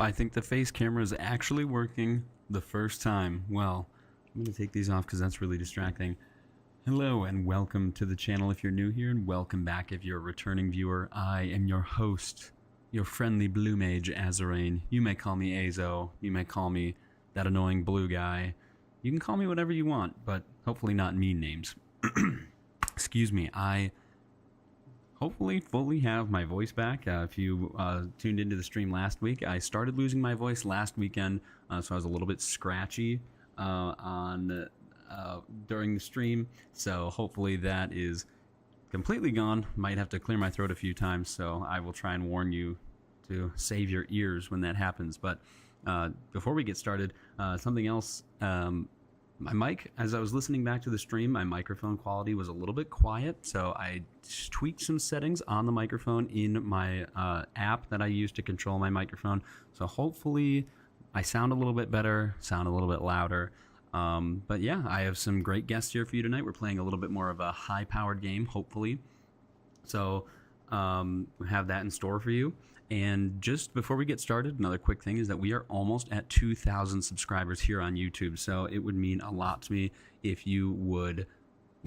I think the face camera is actually working the first time. Well, I'm going to take these off because that's really distracting. Hello and welcome to the channel if you're new here, and welcome back if you're a returning viewer. I am your host, your friendly blue mage, Azoreign. You may call me Azo, you may call me that annoying blue guy. You can call me whatever you want, but hopefully not mean names. Excuse me, I hopefully fully have my voice back. If you tuned into the stream last week, I started losing my voice last weekend, so I was a little bit scratchy during the stream. So hopefully that is completely gone. Might have to clear my throat a few times, so I will try and warn you to save your ears when that happens. But before we get started, something else. My mic, as I was listening back to the stream, my microphone quality was a little bit quiet, so I tweaked some settings on the microphone in my app that I use to control my microphone. So hopefully I sound a little bit better, sound a little bit louder. But yeah, I have some great guests here for you tonight. We're playing a little bit more of a high-powered game, hopefully. So we have that in store for you. And just before we get started, another quick thing is that we are almost at 2,000 subscribers here on YouTube. So it would mean a lot to me if you would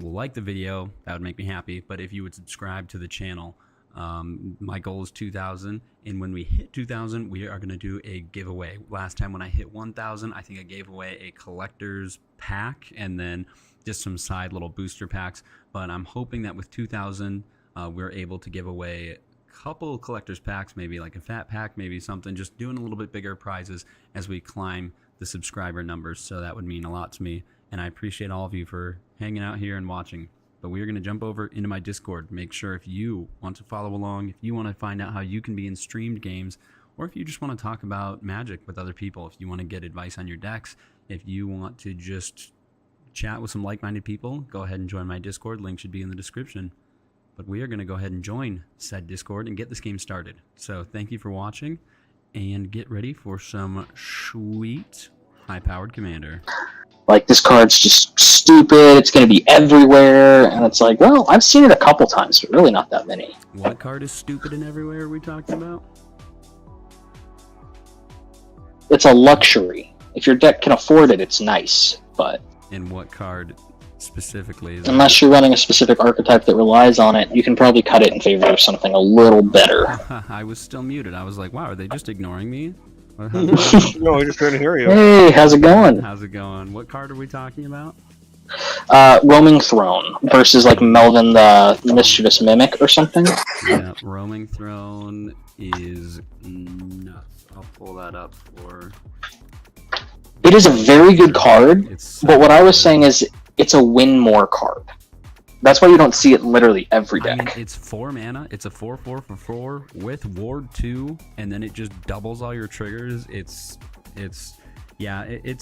like the video. That would make me happy. But if you would subscribe to the channel, my goal is 2,000. And when we hit 2,000, we are going to do a giveaway. Last time when I hit 1,000, I think I gave away a collector's pack and then just some side little booster packs. But I'm hoping that with 2,000, we're able to give away couple collector's packs, maybe like a fat pack, maybe something, just doing a little bit bigger prizes as we climb the subscriber numbers. So that would mean a lot to me, and I appreciate all of you for hanging out here and watching. But we are going to jump over into my Discord. Make sure if you want to follow along, if you want to find out how you can be in streamed games, or if you just want to talk about Magic with other people, if you want to get advice on your decks, if you want to just chat with some like-minded people, go ahead and join my Discord. Link should be in the description. But we are going to go ahead and join said Discord and get this game started. So thank you for watching, and get ready for some sweet high-powered commander. Like, this card's just stupid, it's going to be everywhere, and it's like, well, I've seen it a couple times, but really not that many. What card is stupid and everywhere are we talking about? It's a luxury. If your deck can afford it, it's nice, but... And what card specifically is unless you're running a specific archetype that relies on it, you can probably cut it in favor of something a little better. I was still muted. I was like, wow, are they just ignoring me? No, we're just trying to hear you. Hey, how's it going? How's it going? What card are we talking about? Roaming Throne versus like Melvin the Mischievous Mimic or something. Yeah, Roaming Throne is nuts. I'll pull that up for... It is a very good card, so but what I was saying is it's a win more card. That's why you don't see it in literally every deck. I mean, it's 4 mana. It's a 4/4 for 4 with Ward 2, and then it just doubles all your triggers. It's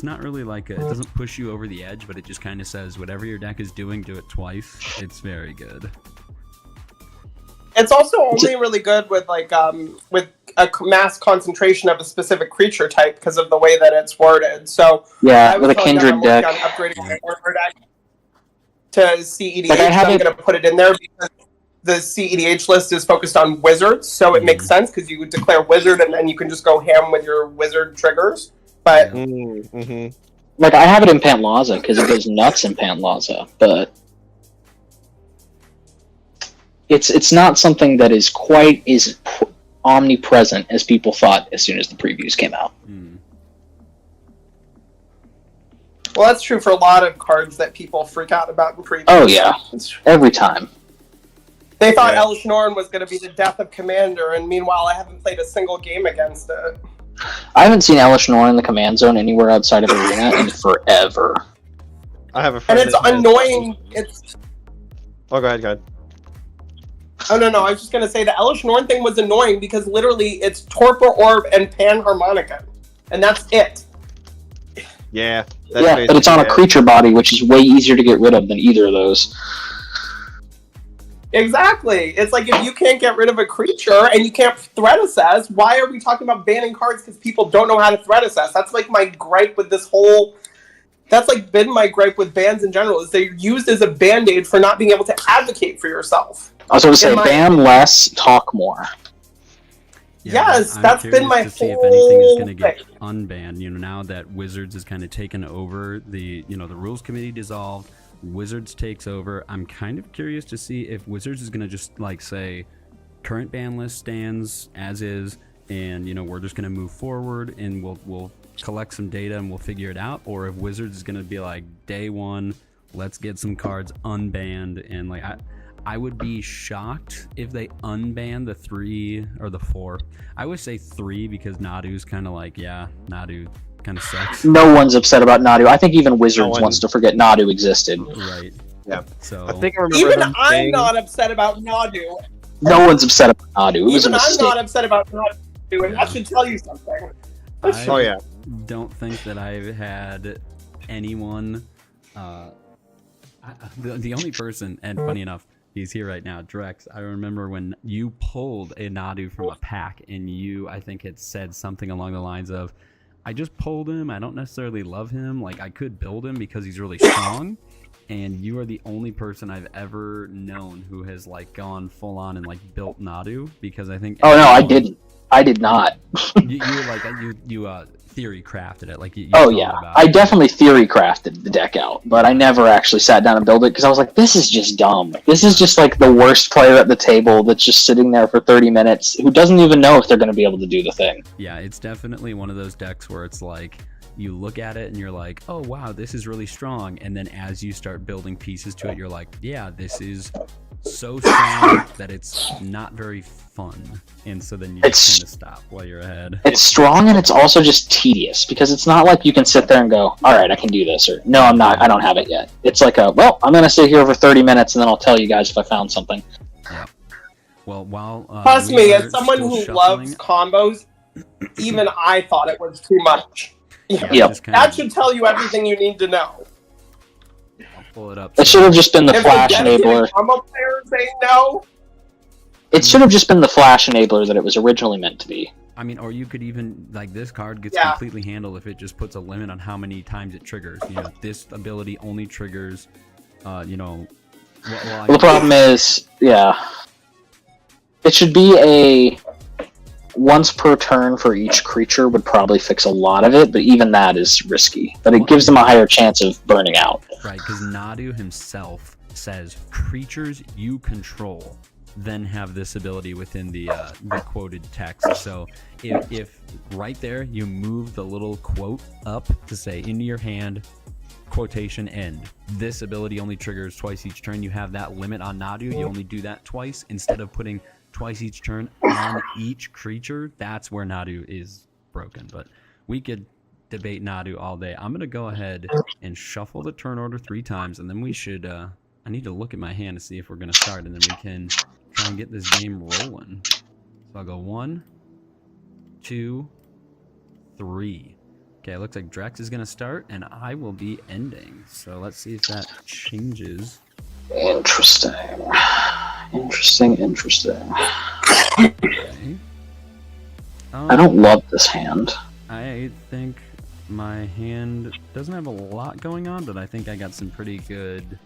not really like it doesn't push you over the edge, but it just kind of says whatever your deck is doing, do it twice. It's very good. It's also only really good with with a mass concentration of a specific creature type because of the way that it's worded. So yeah, with a Kindred deck. I'm upgrading my Order deck to CEDH. Like I'm going to put it in there because the CEDH list is focused on wizards, so it makes sense because you would declare wizard and then you can just go ham with your wizard triggers. But like, I have it in Pantlaza because it goes nuts in Pantlaza, but it's not something that is quite as omnipresent as people thought as soon as the previews came out. Well, that's true for a lot of cards that people freak out about in previews. Oh yeah, every time. They thought Elish Norn was going to be the death of Commander, and meanwhile I haven't played a single game against it. I haven't seen Elish Norn in the command zone anywhere outside of Arena in forever. I have a friend. And it's annoying. It's... Oh, go ahead. Oh, no, I was just going to say the Elish Norn thing was annoying because literally it's Torpor Orb and Panharmonicon. And that's it. Yeah. Yeah, but it's on a creature body, which is way easier to get rid of than either of those. Exactly. It's like if you can't get rid of a creature and you can't threat assess, why are we talking about banning cards because people don't know how to threat assess? That's like my gripe with this whole... That's like been my gripe with bans in general, is they're used as a band-aid for not being able to advocate for yourself. I was going to say, ban less, talk more. Yes, I'm that's been curious my to see if anything is whole going to get thing. unbanned. Now that Wizards has kind of taken over the rules committee dissolved, Wizards takes over. I'm kind of curious to see if Wizards is going to just like say, current ban list stands as is, and we're just going to move forward and we'll collect some data and we'll figure it out, or if Wizards is going to be like, day one, let's get some cards unbanned, and like I would be shocked if they unban the 3 or the 4. I would say 3 because Nadu's kind of like, yeah, Nadu kind of sucks. No one's upset about Nadu. I think even Wizards one- wants to forget Nadu existed. Right. Yeah. So I think I remember Even them I'm saying, not upset about Nadu. No one's upset about Nadu. It was a Even I'm mistake. not upset about Nadu, and that should tell you something. I oh yeah, don't think that I've had anyone. The only person, and funny enough, he's here right now, Drex. I remember when you pulled a Nadu from a pack, and you, I think, had said something along the lines of, "I just pulled him. I don't necessarily love him. Like I could build him because he's really strong." And you are the only person I've ever known who has like gone full on and like built Nadu, because I think. Oh no, I didn't. I did not. You were like you theory crafted it, like you Oh thought yeah, about I it. definitely theory crafted the deck out, but I never actually sat down and built it because I was like, this is just dumb. This is just like the worst player at the table that's just sitting there for 30 minutes who doesn't even know if they're going to be able to do the thing. Yeah, it's definitely one of those decks where it's like you look at it and you're like, oh wow, this is really strong, and then as you start building pieces to it, you're like, yeah, this is so strong that it's not very fun, and so then you just kind of stop while you're ahead. It's strong and it's also just tedious because it's not like you can sit there and go, all right, I can do this, or no, I'm not, I don't have it yet. It's like I'm going to sit here for 30 minutes and then I'll tell you guys if I found something. Yeah. Well, while Trust we me, are as someone still who shuffling, loves combos, even I thought it was too much. yeah, Yep. just kind That of should tell you everything you need to know. pull it up. It should have just been the If flash a dedicated enabler. combo player saying no, It should have just been the flash enabler that it was originally meant to be. I mean, or you could even, like, this card gets Yeah. completely handled if it just puts a limit on how many times it triggers. This ability only triggers, Well, the problem is, it should be a once per turn for each creature would probably fix a lot of it, but even that is risky. But it gives them a higher chance of burning out. right, because Nadu himself says creatures you control then have this ability within the quoted text. So if right there you move the little quote up to say into your hand, quotation end, this ability only triggers twice each turn, you have that limit on Nadu, you only do that twice instead of putting twice each turn on each creature. That's where Nadu is broken. But we could debate Nadu all day. I'm gonna go ahead and shuffle the turn order 3 times, and then we should I need to look at my hand to see if we're gonna start, and then we can try and get this game rolling. So I'll go 1, 2, 3. Okay, it looks like Drex is gonna start and I will be ending. So let's see if that changes. Interesting. Interesting. Okay. I don't love this hand. I think my hand doesn't have a lot going on, but I think I got some pretty good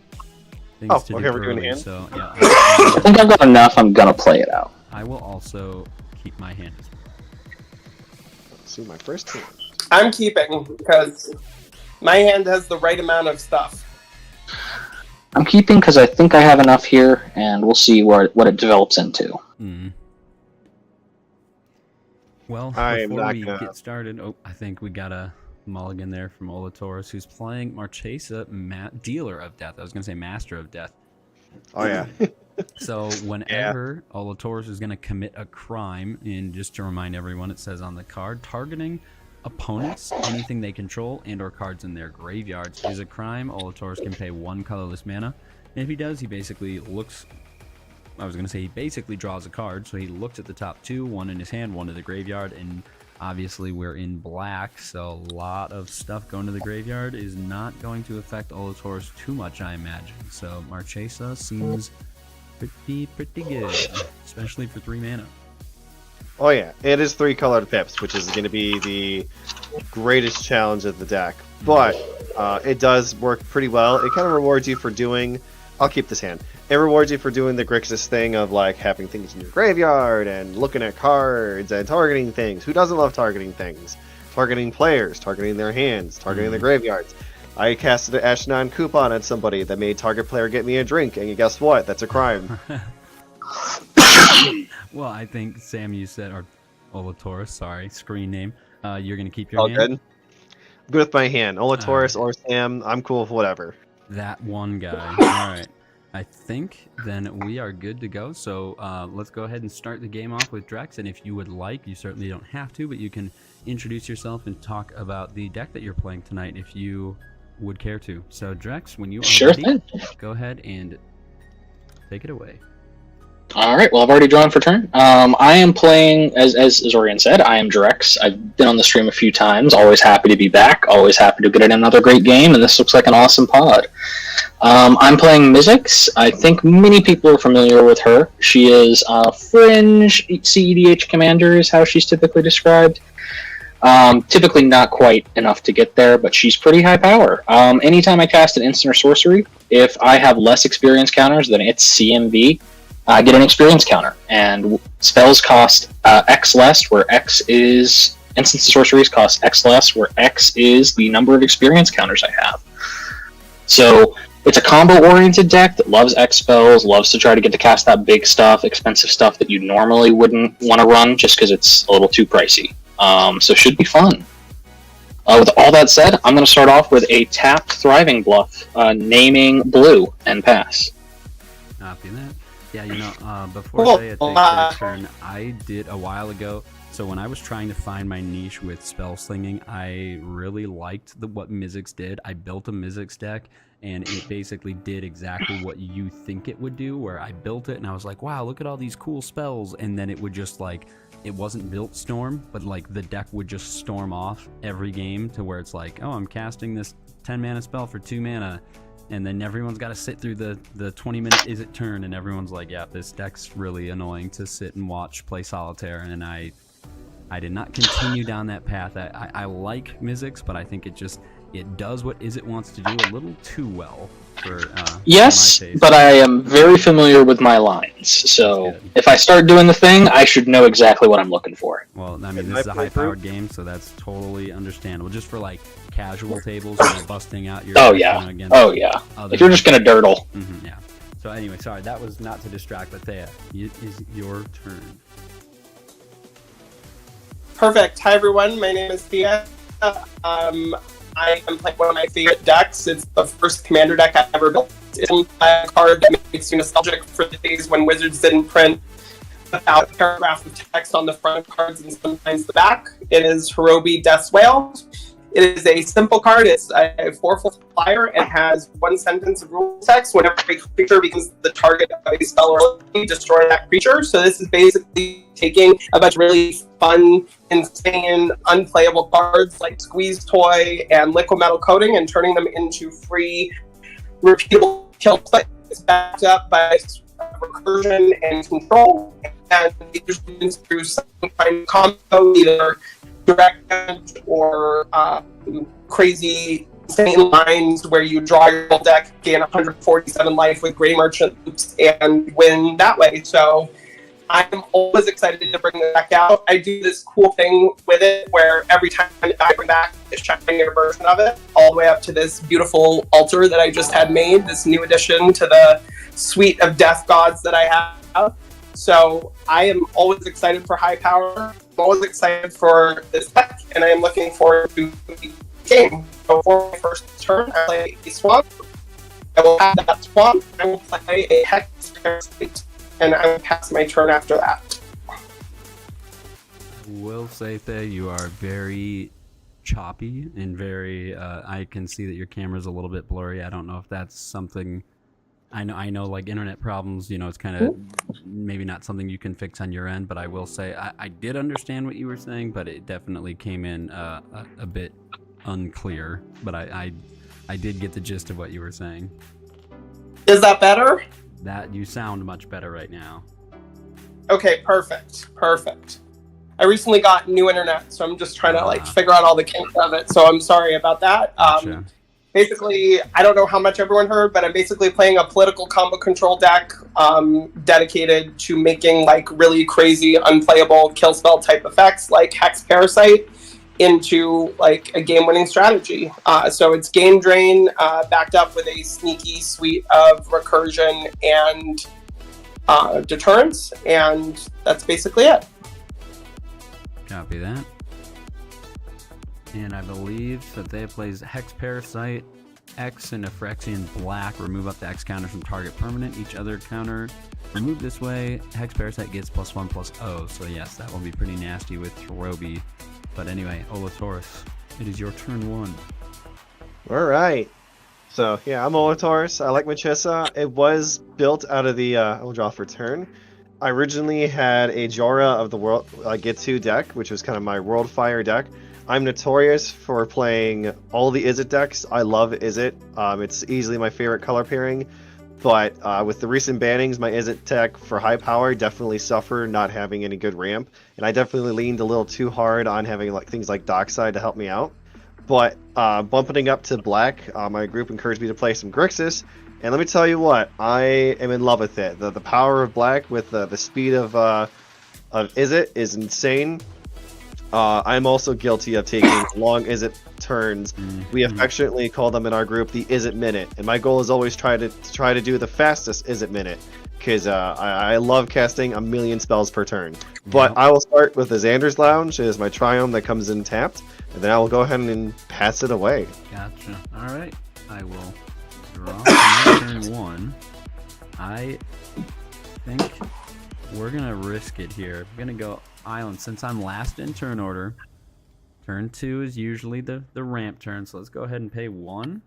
things to do okay, we're doing early, hand? so yeah. I think I've got enough, I'm gonna play it out. I will also keep my hand. let's see my first hand. I'm keeping because my hand has the right amount of stuff. I'm keeping because I think I have enough here, and we'll see what it develops into. Mm. Well, I am before not we gonna- get started, I think we got a mulligan there from Olatoris, who's playing Marchesa, Dealer of Death. I was going to say Master of Death. Oh yeah. So whenever Olatoris is going to commit a crime, and just to remind everyone, it says on the card, targeting opponents, anything they control, and or cards in their graveyards is a crime. Olatoris can pay 1 colorless mana. And if he does, he basically looks... I was going to say he basically draws a card, so he looks at the top 2, 1 in his hand, 1 to the graveyard, and obviously we're in black, so a lot of stuff going to the graveyard is not going to affect Olatoris too much, I imagine. So Marchesa seems pretty good, especially for 3 mana. Oh yeah, it is 3 colored pips, which is going to be the greatest challenge of the deck. But it does work pretty well. It kind of rewards you for doing I'll keep this hand. It rewards you for doing the Grixis thing of like having things in your graveyard and looking at cards and targeting things. Who doesn't love targeting things? Targeting players, targeting their hands, targeting their graveyards. I casted an Ashnan coupon on somebody that made target player get me a drink, and guess what? That's a crime. Well, I think Sam, you said, or Olatoris, sorry, screen name. You're gonna keep your hand. Good. I'm good with my hand. Olatoris or Sam, I'm cool with whatever. That one guy. All right. I think then we are good to go. So let's go ahead and start the game off with Drex. And if you would like, you certainly don't have to, but you can introduce yourself and talk about the deck that you're playing tonight if you would care to. So Drex, when you are ready, go ahead and take it away. All right. Well, I've already drawn for turn. I am playing, as Azoreign said, I am Drex. I've been on the stream a few times. Always happy to be back. Always happy to get in another great game, and this looks like an awesome pod. I'm playing Mizzix. I think many people are familiar with her. She is a fringe CEDH commander, is how she's typically described. Typically not quite enough to get there, but she's pretty high power. Anytime I cast an instant or sorcery, if I have less experience counters than its CMV, I get an experience counter, and spells cost X less, where X is instant sorceries cost X less, where X is the number of experience counters I have. So it's a combo-oriented deck that loves X spells, loves to try to get to cast that big stuff, expensive stuff that you normally wouldn't want to run just because it's a little too pricey. So should be fun. With all that said, I'm going to start off with a tapped Thriving Bluff, naming blue, and pass. Copy that. Yeah, you know, before they take their turn, I did a while ago. So when I was trying to find my niche with spell slinging, I really liked what Mizzix did. I built a Mizzix deck, and it basically did exactly what you think it would do, where I built it, and I was like, wow, look at all these cool spells, and then it would just, like, it wasn't built storm, but, like, the deck would just storm off every game to where it's like, oh, I'm casting this 10-mana spell for 2 mana, and then everyone's got to sit through the 20-minute is it turn, and everyone's like, yeah, this deck's really annoying to sit and watch play solitaire, and I did not continue down that path. I like Mizzix, but I think it does what Is It wants to do a little too well for yes, my taste. But I am very familiar with my lines, so if I start doing the thing, I should know exactly what I'm looking for. Well, I mean, this is a high-powered game, so that's totally understandable. Just for, like, casual tables, you know, busting out your... Oh, yeah. If you're just gonna dirtle. Mm-hmm, yeah. So anyway, sorry, that was not to distract, but Thea, it is your turn. Perfect. Hi, everyone. My name is Thea. I am playing one of my favorite decks. It's the first commander deck I ever built. It's a card that makes you nostalgic for the days when Wizards didn't print about a paragraph of text on the front of cards and sometimes the back. It is Hirobi Death's Whale. It is a simple card. It's a 4/4 flyer. It has one sentence of rule text. Whenever a creature becomes the target of a spell or ability, destroy that creature. So this is basically taking a bunch of really fun, insane, unplayable cards like Squeeze Toy and Liquid Metal Coating and turning them into free, repeatable kill plays. It's backed up by recursion and control, and it usually means through some kind of combo, either direct damage or crazy insane lines where you draw your whole deck, gain 147 life with Grey Merchants, and win that way. So I'm always excited to bring the deck out. I do this cool thing with it where every time I bring back a shinier version of it, all the way up to this beautiful altar that I just had made, this new addition to the suite of death gods that I have. So I am always excited for high power. I'm always excited for this deck, and I am looking forward to the game. So for my first turn, I play a swamp. I will have that swamp. I will play a Hex Parasite, and I will pass my turn after that. I will say that you are very choppy and very. I can see that your camera's a little bit blurry. I don't know if that's something. I know, like internet problems. You know, it's kind of maybe not something you can fix on your end. But I will say I did understand what you were saying, but it definitely came in a bit unclear. But I did get the gist of what you were saying. Is that better? That you sound much better right now. Okay, perfect. I recently got new internet, so I'm just trying to figure out all the kinks of it. So I'm sorry about that. Gotcha. basically, I don't know how much everyone heard, but I'm basically playing a political combo control deck dedicated to making like really crazy, unplayable kill spell type effects like Hex Parasite into like a game-winning strategy. So it's game drain backed up with a sneaky suite of recursion and deterrence, and that's basically it. Copy that. And I believe that they plays Hex Parasite, X, and a Phyrexian Black. Remove up the X counter from target permanent. Each other counter removed this way. Hex Parasite gets +1/+0. So yes, that will be pretty nasty with Hirobi. But anyway, Olataurus, it is your turn 1. All right. So yeah, I'm Olataurus. I like Marchesa. It was built out of the I'll draw for turn. I originally had a Jorah of the World Get2 deck, which was kind of my World Fire deck. I'm notorious for playing all the Izzet decks. I love Izzet. It's easily my favorite color pairing. But with the recent bannings, my Izzet tech for high power definitely suffered not having any good ramp. And I definitely leaned a little too hard on having like things like Dockside to help me out. But bumping up to black, my group encouraged me to play some Grixis. And let me tell you what, I am in love with it. The power of black with the speed of Izzet is insane. I'm also guilty of taking long Izzet turns. We affectionately call them in our group the Izzet minute, and my goal is always try to do the fastest Izzet minute, because I love casting a million spells per turn. But I will start with the Xander's Lounge as my Triumph that comes in tapped, and then I will go ahead and pass it away. Gotcha. All right, I will draw for my turn 1. I think we're gonna risk it here. We're gonna go Island since I'm last in turn order. Turn 2 is usually the ramp turn, so let's go ahead and pay 1.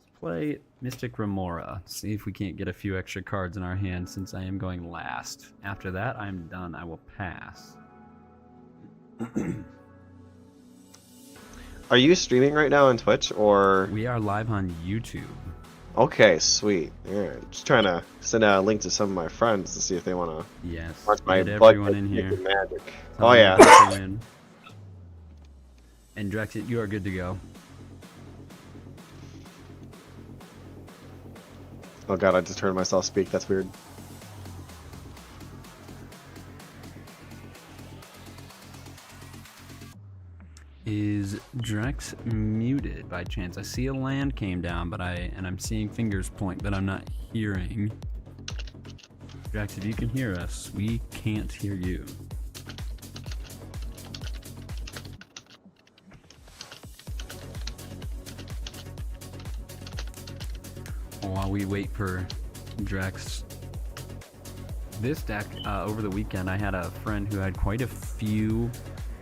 Let's play Mystic Remora. See if we can't get a few extra cards in our hand since I am going last. After that, I'm done. I will pass. Are you streaming right now on Twitch, or? We are live on YouTube. Okay, sweet. Yeah, just trying to send out a link to some of my friends to see if they want to Yes, watch my get butt everyone in here. magic. Tell Oh me yeah. what to win. And Drexit, you are good to go. Oh god, I just heard myself speak. That's weird. Is Drex muted by chance? I see a land came down, but I'm seeing fingers point, but I'm not hearing. Drex, if you can hear us, we can't hear you. While we wait for Drex, this deck over the weekend, I had a friend who had quite a few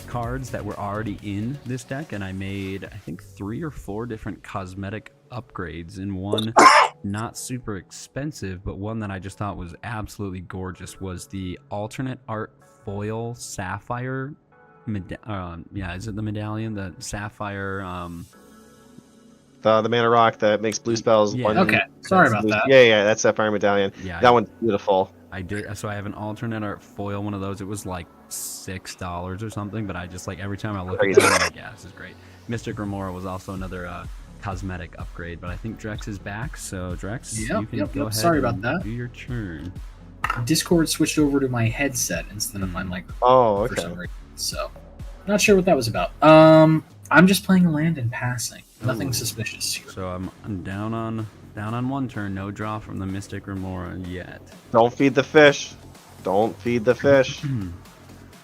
cards that were already in this deck, and I made I think 3 or 4 different cosmetic upgrades, and one not super expensive but one that I just thought was absolutely gorgeous was the alternate art foil sapphire is it the medallion, the sapphire The mana rock that makes blue spells. Yeah. Okay, sorry about that. Yeah, that's Sapphire Medallion. Yeah, that one's beautiful. I did. So I have an alternate art foil, one of those. It was like $6 or something, but I just like every time I look at it, I'm like, yeah, this is great. Mystic Remora was also another cosmetic upgrade, but I think Drex is back. So Drex, you can go ahead. Sorry and about that. do your turn. Discord switched over to my headset instead of my microphone Oh, for okay. some reason. So, not sure what that was about. I'm just playing a land and passing. Nothing Ooh. suspicious here. So I'm down on one turn. No draw from the Mystic Remora yet. Don't feed the fish. Don't feed the fish.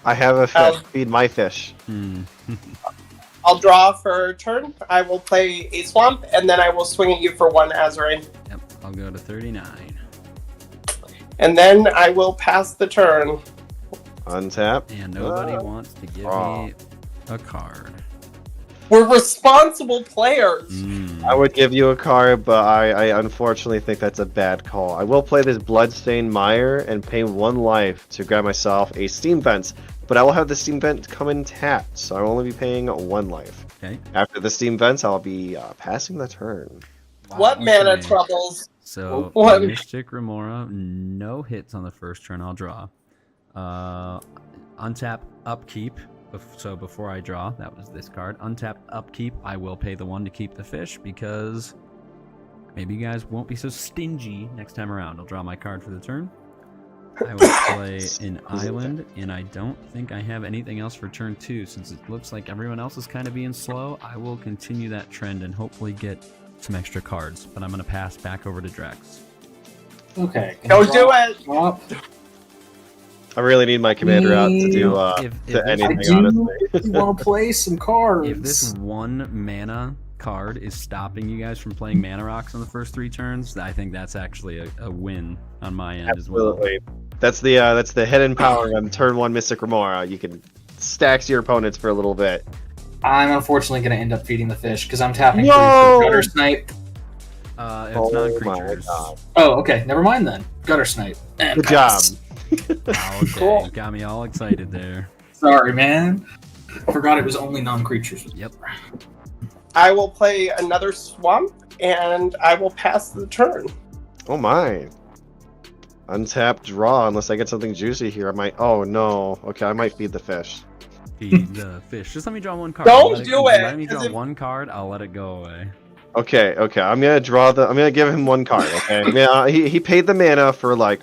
I have a fish. Feed my fish. I'll draw for turn. I will play a swamp, and then I will swing at you for 1 Azoreign. Yep, I'll go to 39. And then I will pass the turn. Untap. And nobody wants to give me a card. We're responsible players. I would give you a card, but I unfortunately think that's a bad call. I will play this Bloodstained Mire and pay 1 life to grab myself a Steam Vent, but I will have the Steam Vent come in tapped, so I will only be paying 1 life. Okay. After the Steam Vents, I'll be passing the turn. What mana Okay. troubles? So What? Mystic Remora, no hits on the first turn. I'll draw. Untap, upkeep. So before I draw, that was this card. Untap, upkeep. I will pay the 1 to keep the fish because maybe you guys won't be so stingy next time around. I'll draw my card for the turn. I will play an island, and I don't think I have anything else for turn 2. Since it looks like everyone else is kind of being slow, I will continue that trend and hopefully get some extra cards. But I'm going to pass back over to Drex. Okay. Don't do it! Drop. I really need my commander out to do anything, honestly. I want to play some cards. If this 1 mana card is stopping you guys from playing mana rocks on the first 3 turns, I think that's actually a win on my end Absolutely. as well. That's the hidden power on turn 1 Mystic Remora. You can stacks your opponents for a little bit. I'm unfortunately going to end up feeding the fish because I'm tapping No! for Gutter Snipe. It's non-creatures. Oh, okay. Never mind then. Gutter Snipe. And Good job. pass. Oh, okay. Cool. Got me all excited there. Sorry, man. Forgot it was only non-creatures. Yep. I will play another swamp, and I will pass the turn. Oh my. Untap, draw, unless I get something juicy here. I might. Oh no. Okay, I might feed the fish. Feed the fish. Just let me draw 1 card. Don't do it, Let me 'cause draw if- 1 card. I'll let it go away. Okay. I'm gonna give him 1 card. Okay. He paid the mana for like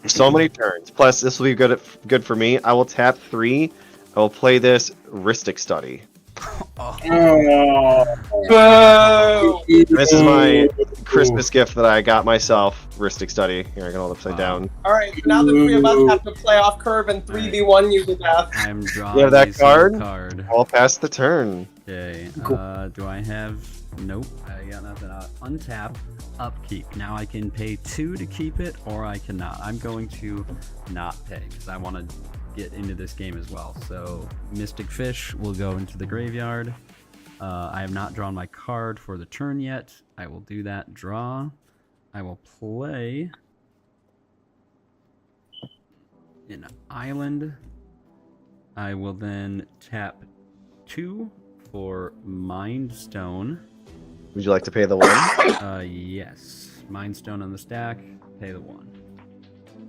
so many turns. Plus, this will be good for me. I will tap 3. I will play this Ristic Study. Oh. Boo! This is my Christmas gift that I got myself. Ristic Study. Here, I can hold it upside down. Alright, now the 3 of us have to play off curve and 3v1 you to death. I'm drawing You have that a single card? I'll pass the turn. Okay. Do I have? Nope. I got nothing. Untap, upkeep. Now I can pay 2 to keep it, or I cannot. I'm going to not pay because I want to get into this game as well. So Mystic Fish will go into the graveyard. I have not drawn my card for the turn yet. I will do that. Draw. I will play an island. I will then tap 2 for Mind Stone. Would you like to pay the 1? Yes. Mind Stone on the stack. Pay the 1.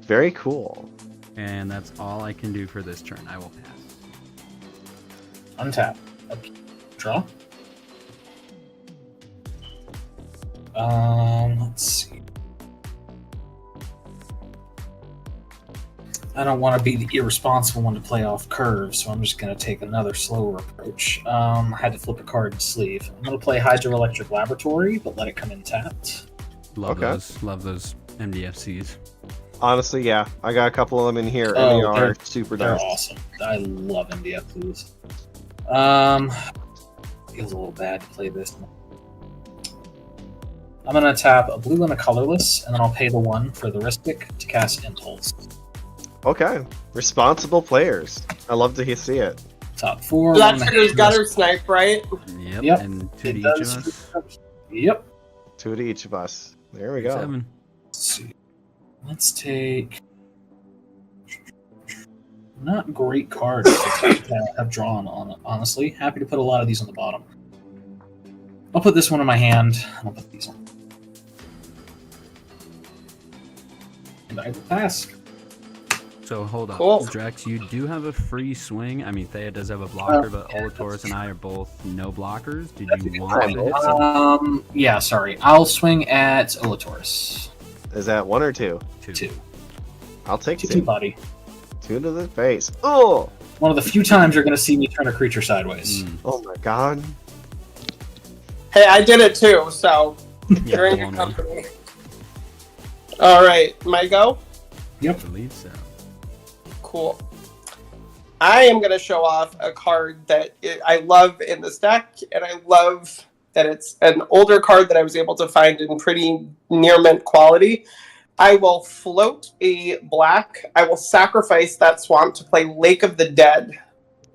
Very cool. And that's all I can do for this turn. I will pass. Untap. Draw. Let's see. I don't want to be the irresponsible one to play off curve, so I'm just going to take another slower approach. I had to flip a card in sleeve. I'm going to play Hydroelectric Laboratory, but let it come in tapped. Love Okay. those. Love those MDFCs. Honestly, yeah. I got a couple of them in here, and Oh, they are they're- super They're nice. awesome. I love MDFs. Feels a little bad to play this. I'm going to tap a blue and a colorless, and then I'll pay the 1 for the Ristic to cast Impulse. Okay. Responsible players. I love to see it. Top 4. So that triggers Gutter Snipe, right? Yep. Yep. And 2 to It each does. of us. Yep. 2 to each of us. There we go. 7. Let's see. Let's take. Not great cards that I have drawn on, honestly. Happy to put a lot of these on the bottom. I'll put this one in my hand, and I'll put these on. And I will pass. So hold up. Cool. Drex, you do have a free swing. I mean, Thea does have a blocker, but Olatorus and I are both no blockers. Did you want to hit some? Yeah, sorry. I'll swing at Olatorus. Is that 1 or 2? 2. I'll take 2, 2. buddy. 2 to the face. Oh! One of the few times you're going to see me turn a creature sideways. Oh my god. Hey, I did it too, so you're in go your on, company. Alright, my go? I believe so. Cool. I am going to show off a card that I love in this deck, and I love that it's an older card that I was able to find in pretty near mint quality. I will float a black. I will sacrifice that swamp to play Lake of the Dead.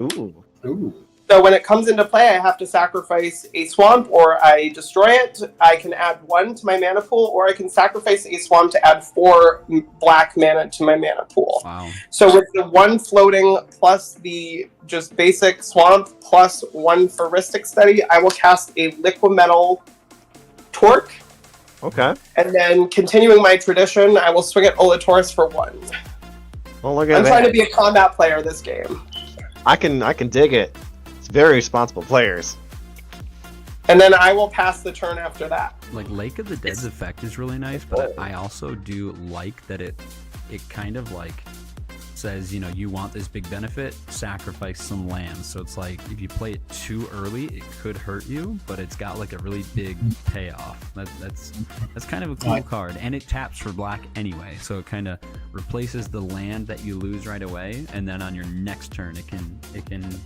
Ooh. Ooh. So when it comes into play, I have to sacrifice a swamp or I destroy it. I can add 1 to my mana pool, or I can sacrifice a swamp to add 4 black mana to my mana pool. Wow. So with the 1 floating plus the just basic swamp plus 1 for Ristic Study, I will cast a Liquimetal Torque. Okay. And then continuing my tradition, I will swing at Olatorus for 1. Well, look at I'm that. trying to be a combat player this game. I can dig it. It's very responsible players. And then I will pass the turn after that. Like Lake of the Dead's effect is really nice, but I also do like that it kind of like says, you know, you want this big benefit, sacrifice some lands. So it's like if you play it too early, it could hurt you, but it's got like a really big payoff. That's kind of a cool card, and it taps for black anyway, so it kind of replaces the land that you lose right away, and then on your next turn it can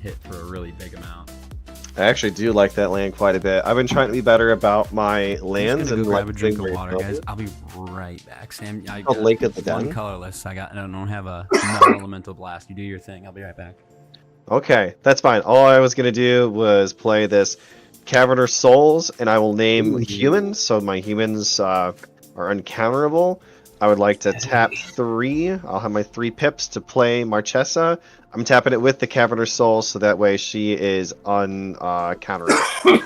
hit for a really big amount. I actually do like that land quite a bit. I've been trying to be better about my lands and grab a drink of water, guys. I'll be right back. Sam, I got Lake of the Dead. one colorless. I don't have a non-elemental blast. You do your thing. I'll be right back. Okay, that's fine. All I was gonna do was play this Cavernous Souls, and I will name humans. So my humans are uncounterable. I would like to tap 3. I'll have my 3 pips to play Marchesa. I'm tapping it with the Cavernous Soul, so that way she is uncounterable.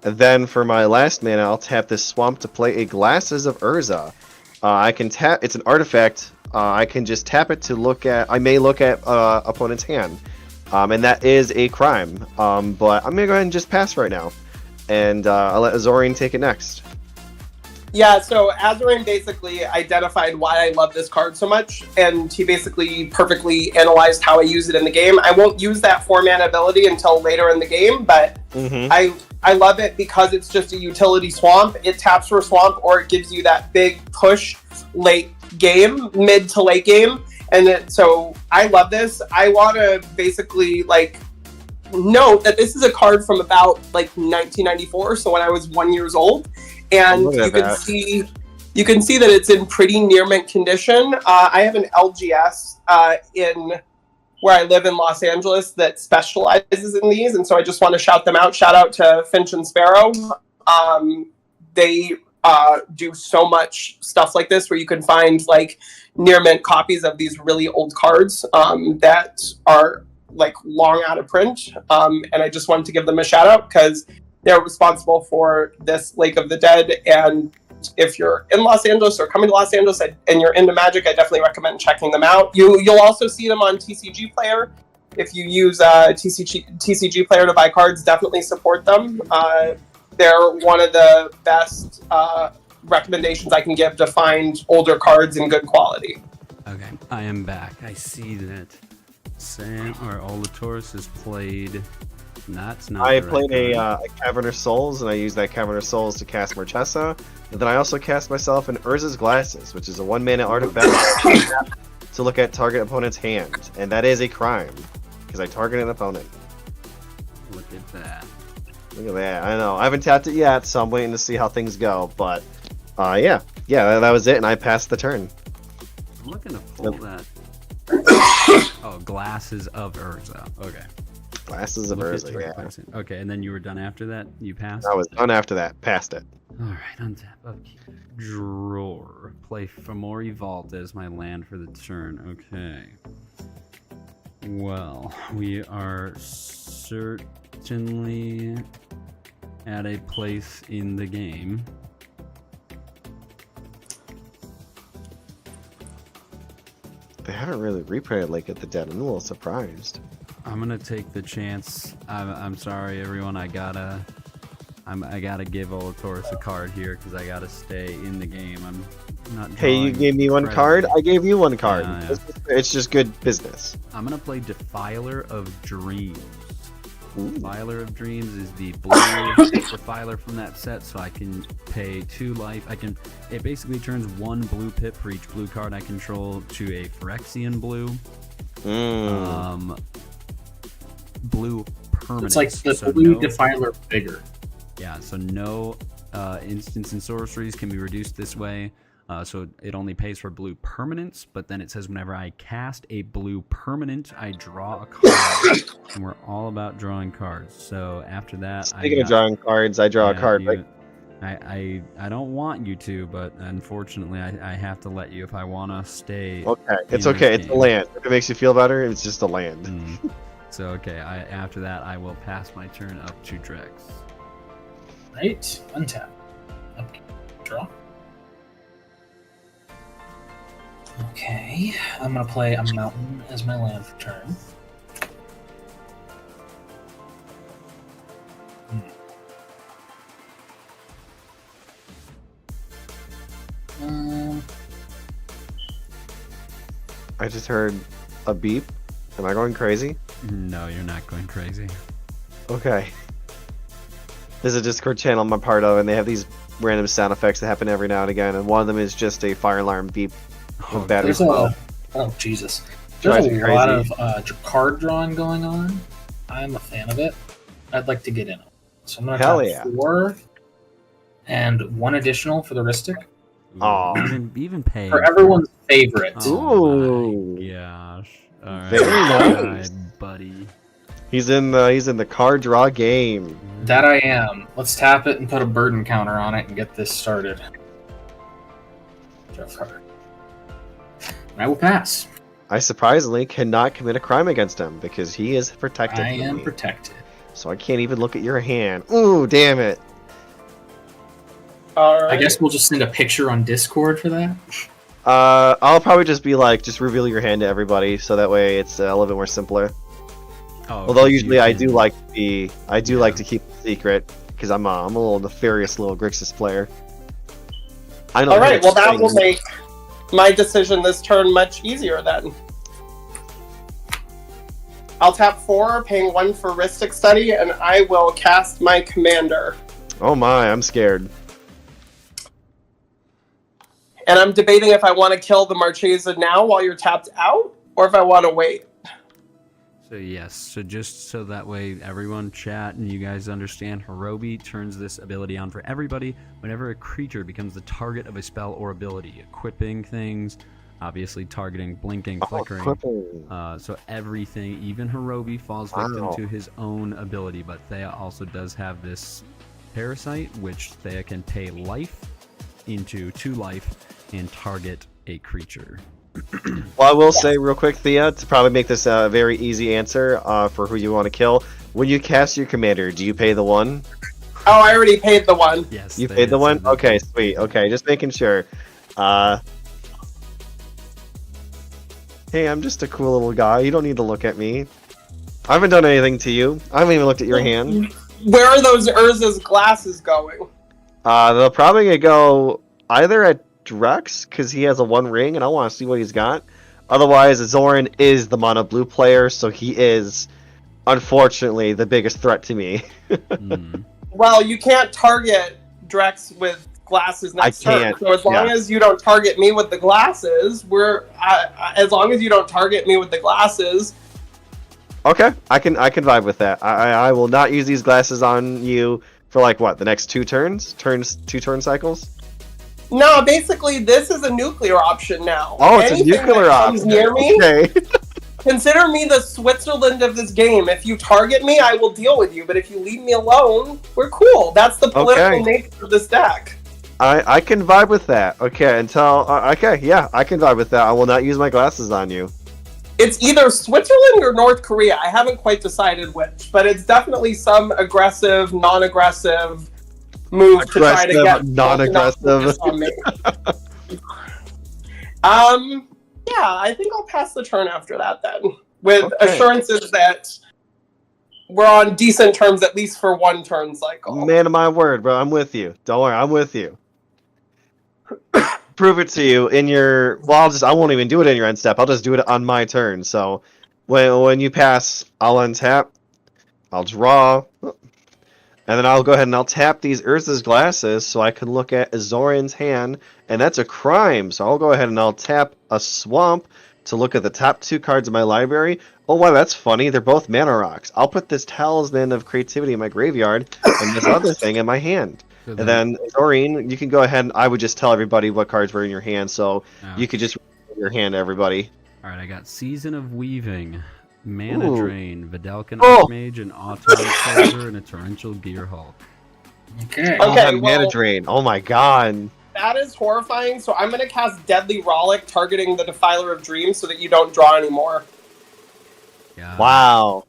And then for my last mana, I'll tap this Swamp to play a Glasses of Urza. I can tap. It's an artifact. I can just tap it to look at. I may look at opponent's hand, and that is a crime. But I'm gonna go ahead and just pass right now, and I'll let Azoreign take it next. Yeah, so Azoreign basically identified why I love this card so much, and he basically perfectly analyzed how I use it in the game. I won't use that 4-mana ability until later in the game, but I love it because it's just a utility swamp. It taps for swamp, or it gives you that big push late game, mid to late game, and so I love this. I want to basically note that this is a card from about 1994, so when I was 1 year old. And you can see that it's in pretty near mint condition. I have an LGS in where I live in Los Angeles that specializes in these, and so I just want to shout them out. Shout out to Finch and Sparrow. They do so much stuff like this, where you can find near mint copies of these really old cards that are long out of print. And I just wanted to give them a shout out because they're responsible for this Lake of the Dead, and if you're in Los Angeles or coming to Los Angeles and you're into Magic, I definitely recommend checking them out. You'll also see them on TCG Player. If you use TCG Player to buy cards, definitely support them. They're one of the best recommendations I can give to find older cards in good quality. Okay, I am back. I see that Olatoris has played. I played a Cavernous Souls, and I used that Cavernous Souls to cast Marchesa. And then I also cast myself an Urza's Glasses, which is a 1-mana artifact to look at target opponent's hand. And that is a crime, because I target an opponent. Look at that. Look at that. I know. I haven't tapped it yet, so I'm waiting to see how things go. But, yeah, that was it, and I passed the turn. I'm looking to pull that. Oh, Glasses of Urza. Okay. Glasses of Urza, yeah. Okay, and then you were done after that? You passed? I was done after that. Passed it. Alright, untap. Okay. Drawer. Play Fomori Vault as my land for the turn. Okay. Well, we are certainly at a place in the game. They haven't really replayed Lake of the Dead. I'm a little surprised. I'm gonna take the chance. I'm sorry, everyone. I gotta give Olatoris a card here because I gotta stay in the game. I'm not. Hey, you gave me one card. I gave you one card. Yeah. It's just good business. I'm gonna play Defiler of Dreams. Ooh. Defiler of Dreams is the blue Defiler from that set, so I can pay 2 life. It basically turns 1 blue pip for each blue card I control to a Phyrexian blue. Blue permanent. It's like the blue Defiler bigger. Yeah, so no instants and sorceries can be reduced this way. So it only pays for blue permanents, but then it says whenever I cast a blue permanent, I draw a card. And we're all about drawing cards. So after that, Speaking of drawing cards, I draw a card. I don't want you to, but unfortunately, I have to let you if I want to stay. Okay, it's okay. It's a land. If it makes you feel better, it's just a land. So okay, after that, I will pass my turn up to Drex. Right, untap. Okay. Draw. Okay, I'm gonna play a mountain as my land for turn. I just heard a beep. Am I going crazy? No, you're not going crazy. Okay. There's a Discord channel I'm a part of, and they have these random sound effects that happen every now and again, and one of them is just a fire alarm beep with batteries. Oh, Jesus. Drives There's me a lot crazy. of card drawing going on. I'm a fan of it. I'd like to get in it. So I'm going to Hell have yeah. 4 and 1 additional for the Ristic. Aw. Even paying For everyone's favorite. Oh Ooh. my gosh! All right, Very nice. God, buddy. He's in the card draw game. That I am. Let's tap it and put a burden counter on it and get this started. Draw card. And I will pass. I surprisingly cannot commit a crime against him because he is protected. I from am me. protected. So I can't even look at your hand. Ooh, damn it. All right. I guess we'll just send a picture on Discord for that. I'll probably just be like, just reveal your hand to everybody, so that way it's a little bit more simpler. Oh, Although you usually I can- do like to keep it secret because I'm a little nefarious little Grixis player. I know. All how to right. Well, that will explain- make my decision this turn much easier then. I'll tap 4, paying 1 for Ristic Study, and I will cast my commander. Oh my, I'm scared. And I'm debating if I want to kill the Marchesa now while you're tapped out, or if I want to wait. So yes, so just so that way everyone chat and you guys understand, Hirobi turns this ability on for everybody whenever a creature becomes the target of a spell or ability, equipping things, obviously targeting, blinking, flickering. So everything, even Hirobi, falls victim Wow. to his own ability, but Thea also does have this parasite, which Thea can pay life into 2 life and target a creature. Well, I will say real quick, Thea, to probably make this a very easy answer for who you want to kill. When you cast your commander, do you pay the 1? Oh, I already paid the 1. Yes. You Thea paid the 1? said that. Okay, sweet. Okay, just making sure. Hey, I'm just a cool little guy. You don't need to look at me. I haven't done anything to you. I haven't even looked at your hand. Where are those Urza's glasses going? They'll probably gonna go either at Drex, because he has a 1 ring, and I want to see what he's got. Otherwise, Azoreign is the mono blue player, so he is, unfortunately, the biggest threat to me. Hmm. Well, you can't target Drex with glasses next turn. can't, So as long yeah. as you don't target me with the glasses, as long as you don't target me with the glasses. Okay, I can vibe with that. I will not use these glasses on you for like what, the next 2 turns? 2 turn cycles? No, basically, this is a nuclear option now. Oh, it's Anything a nuclear that comes option. near me, Okay. consider me the Switzerland of this game. If you target me, I will deal with you. But if you leave me alone, we're cool. That's the political nature of this deck. I can vibe with that. Okay, okay, yeah, I can vibe with that. I will not use my glasses on you. It's either Switzerland or North Korea. I haven't quite decided which, but it's definitely some aggressive, non-aggressive move to try to get non-aggressive. focus on me. Yeah, I think I'll pass the turn after that then, with Okay. assurances that we're on decent terms at least for 1 turn cycle. Man of my word, bro. I'm with you. Don't worry, I'm with you. Prove it to you in your. Well, I won't even do it in your end step. I'll just do it on my turn. So, when you pass, I'll untap. I'll draw, and then I'll go ahead and I'll tap these Urza's glasses so I can look at Azoreighn's hand, and that's a crime. So I'll go ahead and I'll tap a swamp to look at the top 2 cards of my library. Oh wow, that's funny. They're both mana rocks. I'll put this Talisman of Creativity in my graveyard and this other thing in my hand. So And then, Doreen, you can go ahead and I would just tell everybody what cards were in your hand, so Oh. you could just reveal your hand to everybody. All right, I got Season of Weaving, Mana Ooh. Drain, Vidalcan Oh. Archmage, an Autumn Soldier, and a Torrential Gearhulk. Okay. Oh, Okay, that mana well- drain. Oh my god. That is horrifying, so I'm going to cast Deadly Rollick, targeting the Defiler of Dreams so that you don't draw anymore. Yeah. Wow.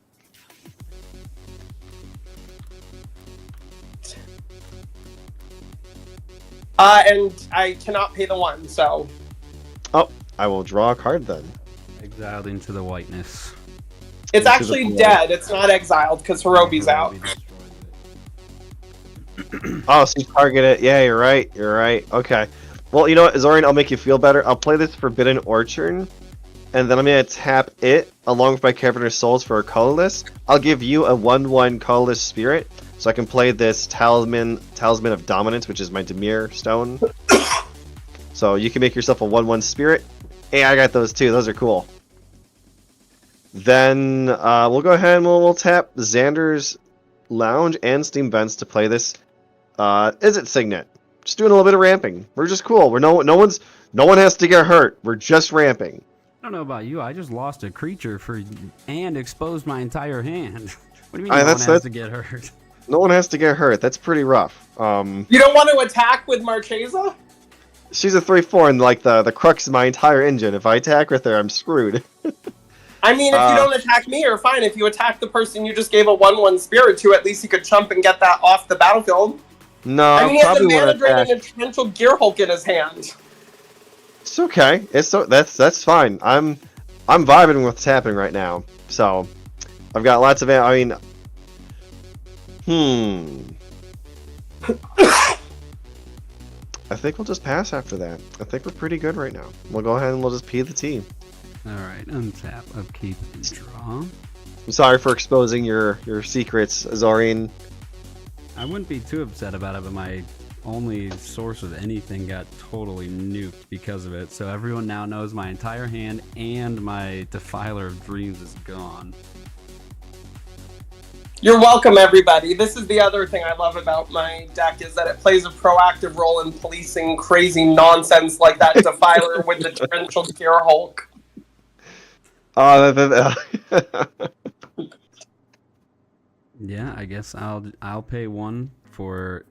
And I cannot pay the 1, so... I will draw a card then. Exiled into the whiteness. It's Into the actually blood. dead, it's not exiled, because Hirobi's out. Hirobi destroys it. Oh, so you target it. Yeah, you're right. You're right. Okay. Well, you know what, Azoreign, I'll make you feel better. I'll play this Forbidden Orchard, and then I'm going to tap it along with my Caverner's Souls for a colorless. I'll give you a 1/1 colorless spirit, so I can play this Talisman of Dominance, which is my Dimir stone. So you can make yourself a 1/1 spirit. Hey, I got those too. Those are cool. Then we'll go ahead and we'll tap Xander's Lounge and Steam Vents to play this. Is it Signet? Just doing a little bit of ramping. We're just cool. We're no one has to get hurt. We're just ramping. I don't know about you. I just lost a creature and exposed my entire hand. What do you mean no one has to get hurt? No one has to get hurt. That's pretty rough. You don't want to attack with Marchesa? She's a 3/4 and like the crux of my entire engine. If I attack with her, I'm screwed. I mean, if you don't attack me, you're fine. If you attack the person you just gave a 1/1 spirit to, at least you could chump and get that off the battlefield. No, I mean, he has a probably mana want to drain attack. and a torrential gear hulk in his hand. It's okay. That's fine. I'm vibing with what's happening right now. So I've got lots of. I mean, I think we'll just pass after that. I think we're pretty good right now. We'll go ahead and we'll just P the T. Alright, untap, upkeep, and draw. I'm sorry for exposing your secrets, Azoreign. I wouldn't be too upset about it, but my only source of anything got totally nuked because of it. So everyone now knows my entire hand and my Defiler of Dreams is gone. You're welcome, everybody. This is the other thing I love about my deck, is that it plays a proactive role in policing crazy nonsense like that Defiler with the torrential gear hulk. Yeah, I guess I'll pay 1 for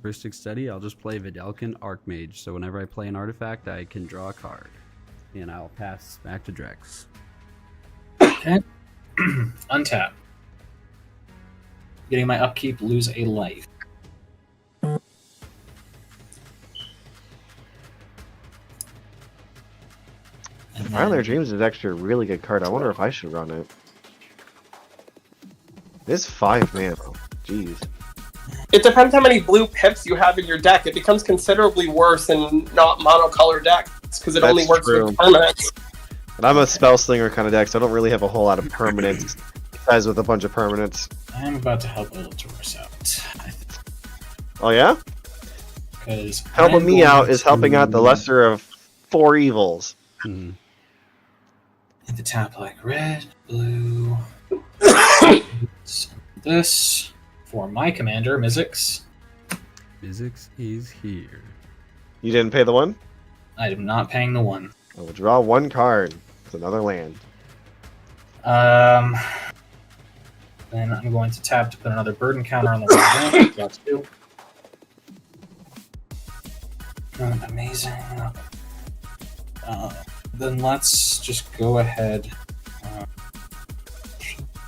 Heuristic Study. I'll just play Vidalcan Archmage, so whenever I play an artifact, I can draw a card. And I'll pass back to Drex. Okay. Untap. Getting my upkeep, lose a life. Defiler of Dreams is actually a really good card. I wonder if I should run it. This 5 mana. Jeez. It depends how many blue pips you have in your deck. It becomes considerably worse in not monocolor decks, because it only works with permanents. But I'm a spell slinger kind of deck, so I don't really have a whole lot of permanents. Besides with a bunch of permanents. I'm about to help Illutorus out. Oh yeah? Because Helping me out is helping out the lesser of 4 evils. Hmm. Hit the tap like red, blue. This for my commander, Mizzix. Mizzix is here. You didn't pay the 1? I am not paying the 1. I will draw 1 card. It's another land. Then I'm going to tap to put another burden counter on the right. Draw 2. Amazing. Then let's just go ahead.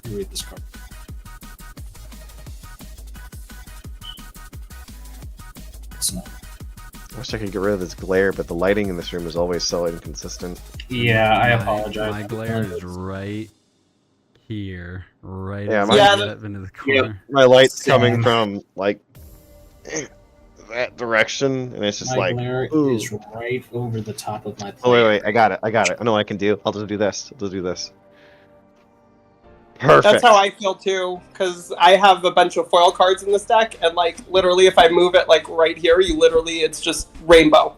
Read this card. It's not. I wish I could get rid of this glare, but the lighting in this room is always so inconsistent. Yeah, I apologize. My glare is right here. Right Yeah, as my- I step into the corner. My light's Same. coming from, like, that direction, and it's just My like, glare ooh. is right over the top of my plate. Oh, wait, I got it. I know what I can do. I'll just do this. Perfect. That's how I feel too, because I have a bunch of foil cards in this deck, and like literally, if I move it like right here, it's just rainbow.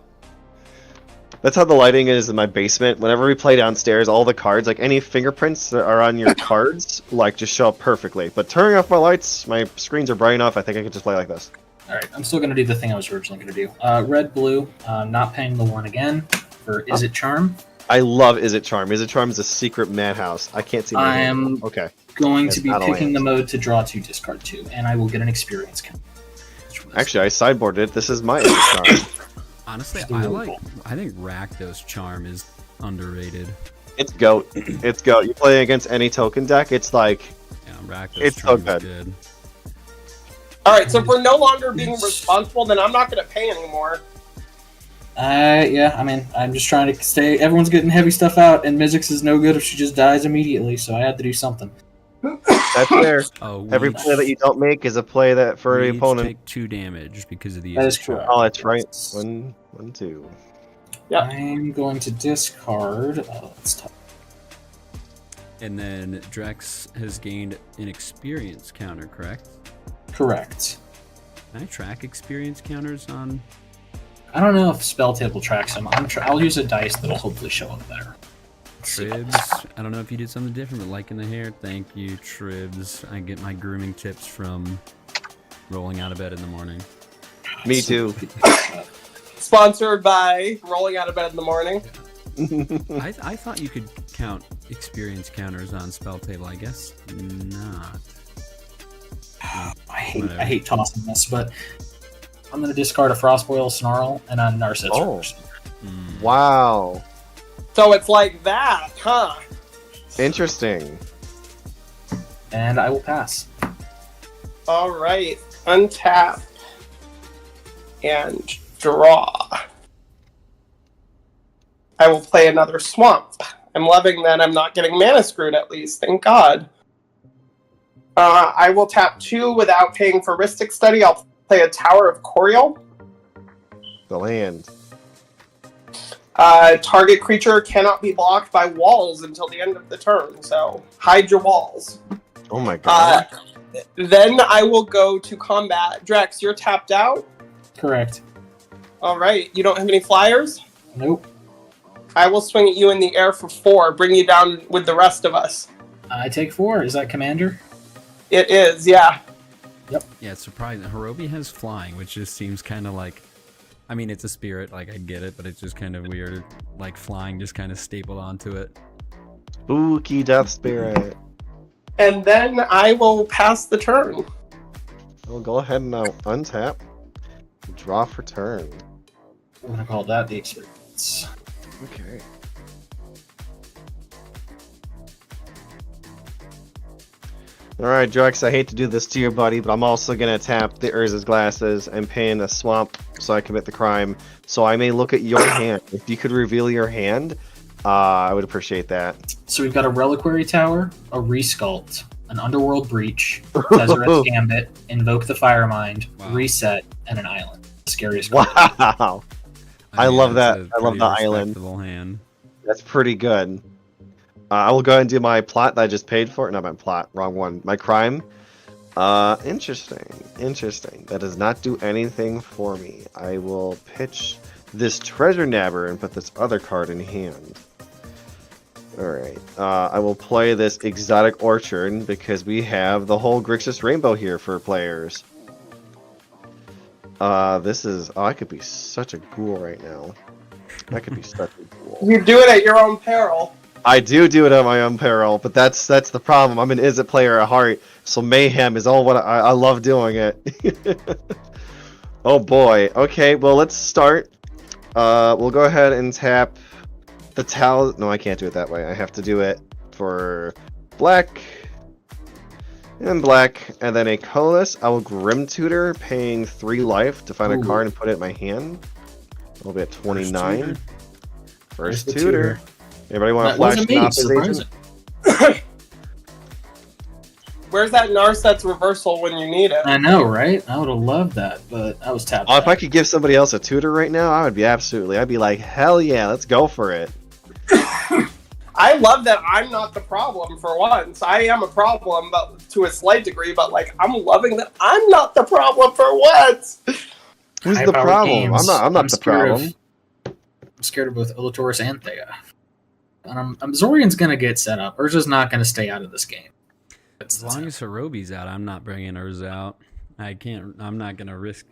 That's how the lighting is in my basement. Whenever we play downstairs, all the cards, like any fingerprints that are on your cards, like just show up perfectly. But turning off my lights, my screens are bright enough. I think I could just play like this. Alright, I'm still going to do the thing I was originally going to do. Red, blue, not paying the 1 again for Is It Charm. I love Is It Charm. Is It Charm is a secret madhouse. I can't see my I hand. am Okay. going It's to be not a picking land. the mode to draw 2, discard 2, and I will get an experience count. Actually, I sideboarded it. This is my Is It Charm. Honestly, Just a I little. think Rakdos Charm is underrated. It's GOAT. It's GOAT. You play against any token deck, it's like, Yeah, Rakdos It's so Charm is good. good. All right, so if we're no longer being responsible, then I'm not going to pay anymore. Yeah, I mean, I'm just trying to stay. Everyone's getting heavy stuff out, and Mizzix is no good if she just dies immediately, so I had to do something. that's fair. Oh, Every we play that you don't make is a play that for the each opponent. take 2 damage because of the That Is is It Charm. correct. Oh, that's right. 1, 2. Yep. I'm going to discard. Oh, that's tough. And then Drex has gained an experience counter, correct? Correct. Can I track experience counters on? I don't know if Spell Table tracks them. I'll use a dice that'll hopefully show up there. Tribs. I don't know if you did something different, but liking the hair. Thank you, Tribs. I get my grooming tips from rolling out of bed in the morning. Me too. Sponsored by Rolling Out of Bed in the Morning. I thought you could count experience counters on spell table. I guess not. I hate tossing this, but I'm going to discard a Frostboil Snarl and a Narset's Reverse. Wow. So it's like that, huh? Interesting. And I will pass. All right. Untap. And draw. I will play another Swamp. I'm loving that I'm not getting mana screwed at least. Thank God. I will tap 2 without paying for Rhystic Study. I'll play a Tower of Coriol. The land. Target creature cannot be blocked by walls until the end of the turn, so hide your walls. Oh my god. Then I will go to combat. Drex, you're tapped out? Correct. Alright, you don't have any flyers? Nope. I will swing at you in the air for 4, bring you down with the rest of us. I take 4. Is that Commander? It is, yeah. Yep. Yeah, it's surprising. Hirobi has flying, which just seems kind of like... I mean, it's a spirit, like, I get it, but it's just kind of weird. Like, flying just kind of stapled onto it. Spooky Death Spirit. And then I will pass the turn. Well, go ahead and untap. Draw for turn. I'm going to call that the experience. Okay. Alright, Drex, I hate to do this to your buddy, but I'm also going to tap the Urza's Glasses and pay in a swamp so I commit the crime. So I may look at your hand. If you could reveal your hand, I would appreciate that. So we've got a Reliquary Tower, a Resculpt, an Underworld Breach, Tezzeret Gambit, Invoke the Firemind, Reset, and an Island. The scariest card. Wow! I love that. I love the island. Hand. That's pretty good. I will go ahead and do my plot that I just paid for. Not my plot, wrong one. My crime. Interesting. Interesting. That does not do anything for me. I will pitch this Treasure Nabber and put this other card in hand. Alright. I will play this Exotic Orchard because we have the whole Grixis Rainbow here for players. This is... Oh, I could be such a ghoul right now. I could be such a ghoul. You do it at your own peril. I do it at my own peril, but that's the problem. I'm an Izzet player at heart, so mayhem is all what I love doing it. Oh boy. Okay, well let's start. We'll go ahead and tap the towel. No, I can't do it that way. I have to do it for black and black, and then a colorless. I will Grim Tutor, paying 3 life to find a card and put it in my hand. I'll be at 29. First tutor. Anybody want to flash an opposition? Where's that Narset's reversal when you need it? I know, right? I would have loved that, but I was tapped Oh, if out. I could give somebody else a tutor right now, I would be I'd be like, hell yeah, let's go for it. I love that I'm not the problem for once. I am a problem, but to a slight degree, but like I'm loving that I'm not the problem for once. Who's the problem? I'm not the problem. I'm scared of both Olatorus and Thea. And Azoreighn's gonna get set up. Urza's not gonna stay out of this game. As long as Hirobi's out, I'm not bringing Urza out. I'm not gonna risk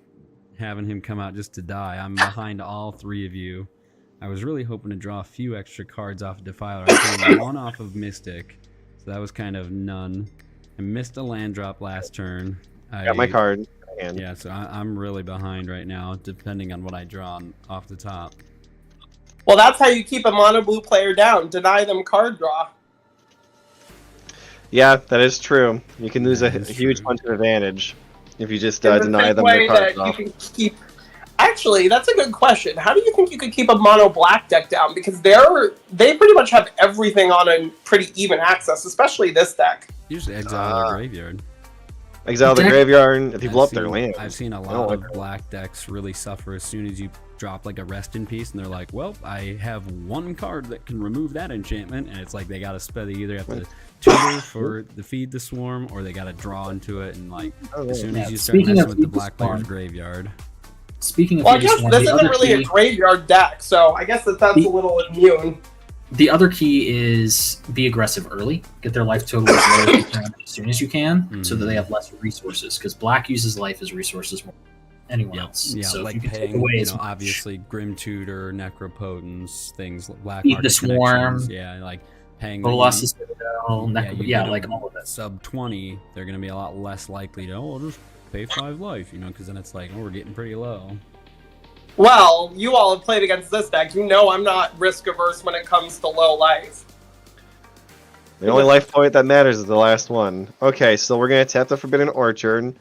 having him come out just to die. I'm behind all 3 of you. I was really hoping to draw a few extra cards off of Defiler. I drew 1 off of Mystic, so that was kind of none. I missed a land drop last turn. Got my card. Yeah, so I'm really behind right now, depending on what I draw off the top. Well, that's how you keep a mono blue player down. Deny them card draw. Yeah, that is true. You can lose a huge bunch of advantage if you just deny them their cards off. You can keep... Actually, that's a good question. How do you think you could keep a mono black deck down? Because they pretty much have everything on a pretty even access, especially this deck. Usually exile their graveyard. exile the Deck- graveyard if you blow I've up their seen- land. I've seen a I don't lot like of black decks really suffer as soon as you drop like a rest in peace, and they're like, well, I have one card that can remove that enchantment, and it's like they gotta spend, they either have to tutor for the feed the swarm, or they gotta draw into it, and like as soon as you start Speaking messing of with the Feed the black player's Swarm. graveyard. Speaking of Well, I Feed the guess Swarm, this the isn't other really a key- graveyard deck, so I guess that's a little immune. The other key is be aggressive early. Get their life total as low as you can as soon as you can, so that they have less resources. Because black uses life as resources more than anyone else. Yeah, so if like you can take paying, away you as know, much- obviously Grim Tutor, Necropotence, things like Black Feed the Market Swarm. Connections, yeah, like paying Colossus Citadel, you yeah, get like them all of it. sub 20, they're gonna be a lot less likely to, oh, I'll just pay 5 life, you know, because then it's like, oh, we're getting pretty low. Well, you all have played against this deck. You know I'm not risk averse when it comes to low life. The only life point that matters is the last one. Okay, so we're gonna tap the Forbidden Orchard.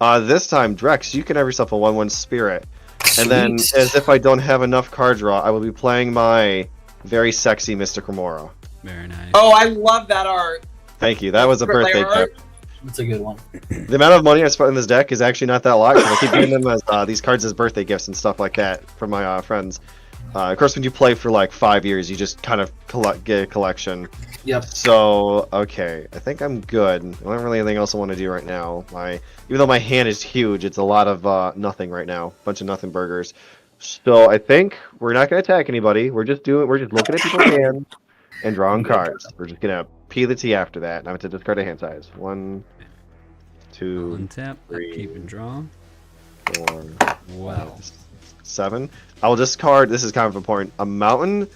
This time, Drex, you can have yourself a 1/1 Spirit. And then, Sweet. as if I don't have enough card draw, I will be playing my very sexy Mystic Remora. Very nice. Oh, I love that art. Thank you. That was a birthday Layer art. gift. That's a good one. The amount of money I spent in this deck is actually not that lot, because I keep getting them as these cards as birthday gifts and stuff like that from my friends. Of course, when you play for like 5 years, you just kind of get a collection. Yep. So, okay, I think I'm good. I don't really anything else I want to do right now. Even though my hand is huge, it's a lot of nothing right now. Bunch of nothing burgers. So I think we're not gonna attack anybody. We're just looking at people's hands and drawing cards. We're just gonna P the T after that. And I'm to discard a hand size. 1, 2, Untap, 3, keep and draw. 4, Wow. 7. I will discard, this is kind of important, a Mountain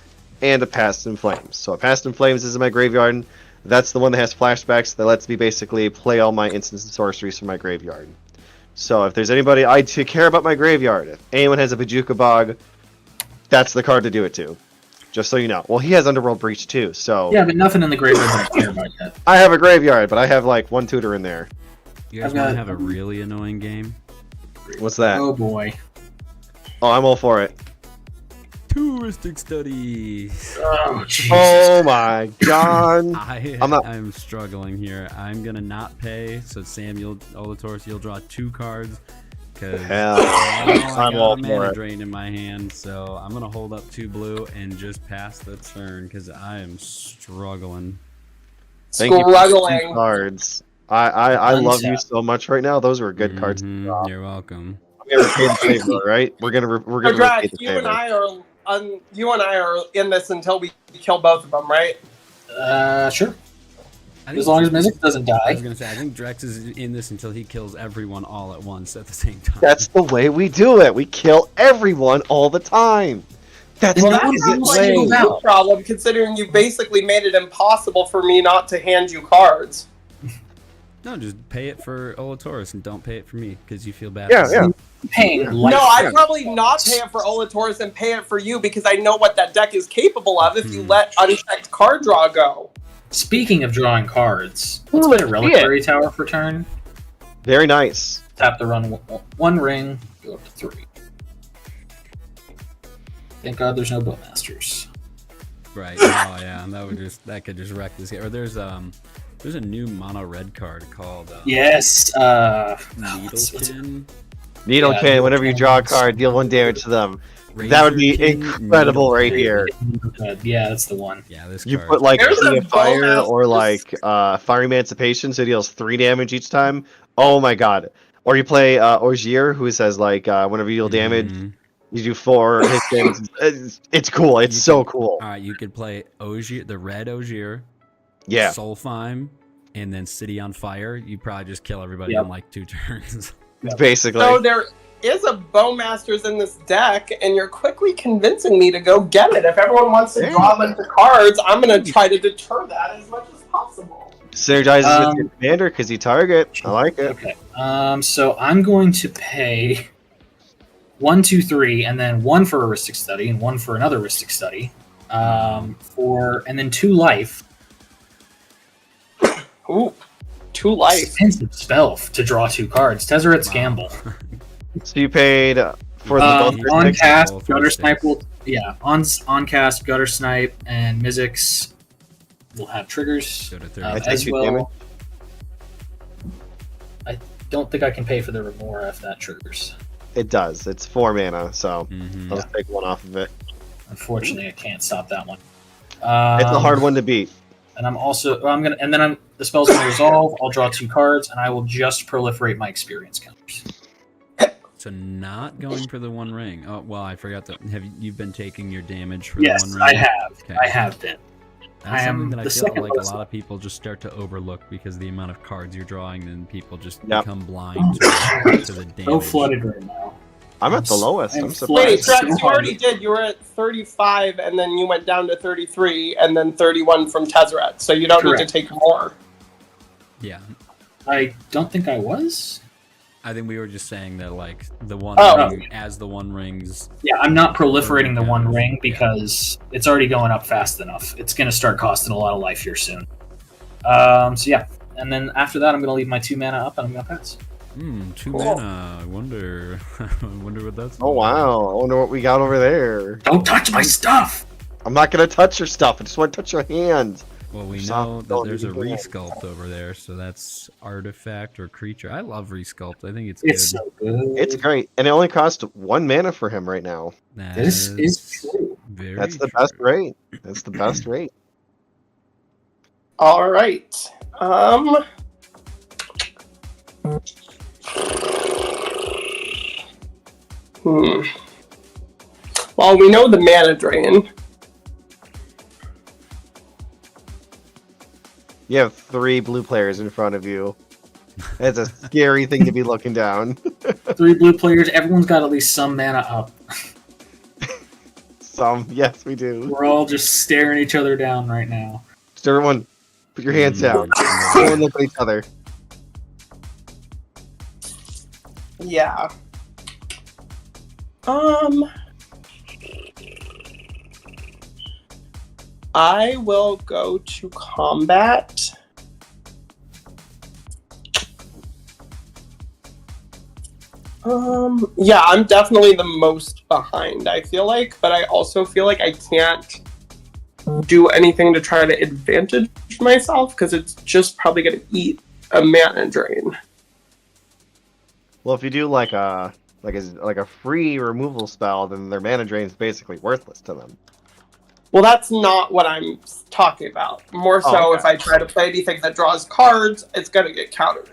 and a Past in Flames. So a Past in Flames is in my graveyard. That's the one that has flashbacks that lets me basically play all my instants and sorceries from my graveyard. So if there's anybody I care about my graveyard, if anyone has a Bajuka Bog, that's the card to do it to. Just so you know. Well, he has Underworld Breach too, so... Yeah, but nothing in the graveyard that I care about yet. I have a graveyard, but I have like 1 tutor in there. You guys I've want to got- have a really annoying game? What's that? Oh boy. Oh, I'm all for it. Touristic studies. Oh jeez. Oh my god. I'm struggling here. I'm gonna not pay. So Samuel Olatoris, you'll draw 2 cards. Cause Hell, I I'm got all a for mana it. drain in my hand, so I'm gonna hold up 2 blue and just pass the turn because I am struggling. Thank you for the 2 Struggling. cards. I love you Untap. so much right now. Those were good cards to Mhm, draw. You're welcome. We're gonna repay the favor, right? We're gonna repay Drax, the you and favor. I are in this until we kill both of them, right? Sure. I think As long as Mizzix doesn't I die. was gonna say I think Drex is in this until he kills everyone all at once at the same time. That's the way we do it. We kill everyone all the time. That's Well, the that That's is easy not like way. you like go a problem, considering you basically made it impossible for me not to hand you cards. No, just pay it for Olatoris and don't pay it for me because you feel bad. Yeah, for yeah. me. Paying life. No, I'd probably not pay it for Olatoris and pay it for you because I know what that deck is capable of if you let unchecked card draw go. Speaking of drawing cards, let's play a reliquary tower for turn. Very nice. Tap the run 1 ring, go up to 3. Thank God there's no Bowmasters. Right. Oh yeah, that could just wreck this game. Or there's a new mono red card called Yes. What's it? Needlekin. Needle Yeah, can, whenever you draw a card, deal 1 damage to them. That would be Razorkin, incredible right Needlekin. here. Yeah, that's the one. Yeah, this You card. put like There's Key a of Fire Bowmaster. or like Fire Emancipation, so it deals 3 damage each time. Oh my god. Or you play Ogier, who says like whenever you deal damage, Mhm. you do 4 hit damage. It's cool. It's so cool. All right, you could play Ogier, the red Ogier, Yeah. Soulfime, and then City on Fire. You probably just kill everybody Yep. in like 2 turns. Basically. So there is a Bowmasters in this deck, and you're quickly convincing me to go get it. If everyone wants to draw a bunch of cards, I'm going to try to deter that as much as possible. Synergizes with your commander because you target. I like it. Okay. So I'm going to pay 1, 2, 3, and then 1 for a Ristic Study and 1 for another Ristic Study. And then 2 life. Ooh, 2 life. Expensive spell to draw 2 cards. Tezzeret's Gamble. So you paid for the both On Mystics? cast, both Gutter Mystics. Snipe will on cast, Gutter Snipe, and Mizzix will have triggers. Go to 30. I take as 2 well. damage. don't think I can pay for the Remora if that triggers. It does. It's 4 mana, so Mhm. let's take one off of it. Unfortunately, I can't stop that one. It's a hard one to beat. And I'm also the spell's gonna resolve. I'll draw 2 cards, and I will just proliferate my experience counters. So not going for the One Ring. Oh well, I forgot that. Have you been taking your damage for Yes, the One I Ring? have. Okay. I have been. That's I am something that I the feel second like a lowest. lot of people just start to overlook because of the amount of cards you're drawing, and people just Yep. become blind to the damage. So flooded right now. I'm at the lowest. I'm I'm Wait, surprised. so Travis, you already did. You were at 35, and then you went down to 33, and then 31 from Tezzeret. So you don't need Correct. to take more. Yeah, I don't think I was. I think we were just saying that like the One Oh. Ring, as the One Rings. Yeah, I'm not proliferating the One Yeah. Ring because it's already going up fast enough. It's going to start costing a lot of life here soon. So yeah, and then after that, I'm going to leave my 2 mana up, and I'm going to pass. 2 Cool. mana. I wonder. I wonder what that's. Oh wow! I wonder what we got over there. Don't touch my stuff. I'm not gonna touch your stuff. I just want to touch your hand. Well, we Soft know that don't there's a even have. resculpt over there, so that's artifact or creature. I love resculpt. I think it's It's good. so good. It's great, and it only costs 1 mana for him right now. This is true. Very That's the true. best rate. That's the best rate. All right. Well, we know the mana drain. You have 3 blue players in front of you. That's a scary thing to be looking down. 3 blue players. Everyone's got at least some mana up. Yes, we do. We're all just staring each other down right now. Just everyone, put your hands down. Everyone look at each other. Yeah. I will go to combat. Yeah, I'm definitely the most behind, I feel like, but I also feel like I can't do anything to try to advantage myself because it's just probably going to eat a mana drain. Well, if you do like a free removal spell, then their mana drain is basically worthless to them. Well, that's not what I'm talking about. More so, Oh, okay. if I try to play anything that draws cards, it's going to get countered.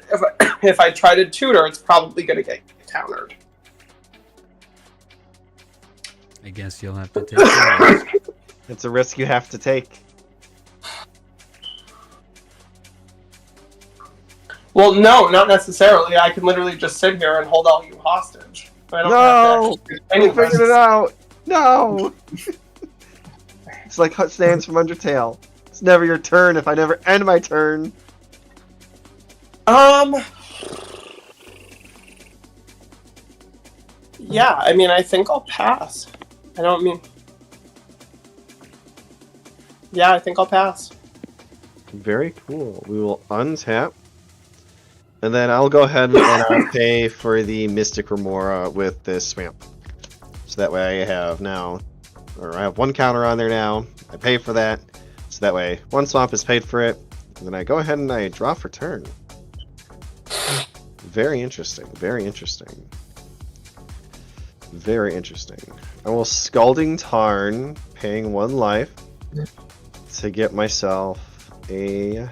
If I try to tutor, it's probably going to get countered. I guess you'll have to take the risk. It's a risk you have to take. Well, no, not necessarily. I can literally just sit here and hold all you hostage. I don't No! have to actually do I any figured it risks. out! No! It's like Hut Stands from Undertale. It's never your turn if I never end my turn. Yeah, I mean, I think I'll pass. Yeah, I think I'll pass. Very cool. We will untap. And then I'll go ahead and I'll pay for the Mystic Remora with this Swamp. So that way I have 1 counter on there now. I pay for that. So that way 1 Swamp is paid for it. And then I go ahead and I draw for turn. Very interesting. Very interesting. Very interesting. I will Scalding Tarn, paying 1 life to get myself a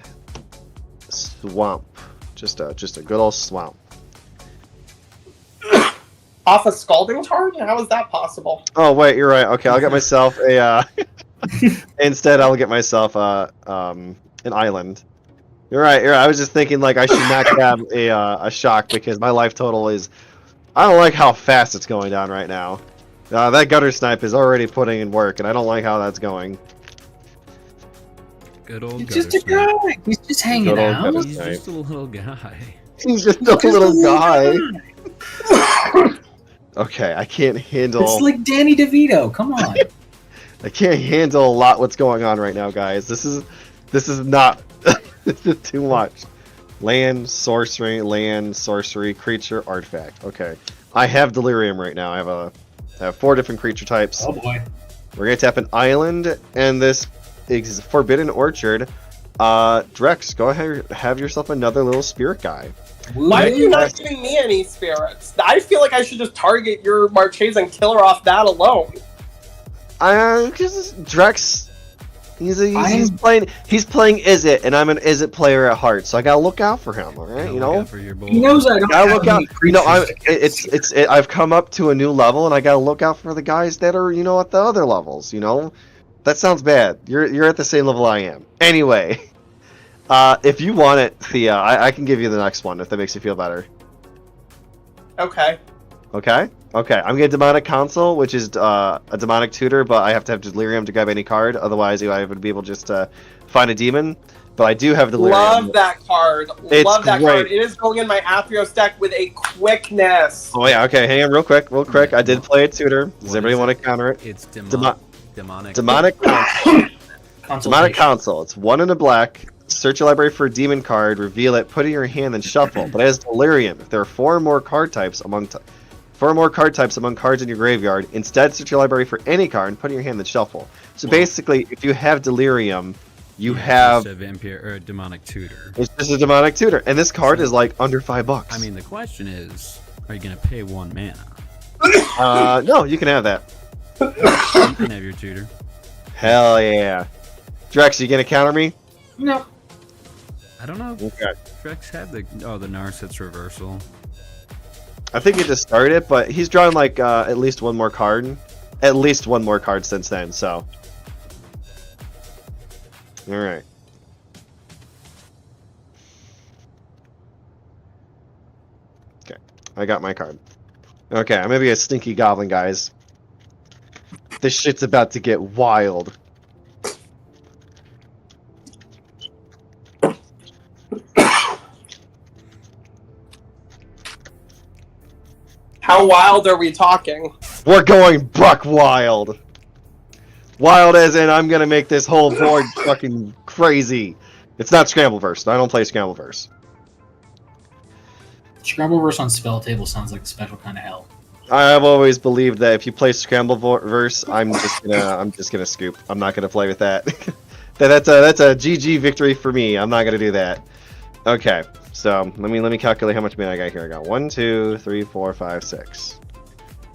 swamp. Just a good old swamp. Off a Scalding Tarn? How is that possible? Oh wait, you're right. Okay, I'll get myself a. Instead, I'll get myself an island. You're right. I was just thinking like I should not grab a shock because my life total is. I don't like how fast it's going down right now. That gutter snipe is already putting in work, and I don't like how that's going. Good old He's gutter just a snipe. guy. He's just hanging Good old out. gutter He's just a little guy. He's just a little guy. Okay, I can't handle. It's like Danny DeVito. Come on. I can't handle a lot what's going on right now, guys. This is not. This is too much. Land, sorcery, creature, artifact. Okay, I have Delirium right now. I have 4 different creature types. Oh boy. We're gonna tap an island, and this is Forbidden Orchard. Drex, go ahead, have yourself another little spirit guy. Why are you not giving me any spirits? I feel like I should just target your Marchesa and kill her off that alone. Because Drex, he's playing Is It, and I'm an Is It player at heart, so I gotta look out for him. All right, you know. He knows I don't Gotta have look out. any You know, creatures. I've come up to a new level, and I gotta look out for the guys that are, you know, at the other levels. You know, that sounds bad. You're at the same level I am. Anyway, if you want it, Thea, I can give you the next one if that makes you feel better. Okay. Okay. Okay. I'm getting Demonic Council, which is a demonic tutor, but I have to have Delirium to grab any card. Otherwise, I would be able just to find a demon. But I do have Delirium. Love that card. It's Love that great. card. It is going in my Athreos deck with a quickness. Oh yeah. Okay. Hang on, real quick. I did play a tutor. Does What anybody is want it? to counter it? It's Demonic. demonic. Demonic Council. Demonic Consultation. Council. It's 1 in a black. Search your library for a demon card. Reveal it. Put it in your hand and shuffle. But it has Delirium. If there are 4 or more card types among cards in your graveyard, instead search your library for any card and put it in your hand and shuffle. So basically, if you have Delirium, you have just a vampire or a demonic tutor. it's just a demonic tutor, and this card is like under $5. I mean, the question is, are you gonna pay 1 mana? No, you can have that. You can have your tutor. Hell yeah, Drex, you gonna counter me? No. I don't know. Okay. Drex had the Narset's reversal. I think he just started it, but he's drawn like at least one more card. At least one more card since then, so. Alright. Okay, I got my card. Okay, I'm gonna be a stinky goblin, guys. This shit's about to get wild. How wild are we talking? We're going buck wild. Wild as in I'm gonna make this whole board fucking crazy. It's not Scrambleverse. I don't play Scrambleverse. Scrambleverse on spell table sounds like a special kind of hell. I've always believed that if you play Scrambleverse, I'm just gonna scoop. I'm not gonna play with that. that's a GG victory for me. I'm not gonna do that. Okay, so let me calculate how much mana I got here. I got 1, 2, 3, 4, 5, 6.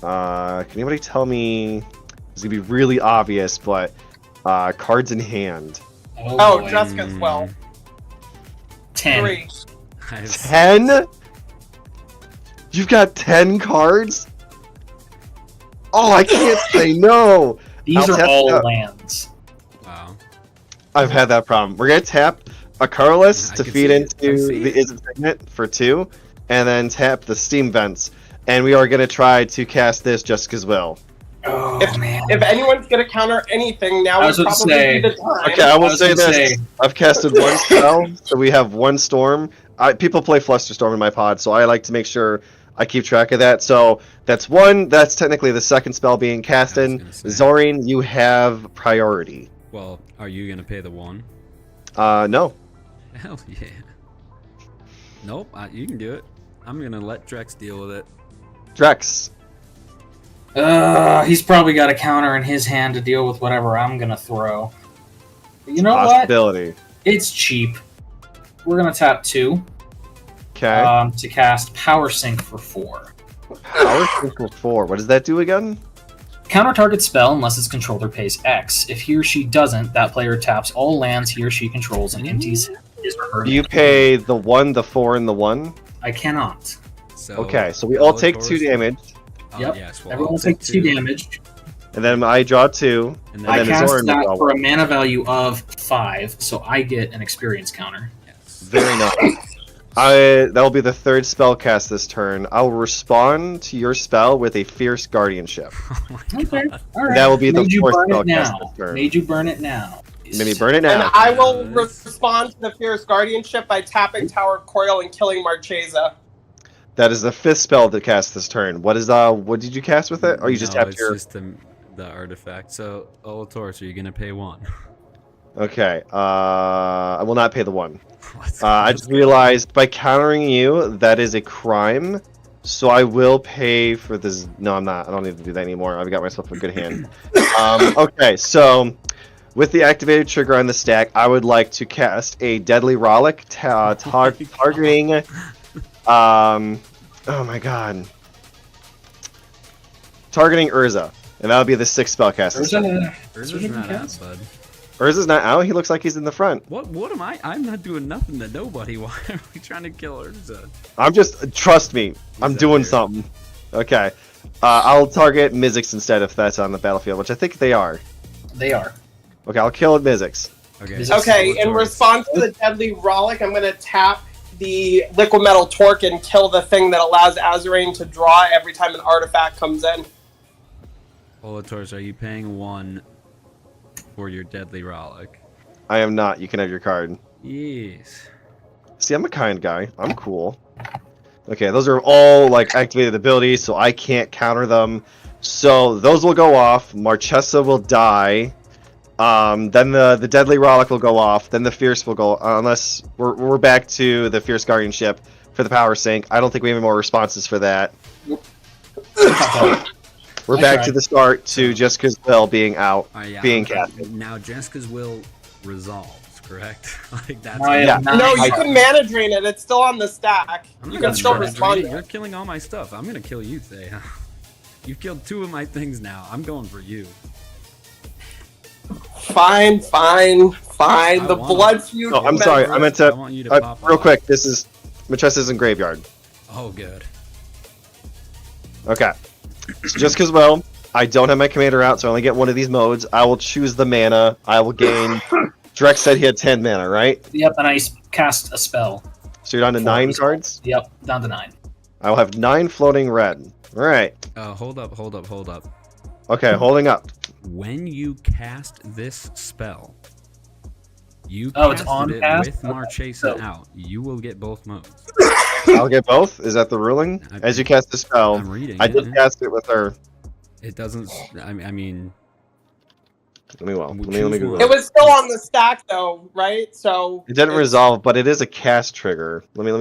Can anybody tell me? It's gonna be really obvious, but cards in hand. Oh, boy. Jessica's well. 10. 3. 10? You've got 10 cards? Oh, I can't say no. These I'll are test all that. lands. Wow. I've had that problem. We're gonna tap a Carless I to can feed see it. I into see the it. Is Signet for 2, and then tap the Steam Vents. And we are gonna try to cast this Jessica's Will. Oh, man. If anyone's gonna counter anything, now I would was gonna probably say- be the time. Okay, I will was say gonna this. say- I've casted one spell, so we have 1 storm. People play Flusterstorm in my pod, so I like to make sure I keep track of that. So that's 1. That's technically the second spell being casted. gonna say. Azoreign, you have priority. Well, are you gonna pay the 1? No. Hell yeah. Nope, you can do it. I'm gonna let Drex deal with it. Drex. He's probably got a counter in his hand to deal with whatever I'm gonna throw. But you know what? Possibility. It's cheap. We're gonna tap 2 Okay. to cast Power Sync for 4. Power Circle 4. What does that do again? Counter target spell unless its controller pays X. If he or she doesn't, that player taps all lands he or she controls and empties his or her. Do you pay the 1, the 4, and the 1? I cannot. So Okay, so we all take 2 Bellator's- damage, Oh, Yep. yes, well, Everyone I'll will take 2 2. damage. and then I draw 2. And And I then then cast Azoreign that will for go. a mana value of 5, so I get an experience counter. yes. Very nice. That'll be the 3rd spell cast this turn. I'll respond to your spell with a Fierce Guardianship. Oh my Okay. god. All right. That will be the Made you 4th burn spell it cast now. this turn. Made you burn it now. Maybe burn it And now. I will respond to the Fierce Guardianship by tapping Tower of Coil and killing Marchesa. That is the 5th spell to cast this turn. What did you cast with it? Or you just No, tapped it's your... just the artifact. So, Olatorus, are you gonna pay 1? Okay, I will not pay the 1. Let's I just realized by countering you, that is a crime. So I will pay for this. No, I'm not. I don't need to do that anymore. I've got myself a good hand. Okay, so With the activated trigger on the stack, I would like to cast a Deadly Rollick targeting. Oh my god. Targeting Urza, and that would be the 6th spellcasting. Urza's not out, bud. Urza's not out. He looks like he's in the front. What am I? I'm not doing nothing to nobody. Why are we trying to kill Urza? I'm just trust me. I'm doing something. Okay. I'll target Mizzix instead if that's on the battlefield, which I think they are. They are. Okay, I'll kill Mizzix. Okay, in response to the Deadly Rollick, I'm going to tap the Liquid Metal Torque and kill the thing that allows Azoreign to draw every time an artifact comes in. Olators, are you paying 1 for your Deadly Rollick? I am not. You can have your card. Yes. See, I'm a kind guy. I'm cool. Okay, those are all like activated abilities, so I can't counter them. So those will go off. Marchesa will die. Then the Deadly Rollick will go off. Then the Fierce will go, unless we're back to the Fierce Guardianship for the power sync. I don't think we have any more responses for that. We're back to the start to Jessica's Will being out, being casted. Now Jessica's Will resolves, correct? Like that's No, you can mana drain it. It's still on the stack. You can still respond. You're killing all my stuff. I'm gonna kill you today. You've killed 2 of my things now. I'm going for you. Fine. The blood feud. Oh, I'm sorry. I meant to. Want you to pop real off. quick. This is Marchesa's in graveyard. Oh, good. Okay. So just because, well, I don't have my commander out, so I only get one of these modes. I will choose the mana. I will gain. Drex said he had 10 mana, right? Yep, and I cast a spell. So you're down to 9 cards? Yep, down to 9. I will have 9 floating red. All right. Hold up. Okay, holding up. When you cast this spell, you it's casted on it cast? with Marchesa out. You will get both modes. I'll get both? Is that the ruling? As you cast the spell, I'm reading I it. just cast it with her. It doesn't. I mean. Let me choose Google one. It was still on the stack though, right? So It didn't resolve, but it is a cast trigger. Let me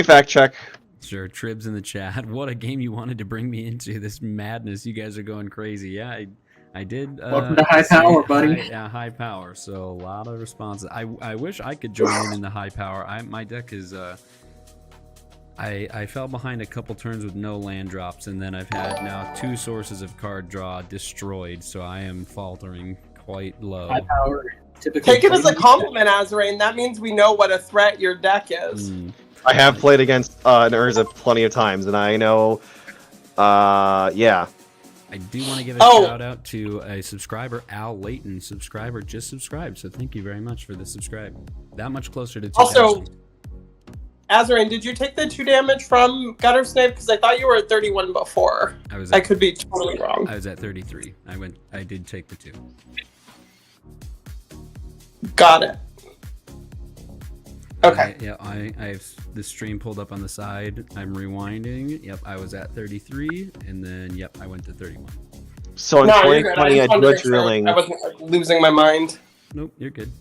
fact check. Sure, Trib's in the chat. What a game you wanted to bring me into. This madness. You guys are going crazy. Yeah, I did. Welcome to high power, buddy. High power. So a lot of responses. I wish I could join in the high power. My deck is. I fell behind a couple turns with no land drops, and then I've had now 2 sources of card draw destroyed. So I am faltering quite low. High power. Typically take it as a compliment, Azoreign. That means we know what a threat your deck is. I have played against an Urza plenty of times, and I know. Yeah. I do want to give a shout out to a subscriber, Al Layton. Subscriber just subscribed, so thank you very much for the subscribe. That much closer to 2,000. Also, Azoreign, did you take the 2 damage from Gutter Snape? Because I thought you were at 31 before. I could be totally wrong. I was at 33. I did take the 2. Got it. Okay. I have the stream pulled up on the side. I'm rewinding. Yep, I was at 33, and then I went to 31. So in 2020, I did drilling. I wasn't losing my mind. Nope, you're good.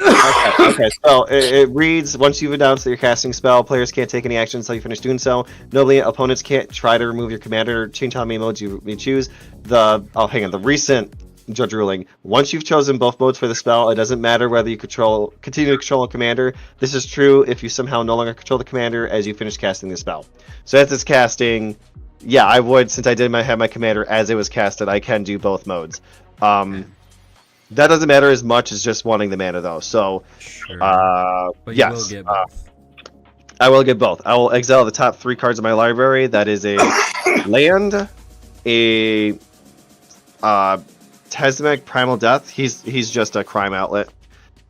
Okay. So it reads: once you've announced that you're casting spell, players can't take any action until you finish doing so. Notably, opponents can't try to remove your commander or change how many modes you may choose. The recent judge ruling: once you've chosen both modes for the spell, it doesn't matter whether you continue to control a commander. This is true if you somehow no longer control the commander as you finish casting the spell. So as it's casting, I would, since I did have my commander as it was casted, I can do both modes. That doesn't matter as much as just wanting the mana, though. So, sure. But you will get both. I will get both. I will exile the top 3 cards of my library. That is a land, a Tezmek Primal Death. He's just a crime outlet,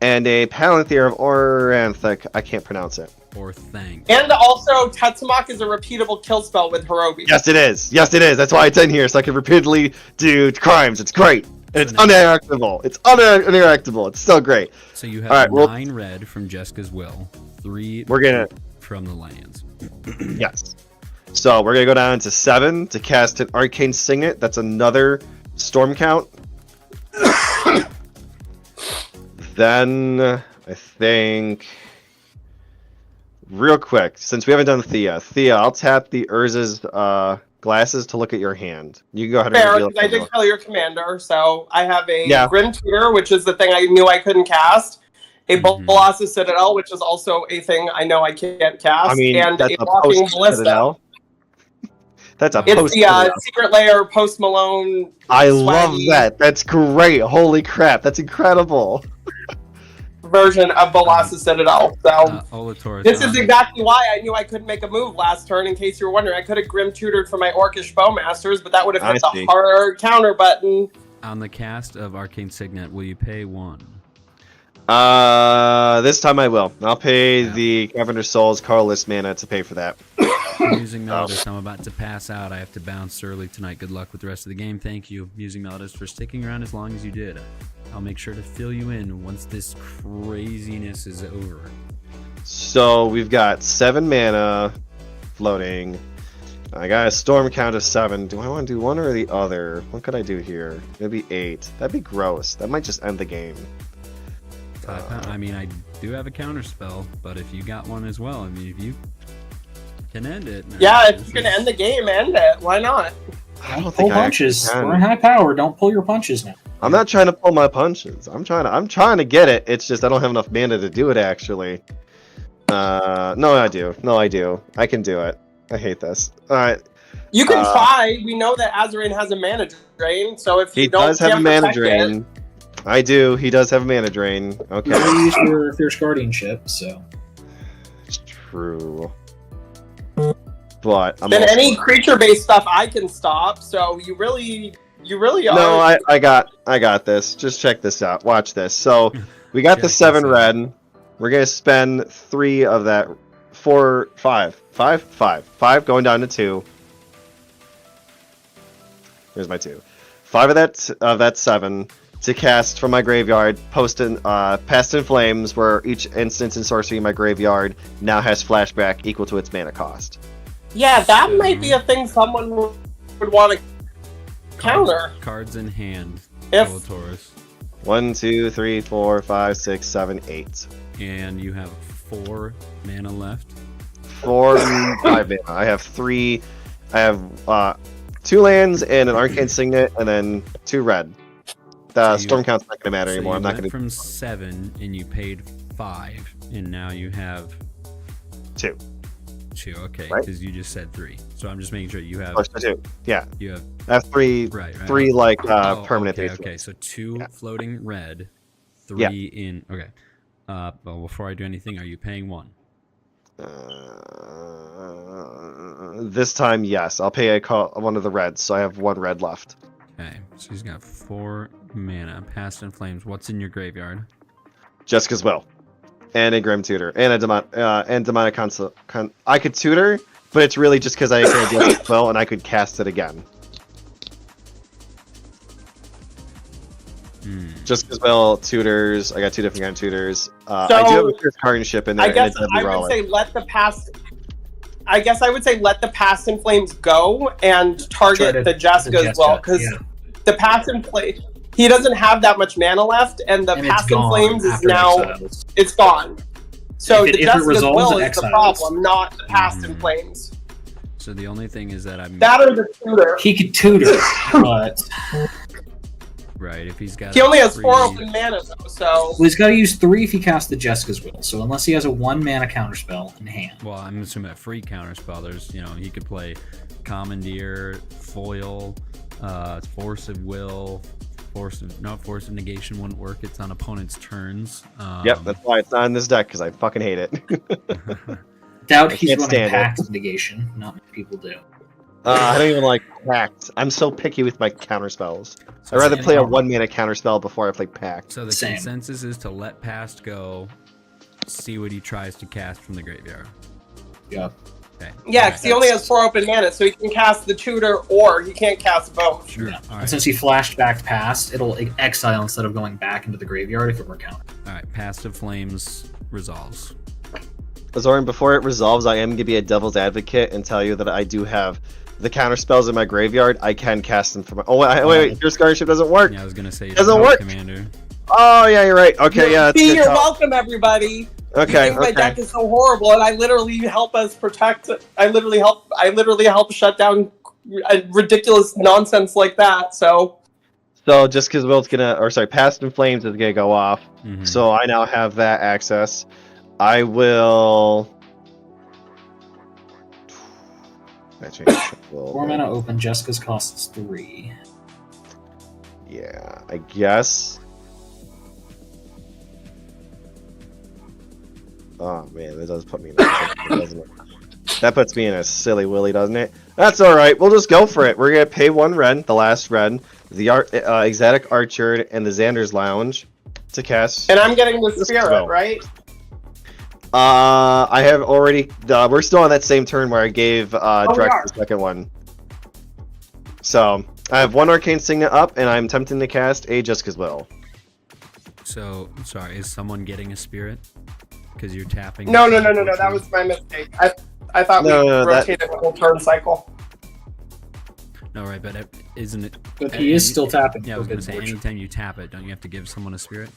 and a Palantir of Oranthic. I can't pronounce it. Orthanc. And also, Tetsumak is a repeatable kill spell with Hirobi. Yes, it is. That's why it's in here, so I can repeatedly do crimes. It's great. And it's uninteractable. It's so great. So you have 9 red from Jessica's Will, 3 from the lands. Yes. So we're gonna go down to 7 to cast an Arcane Signet. That's another storm count. Then I think, real quick, since we haven't done Thea, I'll tap the Urza's glasses to look at your hand. You can go ahead and Fair, reveal because I did it. kill your commander, so I have a Yeah. Grim Tutor, which is the thing I knew I couldn't cast. A Colossus Citadel, which is also a thing I know I can't cast. I mean, and that's a a Walking post Ballista. Citadel. That's a It's post the Citadel. Secret Lair Post Malone. I love swaggy that. That's great. Holy crap. That's incredible. version of Colossus Citadel. So Olator's this is exactly why I knew I couldn't make a move last turn. In case you were wondering, I could have Grim Tutored for my Orcish Bowmasters, but that would have hit I the see. hard counter button. on the cast of Arcane Signet. Will you pay 1? This time I will. I'll pay the Cavender's Souls colorless mana to pay for that. Musing Melodist, I'm about to pass out. I have to bounce early tonight. Good luck with the rest of the game. Thank you, Musing Melodist, for sticking around as long as you did. I'll make sure to fill you in once this craziness is over. So we've got 7 mana floating. I got a storm count of 7. Do I want to do one or the other? What could I do here? Maybe 8. That'd be gross. That might just end the game. I mean, I do have a counter spell, but if you got one as well, I mean, if you can end it. Yeah, if you can end the game, end it. Why not? I don't Pull think I punches. actually can. We're in high power. Don't pull your punches now. I'm not trying to pull my punches. I'm trying to get it. It's just I don't have enough mana to do it actually. No, I do. I can do it. I hate this. All right. You can try. We know that Azoreign has a mana drain, so if you He don't does have a can't mana protect drain. it- I do. He does have a mana drain. Okay. You use your Fierce Guardianship, so. It's true. But I'm then also... any creature-based stuff I can stop. So you really are. No, I got this. Just check this out. Watch this. So we got the Check 7 this out. red. We're gonna spend 3 of that. 5 going down to 2. Here's my 2. 5 of that 7 to cast from my graveyard. Past in Flames, where each instance and sorcery in my graveyard now has flashback equal to its mana cost. Yeah, that So- might be a thing someone would want to counter. Cards in hand. If Olator's. 1, 2, 3, 4, 5, 6, 7, 8. And you have 4 mana left. 4, 5 mana. I have 3. I have 2 lands and an Arcane Signet, and then 2 red. The So storm count's not going to matter So anymore. you I'm not went going to from 7 and you paid 5, and now you have 2. 2. Okay, Right. because you just said 3. So I'm just making sure you have. Oh, so 2. Yeah, You have I have 3. right. 3 like Oh, permanent. Okay, things. okay. So 2 Yeah. floating red, 3 Yeah. in. Okay. Well, before I do anything, are you paying 1? This time, yes. I'll pay one of the reds, so I have 1 red left. Okay. So he's got 4 mana. Past in Flames. What's in your graveyard? Jessica's Will, and a Grim Tutor, and a Demonic I could tutor, but it's really just because I can Jessica's Will, and I could cast it again. Jessica's Will tutors. I got 2 different kind of tutors. I do have a Fierce Guardianship in there. I guess and a I Deadly would say Relic. let the past. I guess I would say let the Past in Flames go and target the Jessica as well, because the Past in Flames, he doesn't have that much mana left, and the And Past it's in gone Flames is after now Exiles. it's gone. So If the it Jessica's resolves, Will it is the exiles. problem, not the Past in Mhm. Flames. So the only thing is that I'm That or the tutor. He could tutor, but right. If he's got He only has 3 4 open mana though, so well, he's got to use 3 if he casts the Jessica's Will. So unless he has a 1 mana counterspell in hand. Well, I'm assuming a free counterspell. There's, he could play Commandeer, Foil, Force of Will, Force of Negation wouldn't work. It's on opponent's turns. Yep, that's why it's not in this deck, because I fucking hate it. Doubt I he's can't running stand it. Pact Negation. Not many people do. I don't even like Pact. I'm so picky with my counterspells. So I'd rather same. play a 1 mana counterspell before I play Pact. So the Same. consensus is to let Past go, see what he tries to cast from the graveyard. Yeah. Okay. yeah, because he only has 4 open mana, so he can cast the tutor or he can't cast both. Sure. Yeah. All And right. since he flashed back past, it'll exile instead of going back into the graveyard if it were countered. All right. Past of Flames resolves. Azoreign, before it resolves, I am going to be a devil's advocate and tell you that I do have the counter spells in my graveyard. I can cast them from my... Oh, wait. Fierce Guardianship doesn't work. Yeah, I was gonna say you Doesn't don't have work. Commander. Oh, yeah, you're right. Okay, yeah. That's a See, good you're call. welcome, everybody. Okay, You think my okay. deck is so horrible, and I literally help us protect. I literally help shut down ridiculous nonsense like that. So just because Will's Past in Flames is gonna go off, so I now have that access. I will. 4 mana open. Jessica's costs 3. Yeah, I guess. Oh man, that does put me in doesn't it? That puts me in a silly willy, doesn't it? That's alright, we'll just go for it. We're gonna pay 1 red, the last red, the Exotic Archer, and the Xander's Lounge to cast. And I'm getting the Spirit, right? I have already. We're still on that same turn where I gave Drex the second one. So I have 1 Arcane Signet up, and I'm attempting to cast a Jessica's Will. So sorry, is someone getting a Spirit? Because you're tapping. No. That was my mistake. I thought we rotated the whole turn cycle. No, right, but isn't it? But he is still tapping. Yeah, I was gonna say, anytime you tap it, don't you have to give someone a Spirit?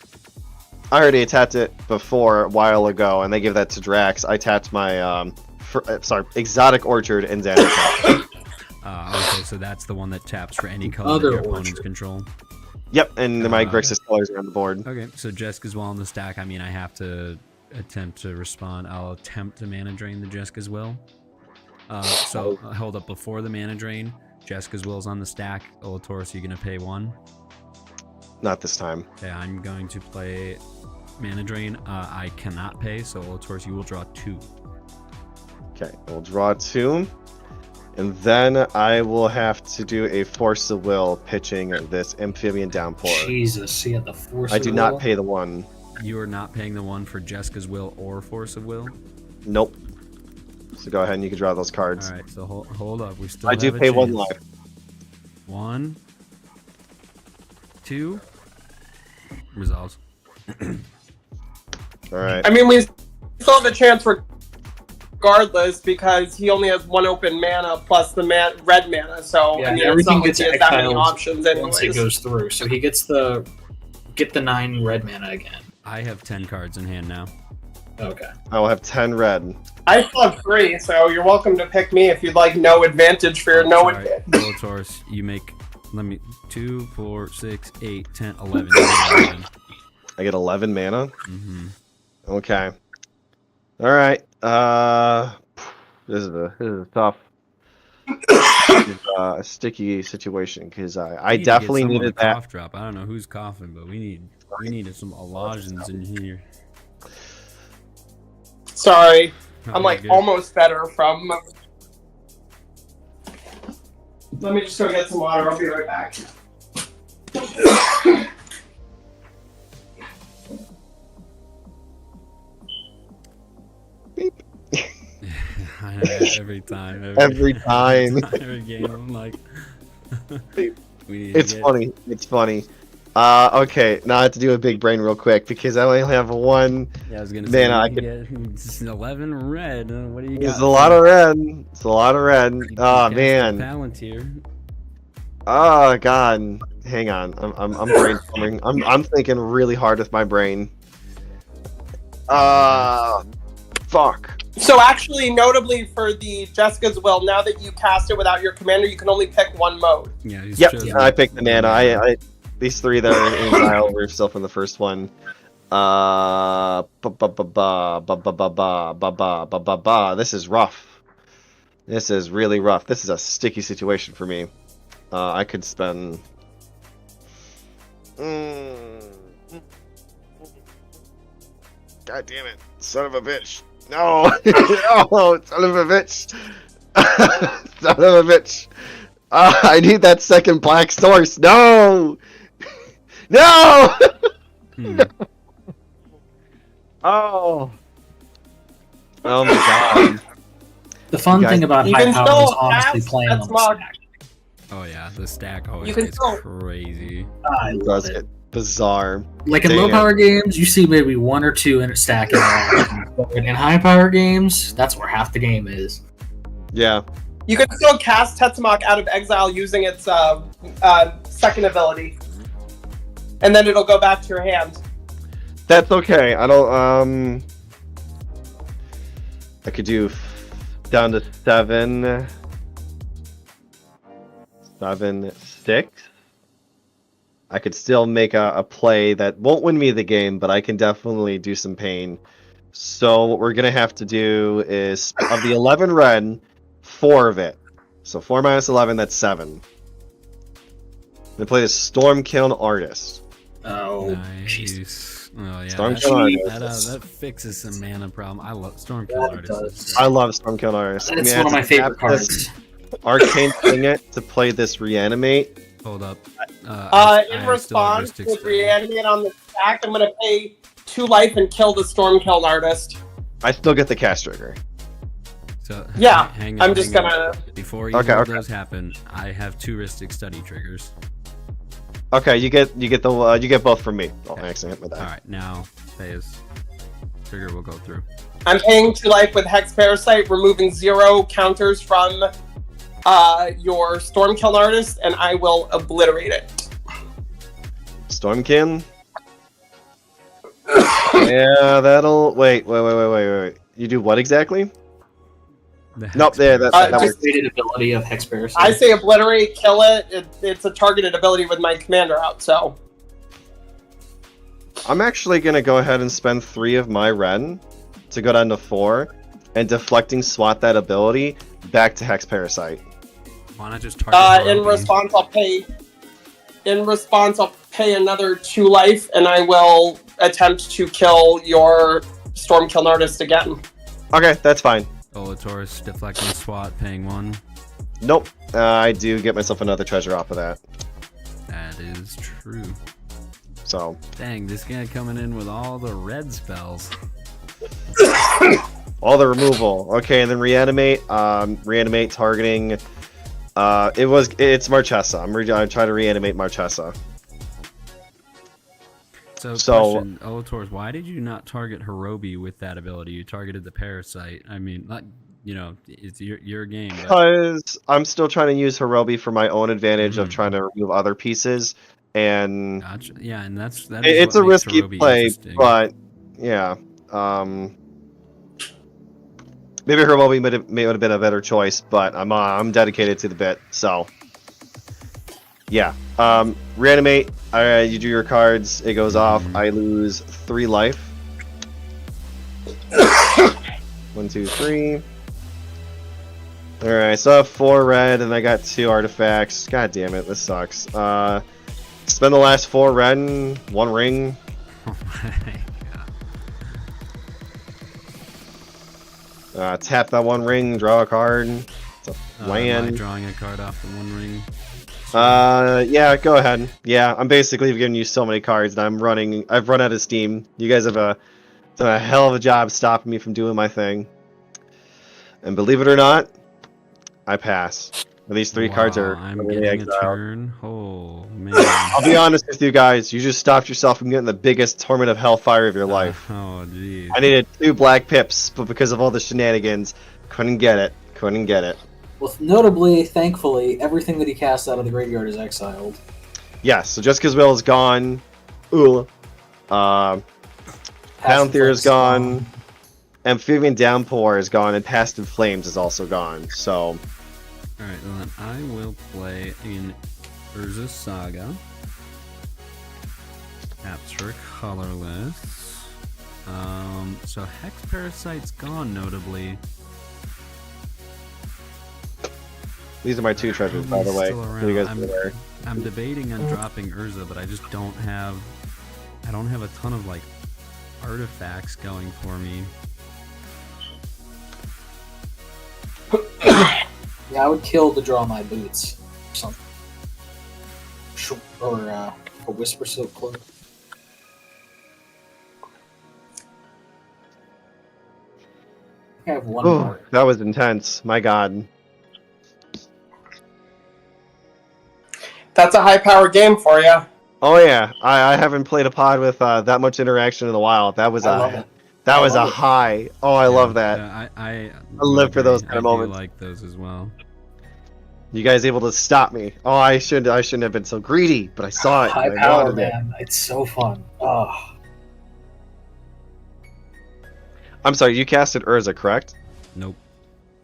I already tapped it before a while ago, and they gave that to Drax. I tapped my Exotic Orchard and Xander. Okay, so that's the one that taps for any color that your opponents control. Yep, and my Grixis colors are on the board. Okay, so Jessica's Will on the stack. I mean, I have to attempt to respond. I'll attempt to mana drain the Jessica's Will. So hold up, before the mana drain, Jessica's Will's on the stack. Olatorus, you're gonna pay 1. Not this time. Okay, I'm going to play mana drain. I cannot pay, so Olatorus, you will draw 2. Okay, we'll draw 2. And then I will have to do a Force of Will pitching this Amphibian Downpour. Jesus, he had the Force I do not pay the 1. You are not paying the 1 for Jessica's Will or Force of Will? Nope. So go ahead and you can draw those cards. Alright, so hold up. We still I have do a pay 1 chance. life. 1, 2, resolves. Alright. I mean, we still have a chance regardless because he only has 1 open mana plus the red mana. So yeah, I mean, everything it's not like gets he has that many exiled options once it anyways. goes through. So he gets the 9 red mana again. I have 10 cards in hand now. Okay. I will have 10 red. I still have 3, so you're welcome to pick me if you'd like no advantage for your no advantage. Taurus, you make, 2, 4, 6, 8, 10, 11. 11. I get 11 mana? Mm-hmm. Okay. Alright. This is a tough. This is a sticky situation because I definitely needed that. Cough drop. I don't know who's coughing, but we needed some Alajans in here. Sorry. I'm good. almost better from. Let me just go get some water. I'll be right back. Beep. I know, every time. Every time. Every game, I'm like. It's funny. It's funny. Okay, now I have to do a big brain real quick because I only have 1. Yeah, I was gonna say. Man, I get 11 red. What do you got? It's a lot of red. It's a lot of red. Oh man. Palantir. Oh god. Hang on. I'm brainstorming. I'm thinking really hard with my brain. Fuck. So actually, notably for the Jessica's Will, now that you cast it without your commander, you can only pick 1 mode. Yeah. Yep. I picked the mana. I these 3 that are in exile were still from the first one. This is rough. This is really rough. This is a sticky situation for me. I could spend. God damn it! Son of a bitch! No! No! Son of a bitch! Son of a bitch! I need that second black source. No! No! Hmm. Oh! Oh my god! The fun thing about You high can power still is honestly cast playing on that the smog. stack. Oh yeah, the stack always You can gets still- crazy. I It love does it. get bizarre. Like in Damn. low power games, you see maybe 1 or 2 in a stack. But in high power games, that's where half the game is. Yeah. You can still cast Tetsamok out of exile using its second ability. And then it'll go back to your hand. That's okay. I don't, I could do down to 7. 7, 6. I could still make a play that won't win me the game, but I can definitely do some pain. So what we're gonna have to do is, of the 11 red, 4 of it. So 4 minus 11, that's 7. I'm gonna play the Stormkiln Artist. Oh, jeez. Nice. Oh yeah, Stormkiln Artist. that fixes some mana problem. I love Stormkill Yeah, it Artist. does. I love Stormkiln Artist. It's I one of my have to favorite tap this cards. Arcane Singlet to play this Reanimate. Hold up. In I still have response Ristic to Study. reanimate on the stack, I'm gonna pay 2 life and kill the Stormkill Artist. I still get the cast trigger. So Yeah, hang I'm just hang on. gonna. Before Okay, either of okay. those happen, I have 2 Ristic Study triggers. Okay, you get both from me. Oh, Okay. I accidentally hit my All die. right, now Thea's trigger will go through. I'm paying 2 life with Hex Parasite, removing 0 counters from your Stormkill Artist, and I will obliterate it. Stormkin. Yeah, that'll wait. You do what exactly? The Nope, Hex there, that Parasite. works. Just rated ability of Hex Parasite. I say obliterate, kill it. It's a targeted ability with my commander out, so. I'm actually gonna go ahead and spend 3 of my Ren to go down to 4, and deflecting swat that ability back to Hex Parasite. Why not just target In Hirobi? response, I'll pay another 2 life, and I will attempt to kill your Stormkill Artist again. Okay, that's fine. Olator's deflecting SWAT, paying 1. Nope, I do get myself another treasure off of that. That is true. So Dang, this guy coming in with all the red spells. all the removal. Okay, and then reanimate. Reanimate targeting. It's Marchesa. I'm trying to reanimate Marchesa. So, So- question, Olator's, why did you not target Hirobi with that ability? You targeted the Parasite. I mean, not, it's your game. But Because I'm still trying to use Hirobi for my own advantage of Mhm. trying to remove other pieces, and gotcha. Yeah, and that is it's what a makes risky Hirobi play. interesting. But yeah, maybe Hirobi may have been a better choice, but I'm dedicated to the bit. So yeah, reanimate. You do your cards. It goes off. I lose 3 life. 1, 2, 3. All right, so I have 4 red, and I got 2 artifacts. God damn it, this sucks. Spend the last 4 red, 1 ring. Oh my God. Tap that 1 ring, draw a card. It's a Am I land. drawing a card off the 1 ring? Yeah, go ahead. Yeah, I'm basically giving you so many cards, and I've run out of steam. You guys have done a hell of a job stopping me from doing my thing. And believe it or not, I pass. These 3 cards are I'm really getting a exiled. turn. Oh man. I'll be honest with you guys, you just stopped yourself from getting the biggest torment of hellfire of your life. Oh jeez. I needed 2 black pips, but because of all the shenanigans, couldn't get it. Well, notably, thankfully, everything that he casts out of the graveyard is exiled. Yes, so just because Will is gone, Palantir is gone, Amphibian Downpour is gone, and Passive Flames is also gone. So Alright, then I will play in Urza Saga. Capture colorless. So Hex Parasite's gone, notably. these are my 2 treasures, by the way. Still So around. you guys are aware. I'm debating on dropping Urza, but I just don't have a ton of like artifacts going for me. Yeah, I would kill to draw my boots. Or something. Or a Whisper Silk Cloak. I have 1 Oh, more. that was intense. My God. That's a high power game for you. Oh yeah, I haven't played a pod with that much interaction in a while. That was I love it. that I was a love it. high. Oh, I love that. I live for those kind of I do moments. like those as well. You guys able to stop me? Oh, I shouldn't have been so greedy, but I saw it. High and I power, wanted it. man. It's so fun. Oh. I'm sorry, you casted Urza, correct? Nope.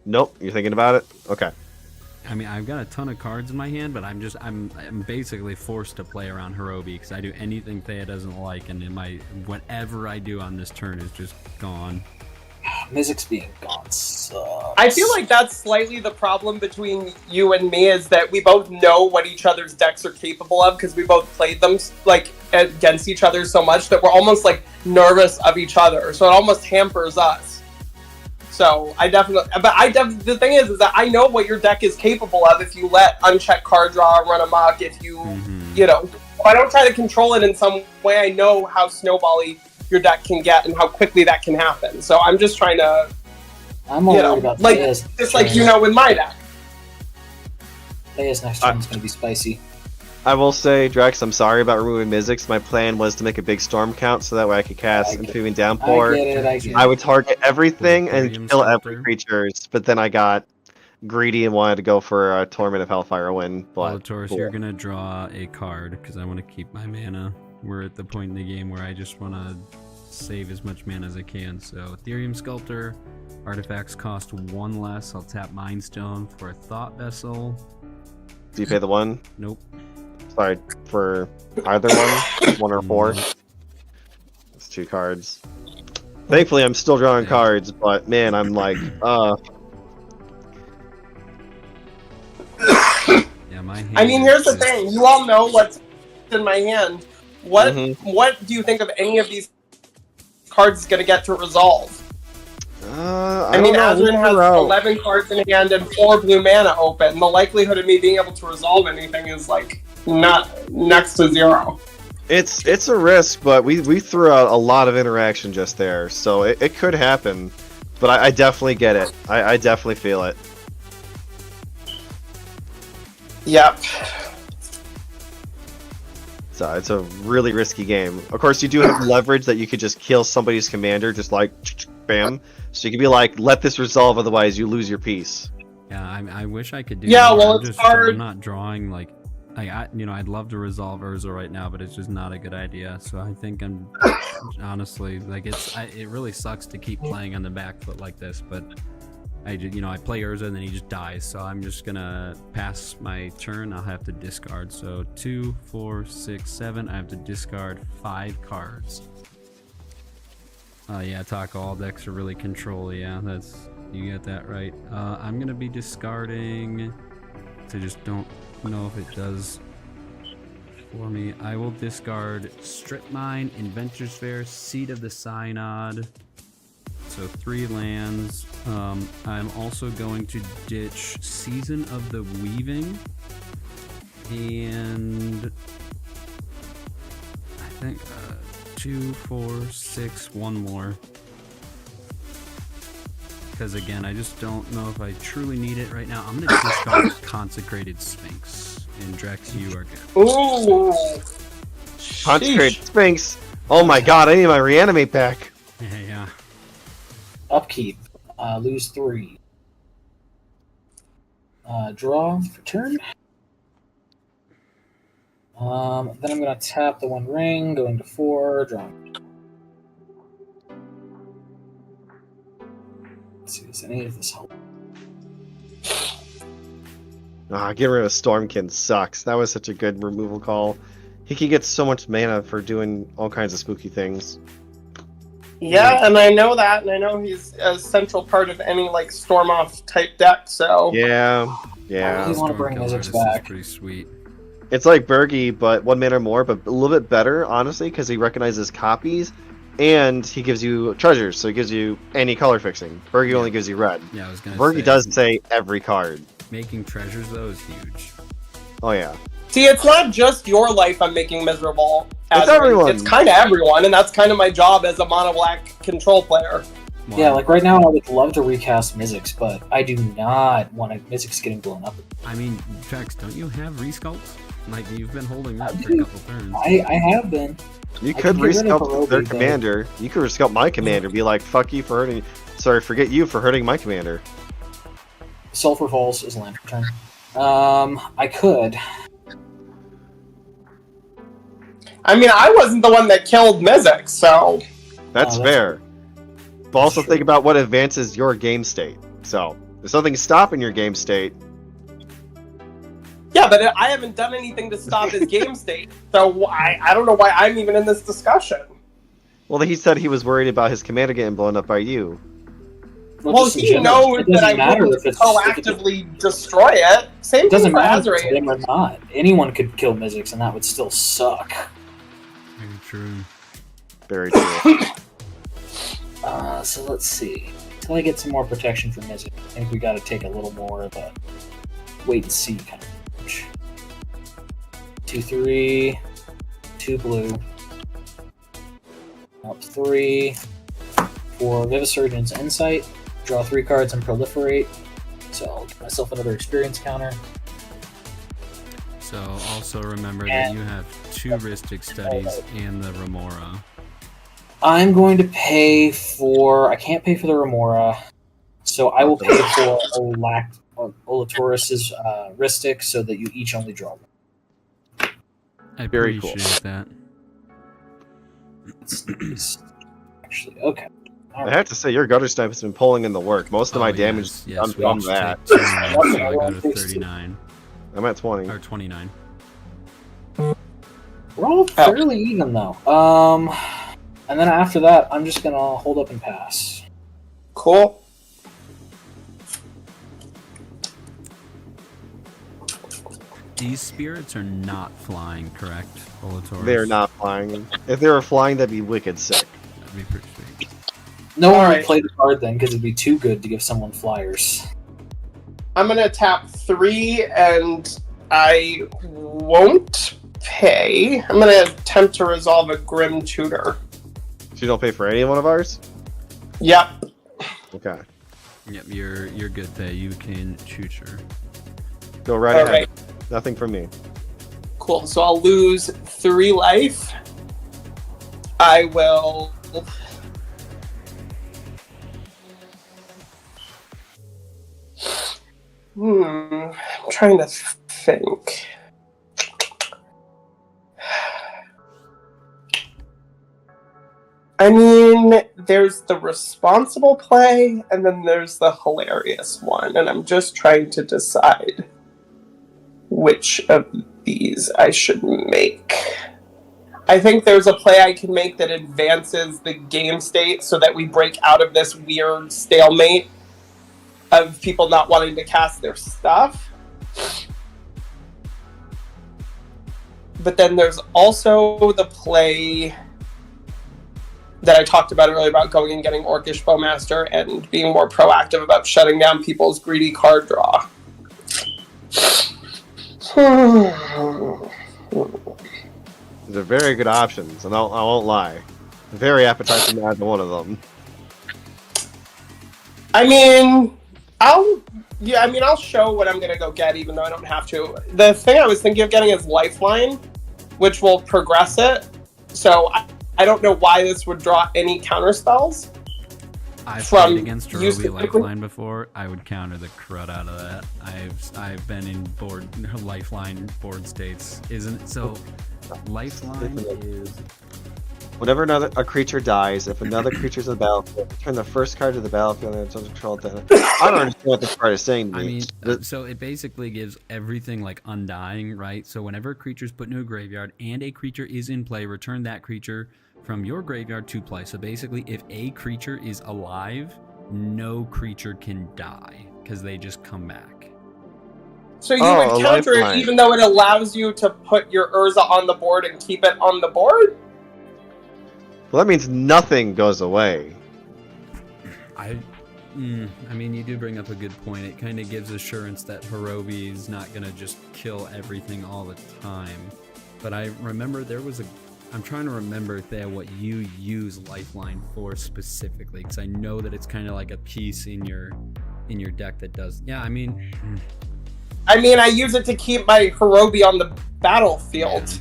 Nope. You're thinking about it? Okay. I mean, I've got a ton of cards in my hand, but I'm basically forced to play around Hirobi because I do anything Thea doesn't like, and whatever I do on this turn is just gone. Mizzix being gone sucks. I feel like that's slightly the problem between you and me, is that we both know what each other's decks are capable of because we both played them like against each other so much that we're almost like nervous of each other. So it almost hampers us. So the thing is that I know what your deck is capable of if you let unchecked card draw run amok. If you, if I don't try to control it in some way, I know how snowbally your deck can get and how quickly that can happen. So I'm just trying to, I'm more worried about like Thea's just like with my deck. Thea's next turn is going to be spicy. I will say, Drex, I'm sorry about removing Mizzix. My plan was to make a big storm count so that way I could cast Infuming Downpour. I get it. I would target everything and Thorium kill Sculptor. every creatures, but then I got greedy and wanted to go for a Torment of Hellfire win. But Taurus, you're gonna draw a card because I want to keep my mana. We're at the point in the game where I just want to save as much mana as I can. So Thorium Sculptor, artifacts cost 1 less. I'll tap Mind Stone for a Thought Vessel. do you pay the 1? Nope. Sorry, for either one? 1 or 4? It's 2 cards. Thankfully, I'm still drawing cards, but man, I'm like, Yeah, my hand. I mean, here's the is- thing. You all know what's in my hand. What do you think of any of these cards is going to get to resolve? I mean, Azoreign has 11 cards in hand and 4 blue mana open. The likelihood of me being able to resolve anything is like not next to 0. It's a risk, but we threw out a lot of interaction just there, so it could happen. But I definitely get it. I definitely feel it. Yep. So it's a really risky game. Of course, you do have leverage that you could just kill somebody's commander, just like bam. So you could be like, let this resolve, otherwise you lose your piece. Yeah, I wish I could do. Yeah, more. well, I'm it's hard. I'm not drawing like. I'd love to resolve Urza right now, but it's just not a good idea. So I think I'm honestly like it really sucks to keep playing on the back foot like this, but I play Urza and then he just dies. So I'm just gonna pass my turn. I'll have to discard. So 2, 4, 6, 7. I have to discard 5 cards. Yeah, Taco, all decks are really control. Yeah, you get that right. I'm gonna be discarding. So just don't know if it does for me. I will discard Strip Mine, Inventor's Fair, Seed of the Synod. So 3 lands. I'm also going to ditch Season of the Weaving. And I think 2, 4, 6, 1 more. Because again, I just don't know if I truly need it right now. I'm going to discard Consecrated Sphinx. And Drex, you are good. Ooh. Consecrated Sphinx. Oh my god, I need my reanimate back. Yeah. Upkeep. Lose 3. Draw for turn. Then I'm going to tap the 1 ring, going to 4, draw. Let's see, does any of this help? Getting rid of Stormkin sucks. That was such a good removal call. He can get so much mana for doing all kinds of spooky things. Yeah, and I know that, and I know he's a central part of any like Storm Off type deck. So Yeah. I want to bring Mizzix back. Pretty sweet. It's like Bergie, but 1 mana more, but a little bit better, honestly, because he recognizes copies, and he gives you treasures, so he gives you any color fixing. Bergie only gives you red. Yeah, I was gonna Bergie say, does say every card. making treasures though is huge. Oh yeah. see, it's not just your life I'm making miserable. It's Azoreign. everyone. It's kind of everyone, and that's kind of my job as a mono black control player. Wow. Yeah, like right now I would love to recast Mizzix, but I do not want Mizzix getting blown up. I mean, Drex, don't you have resculpts? Like you've been holding that I for a do. couple turns. I have been. You I could can get rid of resculpt Hirobi, their but- commander. You could resculpt my commander. Be like, fuck you for hurting. Sorry, forget you for hurting my commander. Sulfur Falls is land for turn. I could. I mean, I wasn't the one that killed Mizzix, so That's that's- fair. But also true. think about what advances your game state. So, if something's stopping your game state, Yeah, but I haven't done anything to stop his game state, so I don't know why I'm even in this discussion. Well, he said he was worried about his commander getting blown up by you. Well, just in he general, knows it that doesn't I matter wouldn't if it's proactively destroy it. Same It doesn't thing for matter if it's Azoreign. him or not. Anyone could kill Mizzix, and that would still suck. Very true. Very true. So let's see. Until I get some more protection from Mizzix, I think we got to take a little more of a wait and see kind of approach. 2/3, 2 blue, up 3, 4 Vivisurgeon's Insight, draw 3 cards and proliferate. So I'll give myself another experience counter. So also remember that you have 2 Ristic studies and the Remora. I'm going to pay for. I can't pay for the Remora, so I will pay for Olatoris's Ristic so that you each only draw one. I Very cool. appreciate that. Actually, okay. I have to say, your gutter snipe has been pulling in the work. Most of my damage yes, comes from each that. take 2, so I go to 39 I'm at 20. or 29. We're all fairly even though. And then after that, I'm just gonna hold up and pass. Cool. These spirits are not flying, correct, Olatoris? They're not flying. If they were flying, that'd be wicked sick. That'd be pretty sweet. No one Alright. would play the card then because it'd be too good to give someone flyers. I'm gonna tap 3, and I won't pay. I'm gonna attempt to resolve a Grim Tutor. So you don't pay for any one of ours? Yep. Okay. Yep, you're good there. You can shoot her. Go right All ahead. right. Nothing from me. Cool. So I'll lose 3 life. I will. I'm trying to think. I mean, there's the responsible play, and then there's the hilarious one, and I'm just trying to decide which of these I should make. I think there's a play I can make that advances the game state so that we break out of this weird stalemate of people not wanting to cast their stuff. But then there's also the play that I talked about earlier about going and getting Orcish Bowmaster and being more proactive about shutting down people's greedy card draw. These are very good options, and I won't lie. Very appetizing to either one of them. I mean, I'll show what I'm gonna go get, even though I don't have to. The thing I was thinking of getting is Lifeline, which will progress it. So I don't know why this would draw any counter spells. I've From played against used Hirobi to- Lifeline before. I would counter the crud out of that. I've been in Lifeline board states. Isn't it? So Lifeline is Whenever a creature dies, if another creature's in the battlefield, return the first card to the battlefield and it's under control. Then I don't understand what this card is saying to me. I mean, so it basically gives everything like undying, right? So whenever a creature's put into a graveyard and a creature is in play, return that creature from your graveyard to play. So basically, if a creature is alive, no creature can die because they just come back. So you would counter it Lifeline. even though it allows you to put your Urza on the board and keep it on the board? Well, that means nothing goes away. I mean, you do bring up a good point. It kind of gives assurance that Hirobi is not going to just kill everything all the time. But I remember I'm trying to remember what you use Lifeline for specifically, because I know that it's kind of like a piece in your deck that does. Yeah, I mean, I use it to keep my Hirobi on the battlefield. yeah.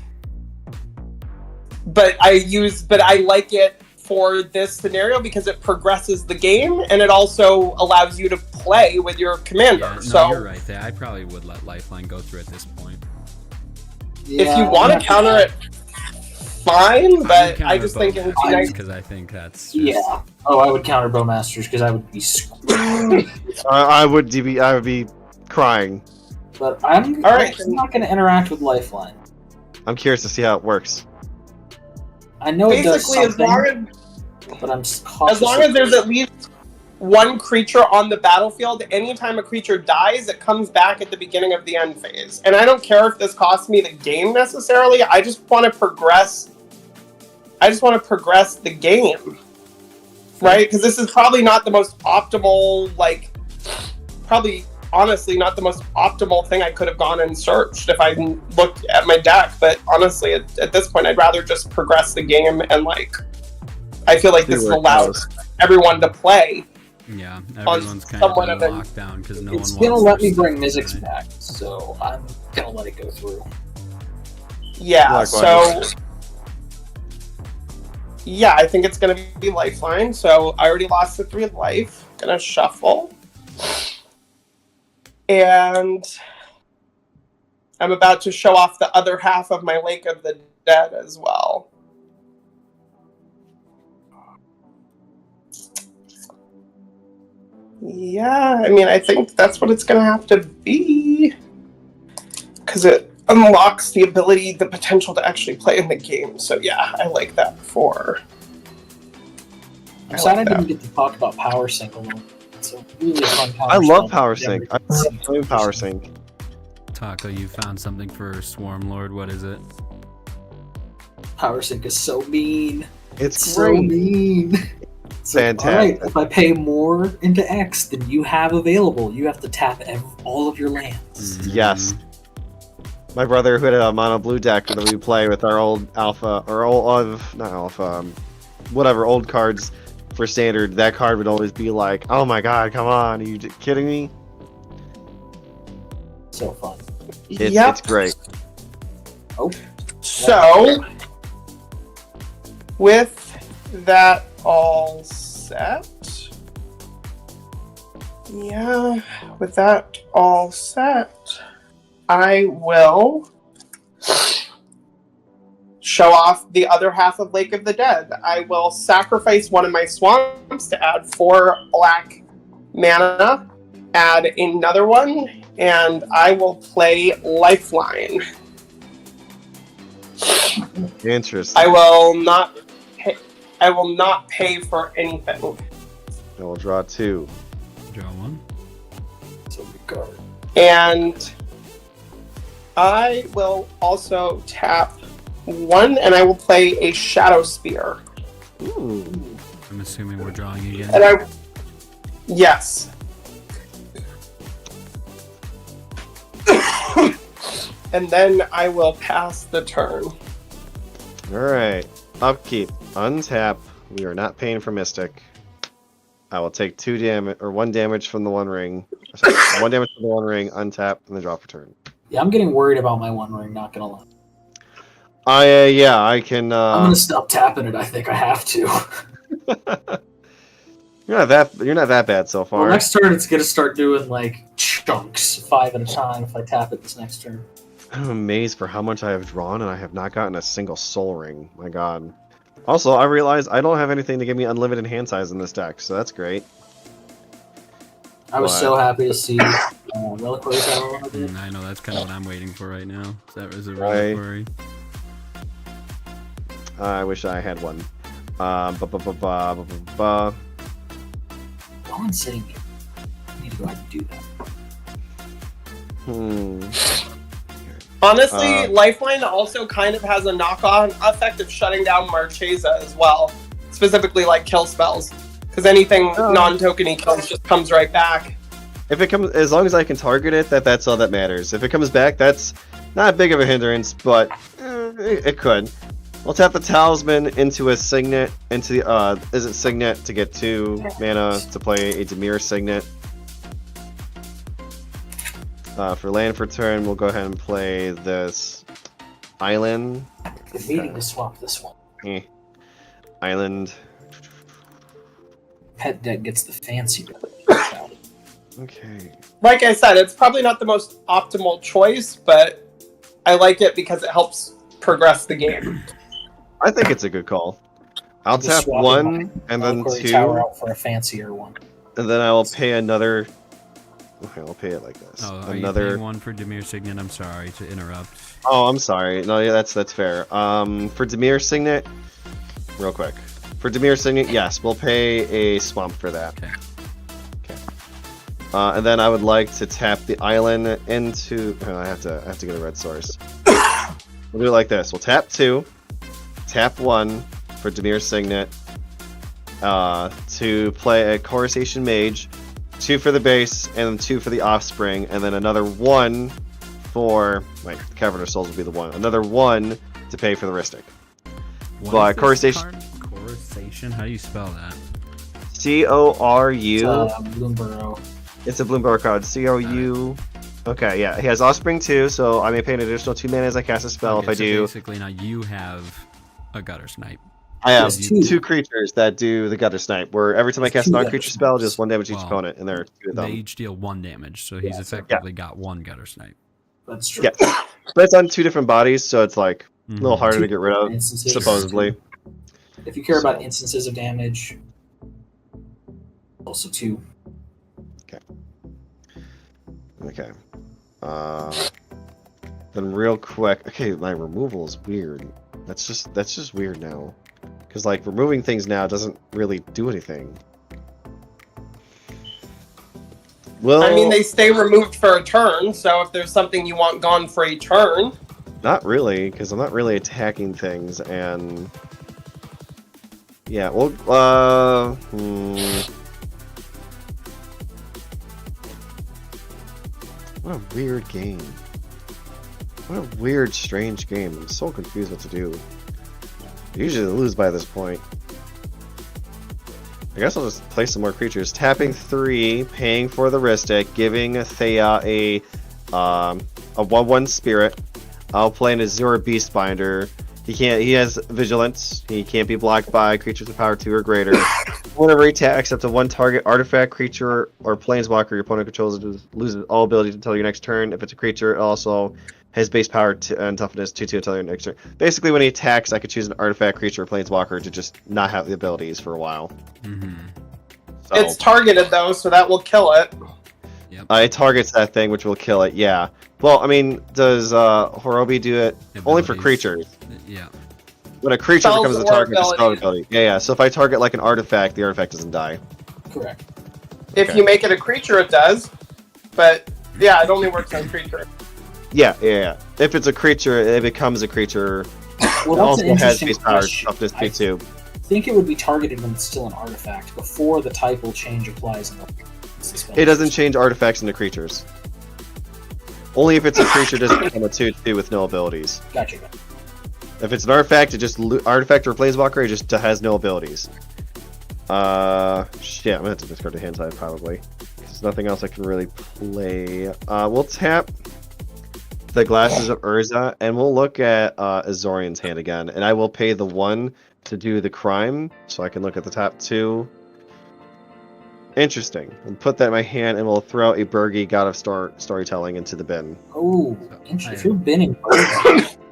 But I like it for this scenario because it progresses the game and it also allows you to play with your commander. Yeah, no, so you're right there. I probably would let Lifeline go through at this point. if you want to counter it, fine. But I just think it would be nice. Because I think that's just, Yeah. Oh, I would counter Bowmasters because I would be screwed. I would be crying. But I'm Alright. not going to interact with Lifeline. I'm curious to see how it works. I know it does Basically, something, but I'm cautious. as long as there's at least one creature on the battlefield, anytime a creature dies, it comes back at the beginning of the end phase. And I don't care if this costs me the game necessarily. I just want to progress. I just want to progress the game, right? Because this is probably not the most optimal, like, probably honestly not the most optimal thing I could have gone and searched if I looked at my deck. But honestly, at this point, I'd rather just progress the game and, like, I feel like this allows everyone to play. Yeah, everyone's kind of in lockdown because no one wants to. It's gonna let me bring Mizzix back, so I'm gonna let it go through. Yeah, Likewise. so yeah, I think it's gonna be Lifeline. So I already lost the 3 life. Gonna shuffle, and I'm about to show off the other half of my Lake of the Dead as well. Yeah, I mean, I think that's what it's going to have to be. Because it unlocks the ability, the potential to actually play in the game. So yeah, I like that before. I'm sad I didn't get to talk about Power Sync a little. It's a really fun power I love spell. Power Sync. I love Power Sync. Taco, you found something for Swarm Lord. What is it? Power Sync is so mean. It's So great. mean. It's like, Fantastic. alright, if I pay more into X than you have available, you have to tap all of your lands. Yes. My brother, who had a mono blue deck that we play with our old alpha, or old, not alpha, whatever, old cards for standard, that card would always be like, oh my god, come on, are you kidding me? So fun. It's great. Oh. So, with that all set, yeah, with that all set, I will show off the other half of Lake of the Dead. I will sacrifice one of my swamps to add 4 black mana, add another one, and I will play Lifeline. Interesting. I will not pay for anything. I will draw 2. Draw 1. So good card. And I will also tap 1, and I will play a Shadow Spear. Ooh. I'm assuming we're drawing again. And yes. And then I will pass the turn. Alright. Upkeep. Untap. We are not paying for Mystic. I will take 2 damage, or 1 damage from the One Ring. Sorry, 1 damage from the One Ring, untap, and then draw for turn. Yeah, I'm getting worried about my One Ring, not gonna lie. I can, I'm gonna stop tapping it, I think I have to. You're not that bad so far. Well, next turn it's gonna start doing, like, chunks, 5 at a time if I tap it this next turn. I'm amazed for how much I have drawn, and I have not gotten a single Soul Ring. My god. Also, I realize I don't have anything to give me unlimited hand size in this deck, so that's great. I was so happy to see Reliquary Tower. I know, that's kind of what I'm waiting for right now. Is a Right. reliquary. I wish I had one. Go on sitting here. I need to go ahead and do that. Honestly, Lifeline also kind of has a knock-on effect of shutting down Marchesa as well. Specifically, like, kill spells. Because anything non-tokeny kills just comes right back. If it comes, as long as I can target it, that's all that matters. If it comes back, that's not big of a hindrance, but it could. We'll tap the Talisman into a Signet, into the, is it Signet to get 2 mana to play a Demir Signet. For land for turn, we'll go ahead and play this Island. I'm needing to swap this one. Island. Pet deck gets the fancy. Okay. Like I said, it's probably not the most optimal choice, but I like it because it helps progress the game. I think it's a good call. I'll Just tap swap 1 and then Reliquary 2, Tower out for a fancier one. and then I will pay another Okay, I'll pay it like this. Oh, are you paying one for Demir Signet? I'm sorry to interrupt. Oh, I'm sorry. No, yeah, that's fair. For Demir Signet, real quick. For Demir Signet, yes, we'll pay a swamp for that. Okay. And then I would like to tap the island into. Oh, I have to get a red source. We'll do it like this. We'll tap 2, tap 1 for Demir Signet. To play a Coruscation Mage, 2 for the base, and then 2 for the offspring, and then another 1 for. Wait, the Cavern of Souls will be the 1. Another 1 to pay for the Ristic. But Coruscation. Coruscation? How do you spell that? Coru. Bloomburrow. It's a Bloomburrow card. Cou. Okay, yeah. He has Offspring too, so I may pay an additional 2 mana as I cast a spell. Okay, if I so do. Basically, now you have a Gutter Snipe. I have There's 2 creatures that do the Gutter Snipe, where every time I cast a non-creature spell, just 1 damage each Well, opponent, and there are 2 of They them. each deal 1 damage, so he's effectively got 1 Gutter Snipe. That's true. Yeah. But it's on 2 different bodies, so it's like a little harder to Two get rid of, instances. supposedly. If you care about instances of damage, also 2. Okay. Then real quick, okay, my removal is weird. That's just weird now, because like removing things now doesn't really do anything. Well, I mean, they stay removed for a turn, so if there's something you want gone for a turn. not really, because I'm not really attacking things, and yeah, well, What a weird game. What a weird, strange game. I'm so confused what to do. Usually lose by this point. I guess I'll just play some more creatures. Tapping 3, paying for the Ristic, giving Thea a 1/1 spirit. I'll play an Azure Beastbinder. He has vigilance. He can't be blocked by creatures with power 2 or greater. Whenever he attacks up to 1 target artifact, creature, or planeswalker your opponent controls loses all abilities until your next turn. If it's a creature, it also has base power and toughness 2/2 until your next turn. Basically, when he attacks, I could choose an artifact, creature, or planeswalker to just not have the abilities for a while. Mm-hmm. So, It's targeted though, so that will kill it. Yep. it targets that thing, which will kill it. Yeah. Well, I mean, does Hirobi do it only for Abilities. creatures? Yeah. When a creature Spells becomes a or target, it's a spell abilities. ability. Yeah. So if I target like an artifact, the artifact doesn't die. Correct. If Okay. you make it a creature, it does. But yeah, it only works on creature. Yeah. If it's a creature, it becomes a creature. Well, It that's also an has interesting base power, question. toughness I 2/2. think it would be targeted when it's still an artifact before the type will change applies. In the It doesn't change artifacts into creatures. Only if it's a creature does it become a 2/2 with no abilities. Gotcha. If it's an artifact, it just artifact or planeswalker, it just has no abilities. Shit, I'm gonna have to discard the hand side probably. There's nothing else I can really play. We'll tap the Glasses of Urza, and we'll look at Azoreighn's hand again, and I will pay the 1 to do the crime, so I can look at the top 2. Interesting. We'll put that in my hand, and we'll throw a Burgi, God of Storytelling, into the bin. Oh, So, interesting. I- If you're binning,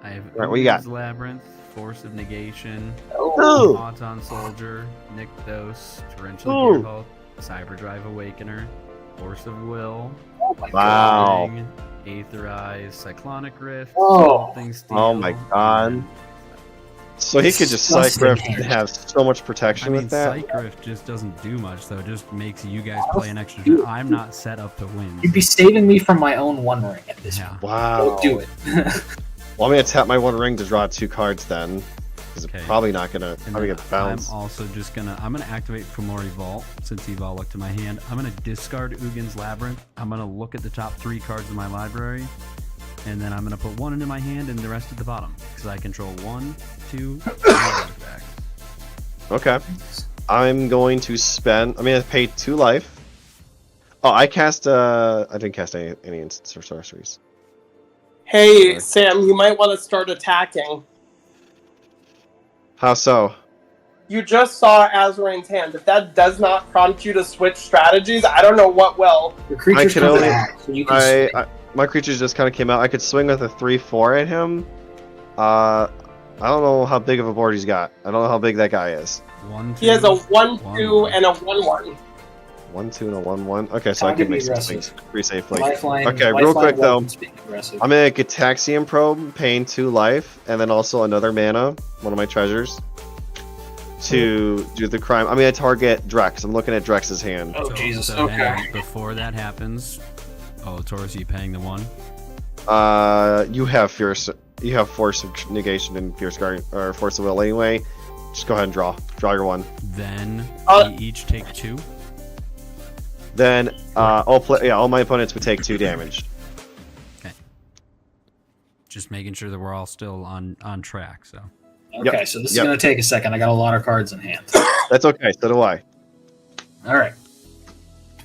I have Alright, what you got? Ooze Labyrinth, Force of Negation, Ooh. Auton Soldier, Nykthos, Torrential Ooh. Gearhulk, Cyberdrive Awakener, Force of Will, oh my god. Wow. Ring, Aetherize, Cyclonic Rift, Oh. Something Steel. Oh my god. and- So he could just Disgusting Psych Rift hand. and have so much I protection mean, with that. Psych Rift just doesn't do much, though. It just makes you guys How play an extra do- turn. I'm not set up to win. You'd be saving me from my own One Ring at this Yeah. point. Wow. Don't do it. Well, I'm gonna tap my 1 ring to draw 2 cards then. Because Okay. it's probably not gonna And probably then get bounced. I'm also just gonna activate Fomori Vault since Eval looked to my hand. I'm gonna discard Ugin's Labyrinth. I'm gonna look at the top 3 cards in my library, and then I'm gonna put 1 into my hand and the rest at the bottom because I control 1, 2, 3 artifacts. Okay. I'm going to spend. I'm gonna pay 2 life. Oh, I cast. I didn't cast any instants or sorceries. Hey, Sam, you might want to start attacking. How so? You just saw Azoreign's hand. If that does not prompt you to switch strategies, I don't know what will. Your creatures can come only- back, so you can swing. My creatures just kind of came out. I could swing with a 3/4 at him. I don't know how big of a board he's got. I don't know how big that guy is. 1, 2. He has a 1/2 1. and a 1/1. 1, 2, and a 1, 1. Okay, so Time I can to be make some aggressive. swings pretty safely. Lifeline. Okay, real quick though, weapons being aggressive. I'm gonna Gataxian Probe, paying 2 life, and then also another mana, one of my treasures, to do the crime. I'm gonna target Drex. I'm looking at Drex's hand. Oh Jesus! So hang Okay. on, before that happens, Taurus, you paying the 1? You have fierce. You have Force of Negation and Fierce Guardian, or Force of Will anyway. Just go ahead and draw. Draw your 1. Then we each take 2. Then all my opponents would take 2 damage. Okay. Just making sure that we're all still on track. So. Okay, so this is going to take a second. I got a lot of cards in hand. That's okay. So do I. All right.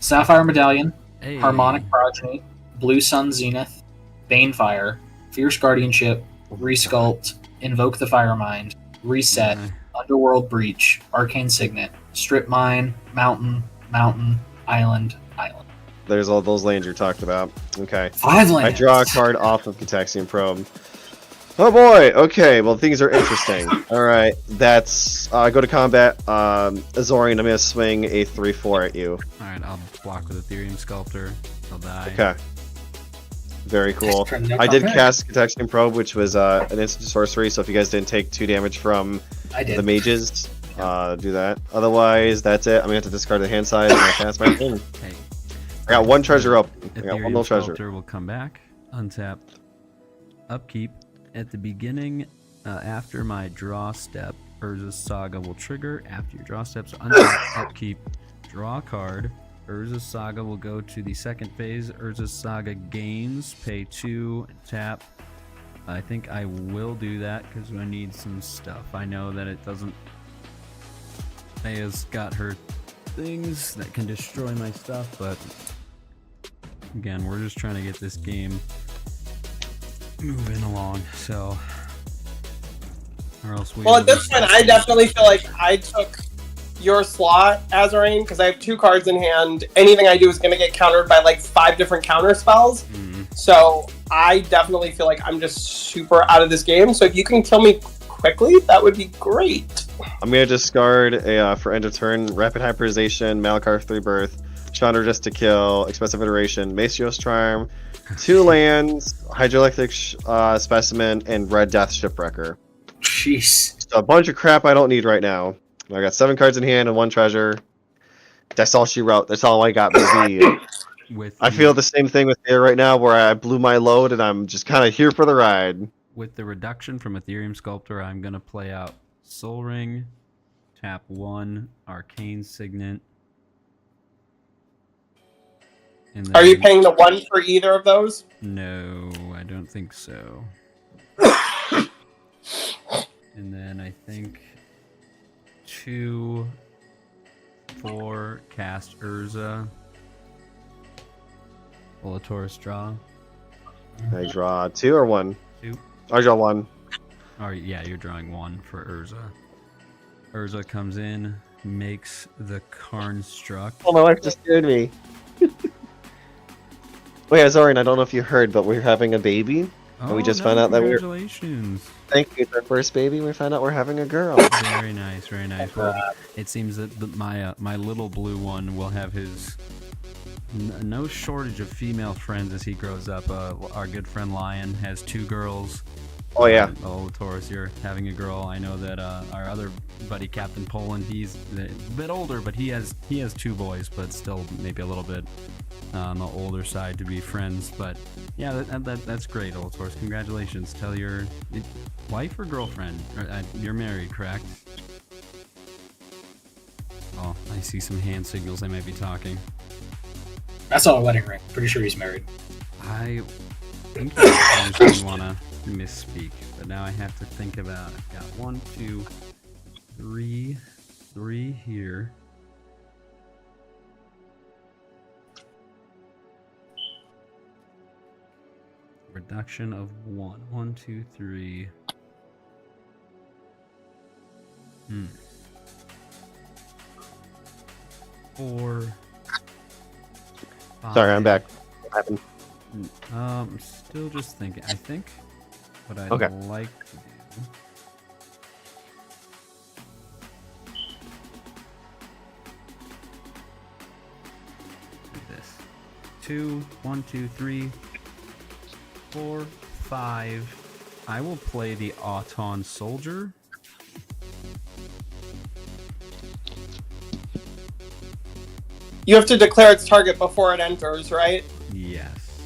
Sapphire Medallion, Hey. Harmonic Progeny, Blue Sun Zenith, Banefire, Fierce Guardianship, Resculpt, Invoke the Firemind, Reset, Underworld Breach, Arcane Signet, Strip Mine, Mountain, Island. There's all those lands you're talking about. Okay. 5 I lands. draw a card off of Gataxian Probe. Oh boy. Okay. Well, things are interesting. All right. That's go to combat. Azoreign, I'm gonna swing a 3/4 at you. All right, I'll block with Ethereum Sculptor. I'll die. Okay. Very cool. Turn that I did combat. cast Gataxian Probe, which was an instant sorcery. So if you guys didn't take 2 damage from I did. the mages, do that. Otherwise, that's it. I'm gonna have to discard the hand side and I pass my turn. Hey, I got 1 treasure up. I got 1 Ethereum little treasure. Sculptor will come back, untap, upkeep. At the beginning, after my draw step, Urza's Saga will trigger. After your draw step, so untap, upkeep, draw a card. Urza's Saga will go to the second phase. Urza's Saga gains, pay 2, tap. I think I will do that because I need some stuff. I know that it doesn't. Maya's got her things that can destroy my stuff, but again, we're just trying to get this game moving along, so or else we Well, at this point, I definitely feel like I took your slot, Azoreign, because I have 2 cards in hand. Anything I do is going to get countered by like 5 different counter spells. So I definitely feel like I'm just super out of this game. So if you can kill me quickly, that would be great. I'm gonna discard a for end of turn Rapid Hyperization, Malkarth Rebirth, Chandra Just to Kill, Expensive Iteration, Macio's Charm, 2 lands, Hydroelectric Specimen, and Red Death Shipwrecker. Jeez. So a bunch of crap I don't need right now. I got 7 cards in hand and 1 treasure. That's all she wrote. That's all I got, baby. I feel the same thing with there right now, where I blew my load and I'm just kind of here for the ride. With the reduction from Ethereum Sculptor, I'm gonna play out Soul Ring, tap 1, Arcane Signet. And Are you then- paying the 1 for either of those? No, I don't think so. And then I think 2, 4, cast Urza. Pull a Taurus draw. I draw 2 or 1? 2. I draw 1. Oh yeah, you're drawing 1 for Urza. Urza comes in, makes the Construct. Oh, my wife just scared me. Oh yeah, Zorin, I don't know if you heard, but we're having a baby. Oh, we just found out that we're- congratulations. Thank you. It's our first baby. We found out we're having a girl. Very nice, very nice. Well, it seems that my little blue one will have his no shortage of female friends as he grows up. Our good friend Lion has 2 girls. Oh yeah. Taurus, you're having a girl. I know that our other buddy Captain Poland, he's a bit older, but he has 2 boys, but still maybe a little bit on the older side to be friends. But yeah, that's great, Taurus. Congratulations. Tell your wife or girlfriend. You're married, correct? Oh, I see some hand signals. They might be talking. That's all a wedding ring. Pretty sure he's married. I think I didn't want to misspeak, but now I have to think about. I've got 1, 2, 3 here. Reduction of 1. 1, 2, 3. 4. 5. Sorry, I'm back. What happened? Still just thinking. I think what I'd Okay. like to do. 2, 1, 2, 3, 4, 5. I will play the Auton Soldier. You have to declare its target before it enters, right? Yes.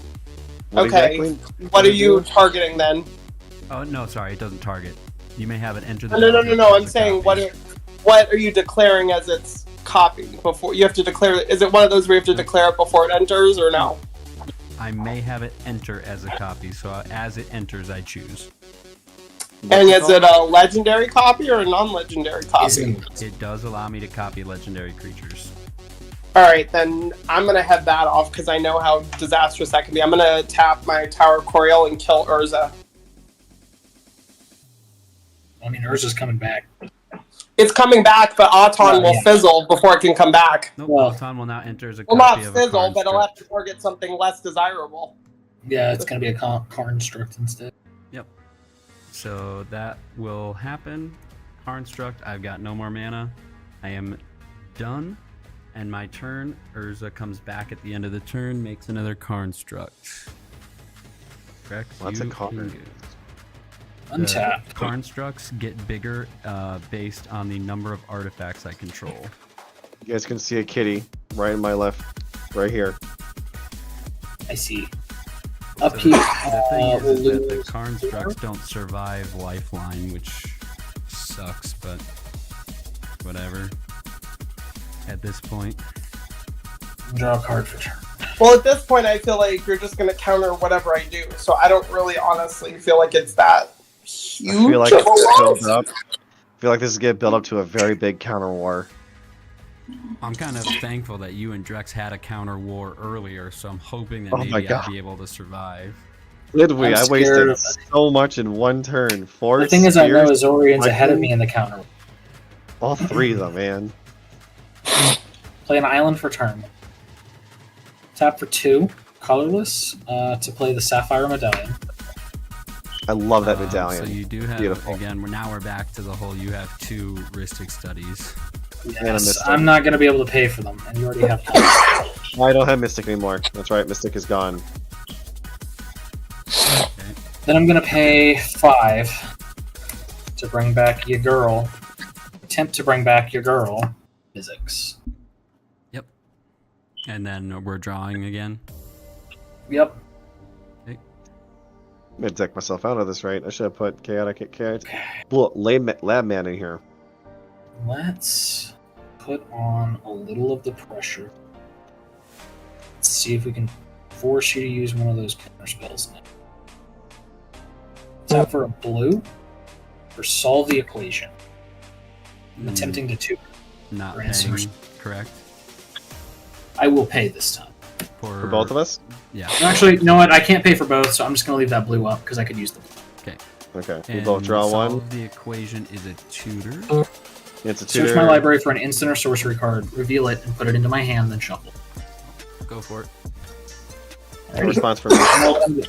Okay. What are you targeting then? Oh no, sorry, it doesn't target. You may have it enter the. No. I'm saying what are you declaring as its copy before you have to declare it? Is it one of those where you have to declare it before it enters, or no? I may have it enter as a copy, so as it enters, I choose. And is it a legendary copy or a non-legendary copy? It does allow me to copy legendary creatures. Alright, then I'm gonna head that off because I know how disastrous that can be. I'm gonna tap my Tower Coriel and kill Urza. I mean, Urza's coming back. It's coming back, but Auton will fizzle before it can come back. Nope, Well, Auton will now enter as a Well, copy not of a fizzle, but it'll have construct. to target something less desirable. Yeah, it's going to be a Construct instead. Yep. So that will happen. Construct, I've got no more mana. I am done. And my turn, Urza comes back at the end of the turn, makes another Construct. Correct? What's a You card? can go. Untap. The constructs get bigger based on the number of artifacts I control. You guys can see a kitty right in my left, right here. I see. So Upkeep. the thing is that the lose. constructs don't survive Lifeline, which sucks, but whatever. At this point. Draw a card for turn. Well, at this point, I feel like you're just going to counter whatever I do. So I don't really honestly feel like it's that huge. I feel like of a this loss. builds up. I feel like this is getting built up to a very big counter war. I'm kind of thankful that you and Drex had a counter war earlier, so I'm hoping that Oh my maybe God. I'll be able to survive. Did we? I'm I scared wasted of- so much in one turn. Four The thing is, I know spears, Azoreign's ahead of lightning. me in the counter. all three of them, man. Play an island for turn. Tap for 2, colorless, to play the Sapphire Medallion. I love that medallion. So you do have, Beautiful. again, now we're back to the whole you have 2 Ristic studies. I Yes, missed I'm them. not going to be able to pay for them, and you already have colors. I don't have Mystic anymore. That's right, Mystic is gone. Okay. Then I'm going to pay 5 to bring back your girl. Attempt to bring back your girl, Mizzix. And then we're drawing again. Yep. I'm gonna deck myself out of this, right? I should have put chaotic lab man in here. Let's put on a little of the pressure. Let's see if we can force you to use one of those counter spells now. Tap for a blue for solve the equation. I'm attempting to 2. Not For answers. paying, correct? I will pay this time. For both of us? Yeah. Actually, you know what? I can't pay for both, so I'm just going to leave that blue up because I could use the blue. Okay. We And both draw one. solve the equation is a tutor. It's a Search tutor. my library for an instant or sorcery card, reveal it, and put it into my hand, then shuffle. Go for it. No response from me.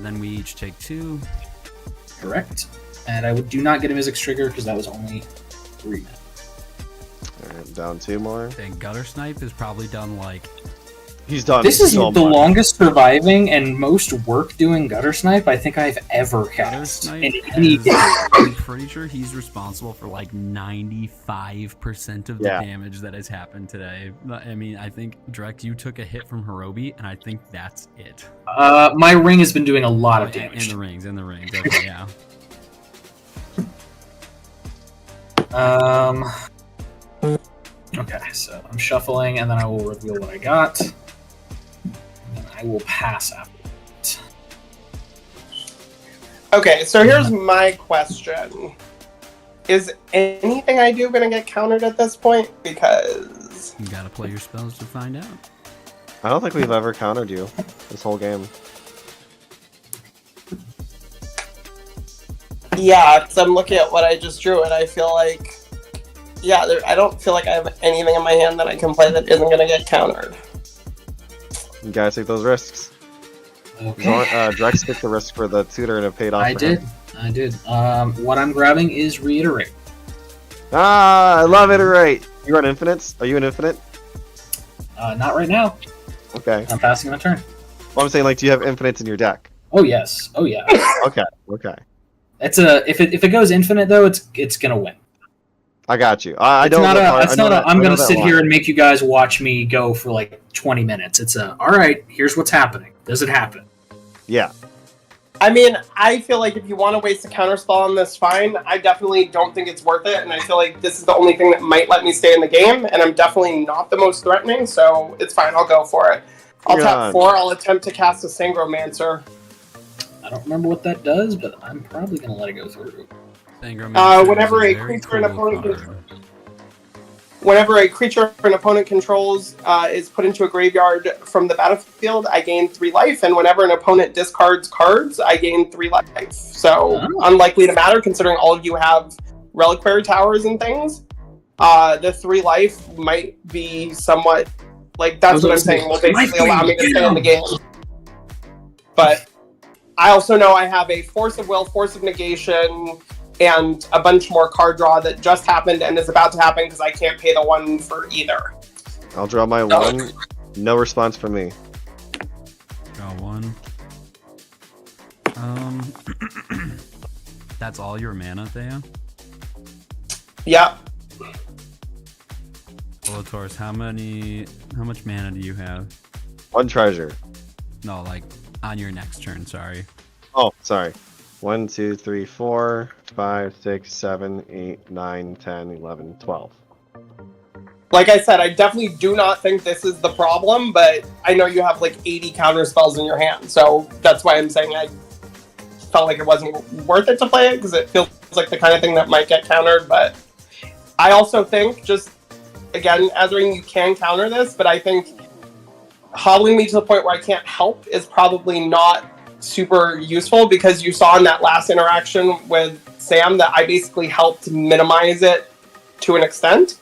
Then we each take 2. Correct. And I do not get a Mizzix trigger because that was only 3. Alright, down 2 more. And Gutter Snipe is probably done like He's done This is so the much. longest surviving and most work doing Gutter Snipe I think I've ever Gutter cast Snipe. in any is- game. I'm pretty sure he's responsible for like 95% of the Yeah. damage that has happened today. I mean, I think Drex, you took a hit from Hirobi, and I think that's it. My ring has been doing a lot of In damage. the rings, in the rings. Okay, yeah. Okay, so I'm shuffling, and then I will reveal what I got. And then I will pass after that. Okay, so here's my question. Is anything I do going to get countered at this point? Because... You gotta play your spells to find out. I don't think we've ever countered you this whole game. Yeah, because I'm looking at what I just drew, and I feel like... Yeah, I don't feel like I have anything in my hand that I can play that isn't going to get countered. You gotta take those risks. Okay. Drex took the risk for the tutor and it paid off I for did. him. I did. What I'm grabbing is Reiterate. Ah, I love it, right. You run infinites? Are you an infinite? Not right now. Okay. I'm passing my turn. Well, I'm saying, like, do you have infinites in your deck? Oh yes. Oh yeah. Okay. Okay. It's a if it goes infinite though, it's gonna win. I got you. I It's don't not know. a. It's not a. I'm gonna that sit line. here and make you guys watch me go for like 20 minutes. It's a. All right. Here's what's happening. Does it happen? Yeah. I mean, I feel like if you want to waste a counterspell on this, fine. I definitely don't think it's worth it, and I feel like this is the only thing that might let me stay in the game, and I'm definitely not the most threatening, so it's fine. I'll go for it. I'll tap 4. I'll attempt to cast a Sangromancer. I don't remember what that does, but I'm probably gonna let it go through. Whenever a creature an opponent controls is put into a graveyard from the battlefield, I gain 3 life, and whenever an opponent discards cards, I gain 3 life. So, unlikely to matter, considering all of you have reliquary towers and things. The 3 life might be somewhat, like, that's what I'm saying, will basically allow me to stay in the game. But I also know I have a Force of Will, Force of Negation, and a bunch more card draw that just happened and is about to happen because I can't pay the 1 for either. I'll draw my 1. No response from me. Draw 1. That's all your mana, Thea? Yep. Taurus, how much mana do you have? 1 treasure. No, like on your next turn, sorry. Oh, sorry. 1, 2, 3, 4, 5, 6, 7, 8, 9, 10, 11, 12. Like I said, I definitely do not think this is the problem, but I know you have like 80 counter spells in your hand, so that's why I'm saying I felt like it wasn't worth it to play it, because it feels like the kind of thing that might get countered, but I also think, just, again, Azoreign, you can counter this, but I think hobbling me to the point where I can't help is probably not super useful, because you saw in that last interaction with Sam that I basically helped minimize it to an extent.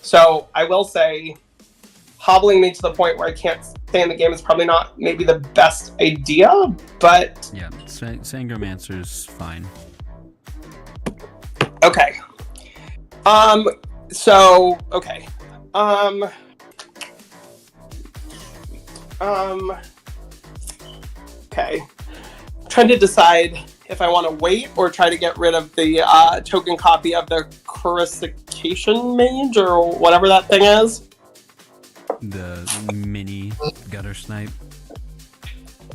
So I will say hobbling me to the point where I can't stay in the game is probably not maybe the best idea, but yeah, Sangromancer's fine. Okay. Okay. I'm trying to decide if I want to wait or try to get rid of the token copy of the Coruscation Mage or whatever that thing is. The mini gutter snipe.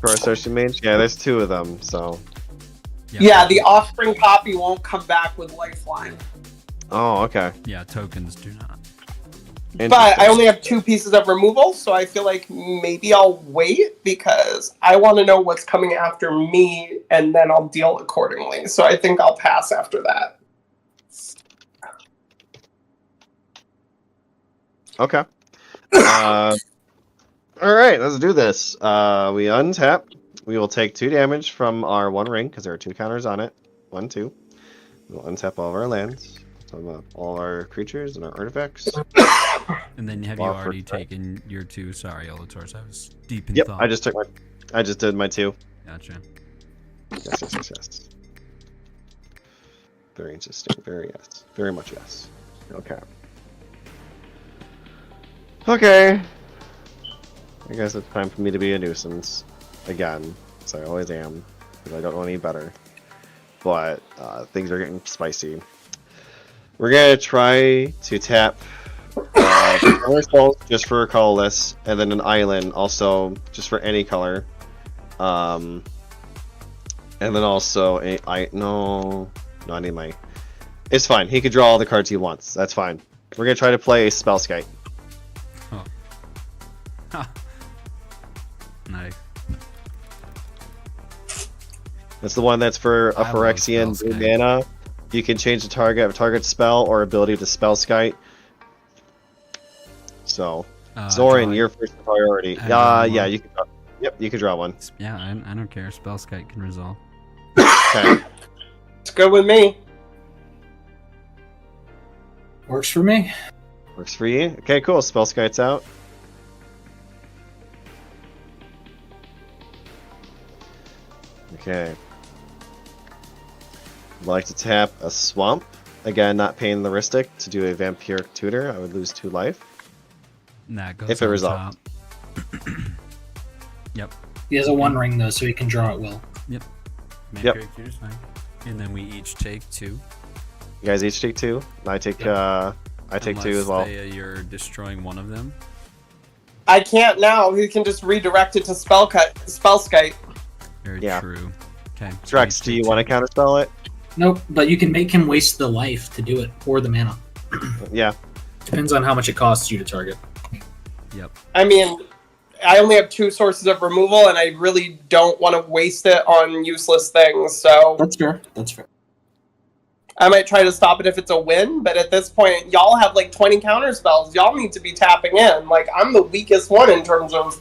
Coruscation Mage? Yeah, there's 2 of them, so. Yeah, the Offspring copy won't come back with Lifeline. Oh, okay. Yeah, tokens do not. But I only have 2 pieces of removal, so I feel like maybe I'll wait because I want to know what's coming after me, and then I'll deal accordingly. So I think I'll pass after that. Okay. All right, let's do this. We untap. We will take 2 damage from our 1 ring because there are 2 counters on it. 1, 2. We'll untap all of our lands, all our creatures and our artifacts. And then have you already taken your 2? Sorry, Olator's. I was deep in yep, thought. I just did my 2. Gotcha. Yes. Very interesting. Very much yes. Okay. Okay. I guess it's time for me to be a nuisance again, as I always am, because I don't know any better. But things are getting spicy. We're gonna try to tap color spells just for colorless, and then an island also just for any color. And then also I need my. It's fine. He could draw all the cards he wants. That's fine. We're gonna try to play Spellskite. Oh. Huh. Nice. That's the one that's for a Phyrexian blue mana. You can change the target of a target spell or ability to Spellskite. So, Zoran, your first priority. Yeah, you can draw. Yep, you can draw one. Yeah, I don't care. Spellskite can resolve. Okay. It's good with me. Works for me. Works for you? Okay, cool. Spellskite's out. Okay. I'd like to tap a Swamp. Again, not paying the Ristic to do a Vampiric Tutor. I would lose 2 life. That goes if it on resolved. top. Yep. He has a 1 ring though, so he can draw at will. Man Yep. character is fine. And then we each take 2. You guys each take 2. I take Yep. I take 2 as well. Unless you're destroying one of them. I can't now. He can just redirect it to spell skite. Very Yeah. true. Okay. Drex, do you want to counterspell it? Nope, but you can make him waste the life to do it, or the mana. Yeah. Depends on how much it costs you to target. Yep. I mean, I only have 2 sources of removal, and I really don't want to waste it on useless things. So That's fair. That's fair. I might try to stop it if it's a win. But at this point, y'all have like 20 counter spells. Y'all need to be tapping in. Like I'm the weakest one in terms of.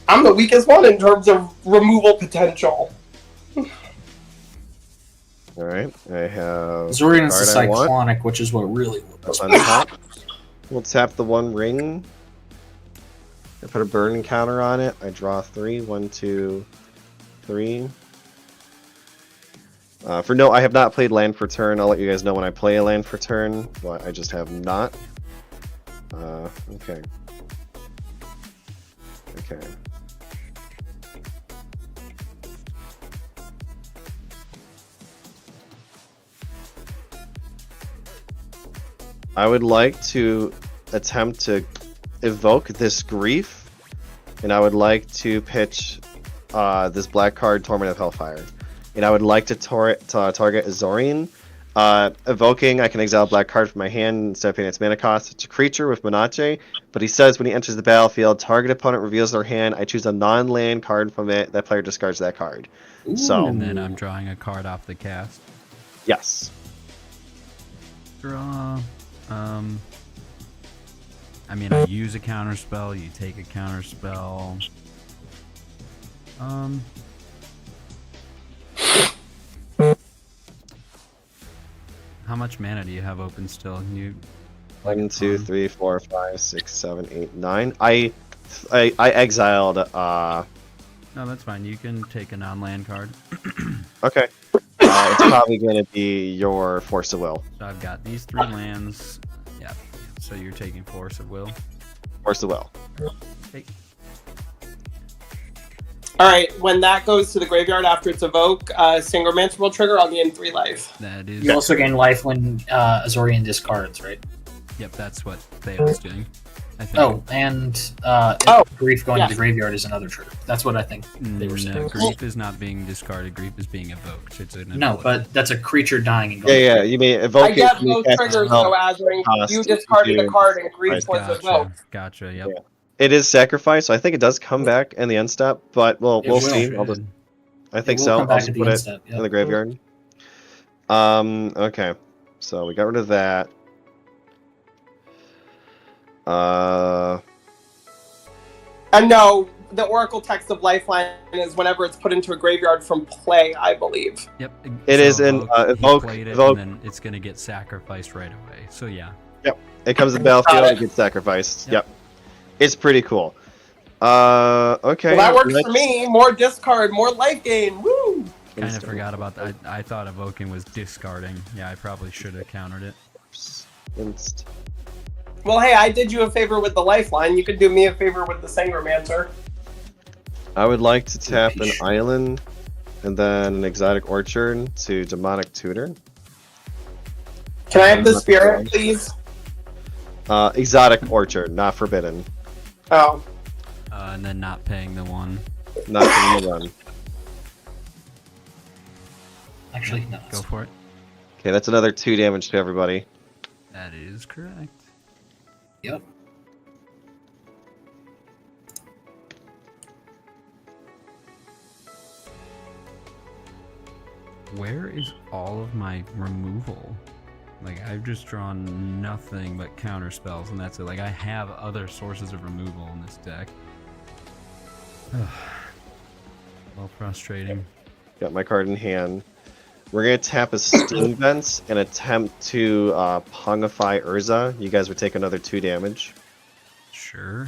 I'm the weakest one in terms of removal potential. All right. I have Azorian is a card I want. cyclonic, which is what really That's works. on top. We'll tap the 1 ring. I put a burn counter on it. I draw 3. 1, 2, 3. For no, I have not played land for turn. I'll let you guys know when I play a land for turn, but I just have not. Okay. Okay. I would like to attempt to evoke this grief, and I would like to pitch this black card, Torment of Hellfire. And I would like to target Azoreign. Evoking, I can exile a black card from my hand instead of paying its mana cost. It's a creature with Monache, but he says when he enters the battlefield, target opponent reveals their hand. I choose a non-land card from it. That player discards that card. So, And then I'm drawing a card off the cast. yes. Draw. I mean, I use a counter spell. You take a counter spell. How much mana do you have open still? You 1, 2, 3, 4, 5, 6, 7, 8, 9. I exiled. No, that's fine. You can take a non-land card. Okay. It's probably going to be your Force of Will. So I've got these 3 lands. Yeah. So you're taking Force of Will. Force of Will. Take. All right, when that goes to the graveyard after it's evoked, Synchromancer will trigger. I'll gain 3 life. That is. You also gain life when Azorian discards, right? Yep, that's what Theo's doing. I think. Oh, and grief going yeah. to the graveyard is another trigger. That's what I think they were saying. No, grief is not being discarded. Grief is being evoked. It's an No, ability. but that's a creature dying and going. Yeah, to yeah. You may evoke I it. get you both cast triggers spell. though, Azoreign. cost You if you discarded do. a card and grief was Gotcha. evoked. Gotcha. Yep. Yeah. It is sacrifice, so I think it does come back in the end step, but we'll It will. see. I think will so. come I'll back just at the put end it step, in yeah. the graveyard. Okay. So we got rid of that. And no, the Oracle text of Lifeline is whenever it's put into a graveyard from play, I believe. Yep. It is in, he evoke- played it, evoke. and then it's gonna get sacrificed right away. So yeah. It comes to the battlefield, Got it. it gets sacrificed. Yep. Yep. It's pretty cool. Okay. Well, that works next- for me. More discard, more life gain. Woo! Kind of forgot about that. I thought evoking was discarding. Yeah, I probably should have countered it. Inst. Well, hey, I did you a favor with the Lifeline. You could do me a favor with the Synchromancer. I would like to tap an Peach. island and then an exotic orchard to demonic tutor. Can I have the Spirit, please? Exotic orchard, not forbidden. Oh. And then not paying the 1. Not from the run. Actually, no. Go for it. Okay, that's another 2 damage to everybody. That is correct. Yep. Where is all of my removal? Like, I've just drawn nothing but counter spells, and that's it. Like, I have other sources of removal in this deck. Well, frustrating. Got my card in hand. We're gonna tap a Steam Vents and attempt to Pongify Urza. You guys would take another 2 damage. Sure.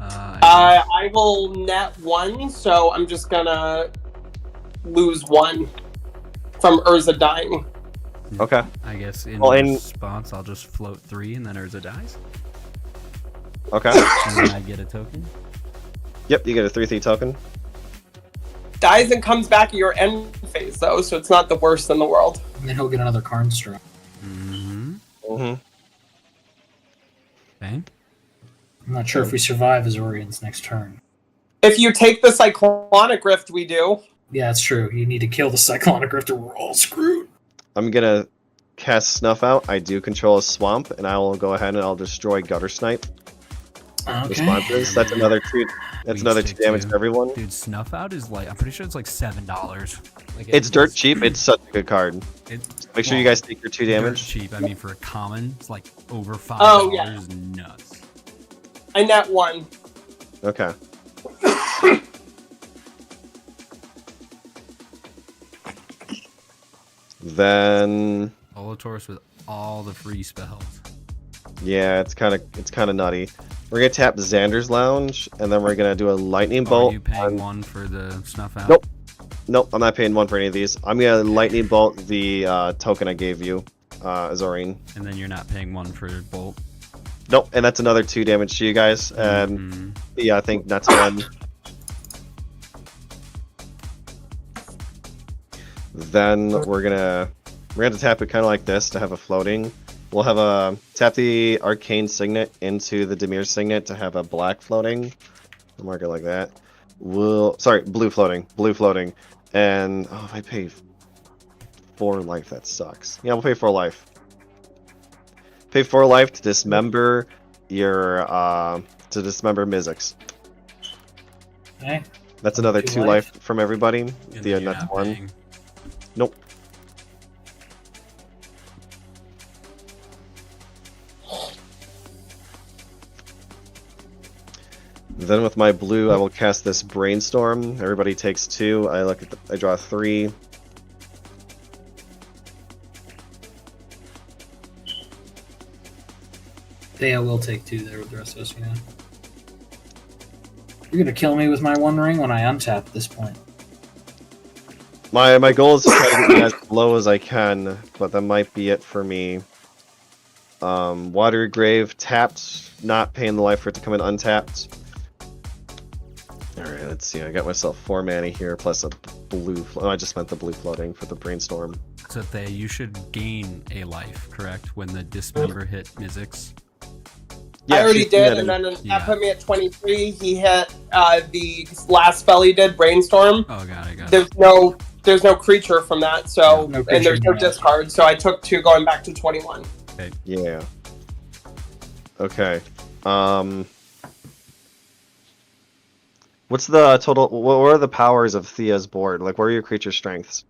I will net 1, so I'm just gonna lose 1 from Urza dying. Okay. I guess in Well, in- response, I'll just float 3, and then Urza dies. Okay. And then I get a token. Yep, you get a 3/3 token. Dies and comes back at your end phase, though, so it's not the worst in the world. And then he'll get another Karn Strike. Mm-hmm. Mm-hmm. Okay. I'm not sure if we survive Azoreign's next turn. If you take the Cyclonic Rift, we do. Yeah, that's true. You need to kill the Cyclonic Rift or we're all screwed. I'm gonna cast Snuff Out. I do control a swamp, and I will go ahead and I'll destroy Gutter Snipe. Responses. That's another 2. That's another 2 damage to everyone. Dude, Snuff Out is like, I'm pretty sure it's like $7. Like It's dirt cheap. It's such a good card. Make sure you guys take your 2 damage. Cheap. I mean, for a common, it's like over $5. Oh, yeah. Nuts. I net 1. Okay. Then Olotaurus with all the free spells. yeah, it's kind of nutty. We're gonna tap Xander's Lounge, and then we're gonna do a Lightning Bolt. Are you paying on... 1 for the Snuff Out? Nope, I'm not paying 1 for any of these. I'm gonna Lightning Bolt the token I gave you, Azoreign. And then you're not paying 1 for Bolt? Nope, and that's another 2 damage to you guys. And yeah, I think that's 1. Then we're gonna tap it kind of like this to have a floating. We'll have a tap the Arcane Signet into the Dimir Signet to have a black floating. I'll mark it like that. Blue floating. And if I pay 4 life, that sucks. Yeah, we'll pay 4 life. Pay 4 life to dismember your Mizzix. Okay. That's another 2 life from everybody. And The then you're that's not 1. paying. Nope. Then with my blue, I will cast this Brainstorm. Everybody takes 2. I draw 3. Yeah, we'll take 2 there with the rest of us, yeah. You're gonna kill me with my 1 ring when I untap at this point. My goal is to try to get as low as I can, but that might be it for me. Water Grave tapped, not paying the life for it to come in untapped. Alright, let's see. I got myself 4 mana here, plus a blue. I just meant the blue floating for the Brainstorm. So you should gain a life, correct? When the Dismember hit Mizzix. Yeah, I already she's did, committed. and then that put me at 23. He hit the last spell he did, Brainstorm. Oh, got it. There's no creature from that, so No and creature there's no from that. discard, so I took 2 going back to 21. Okay. Yeah. Okay. What's the total? What are the powers of Thea's board? Like, what are your creature strengths?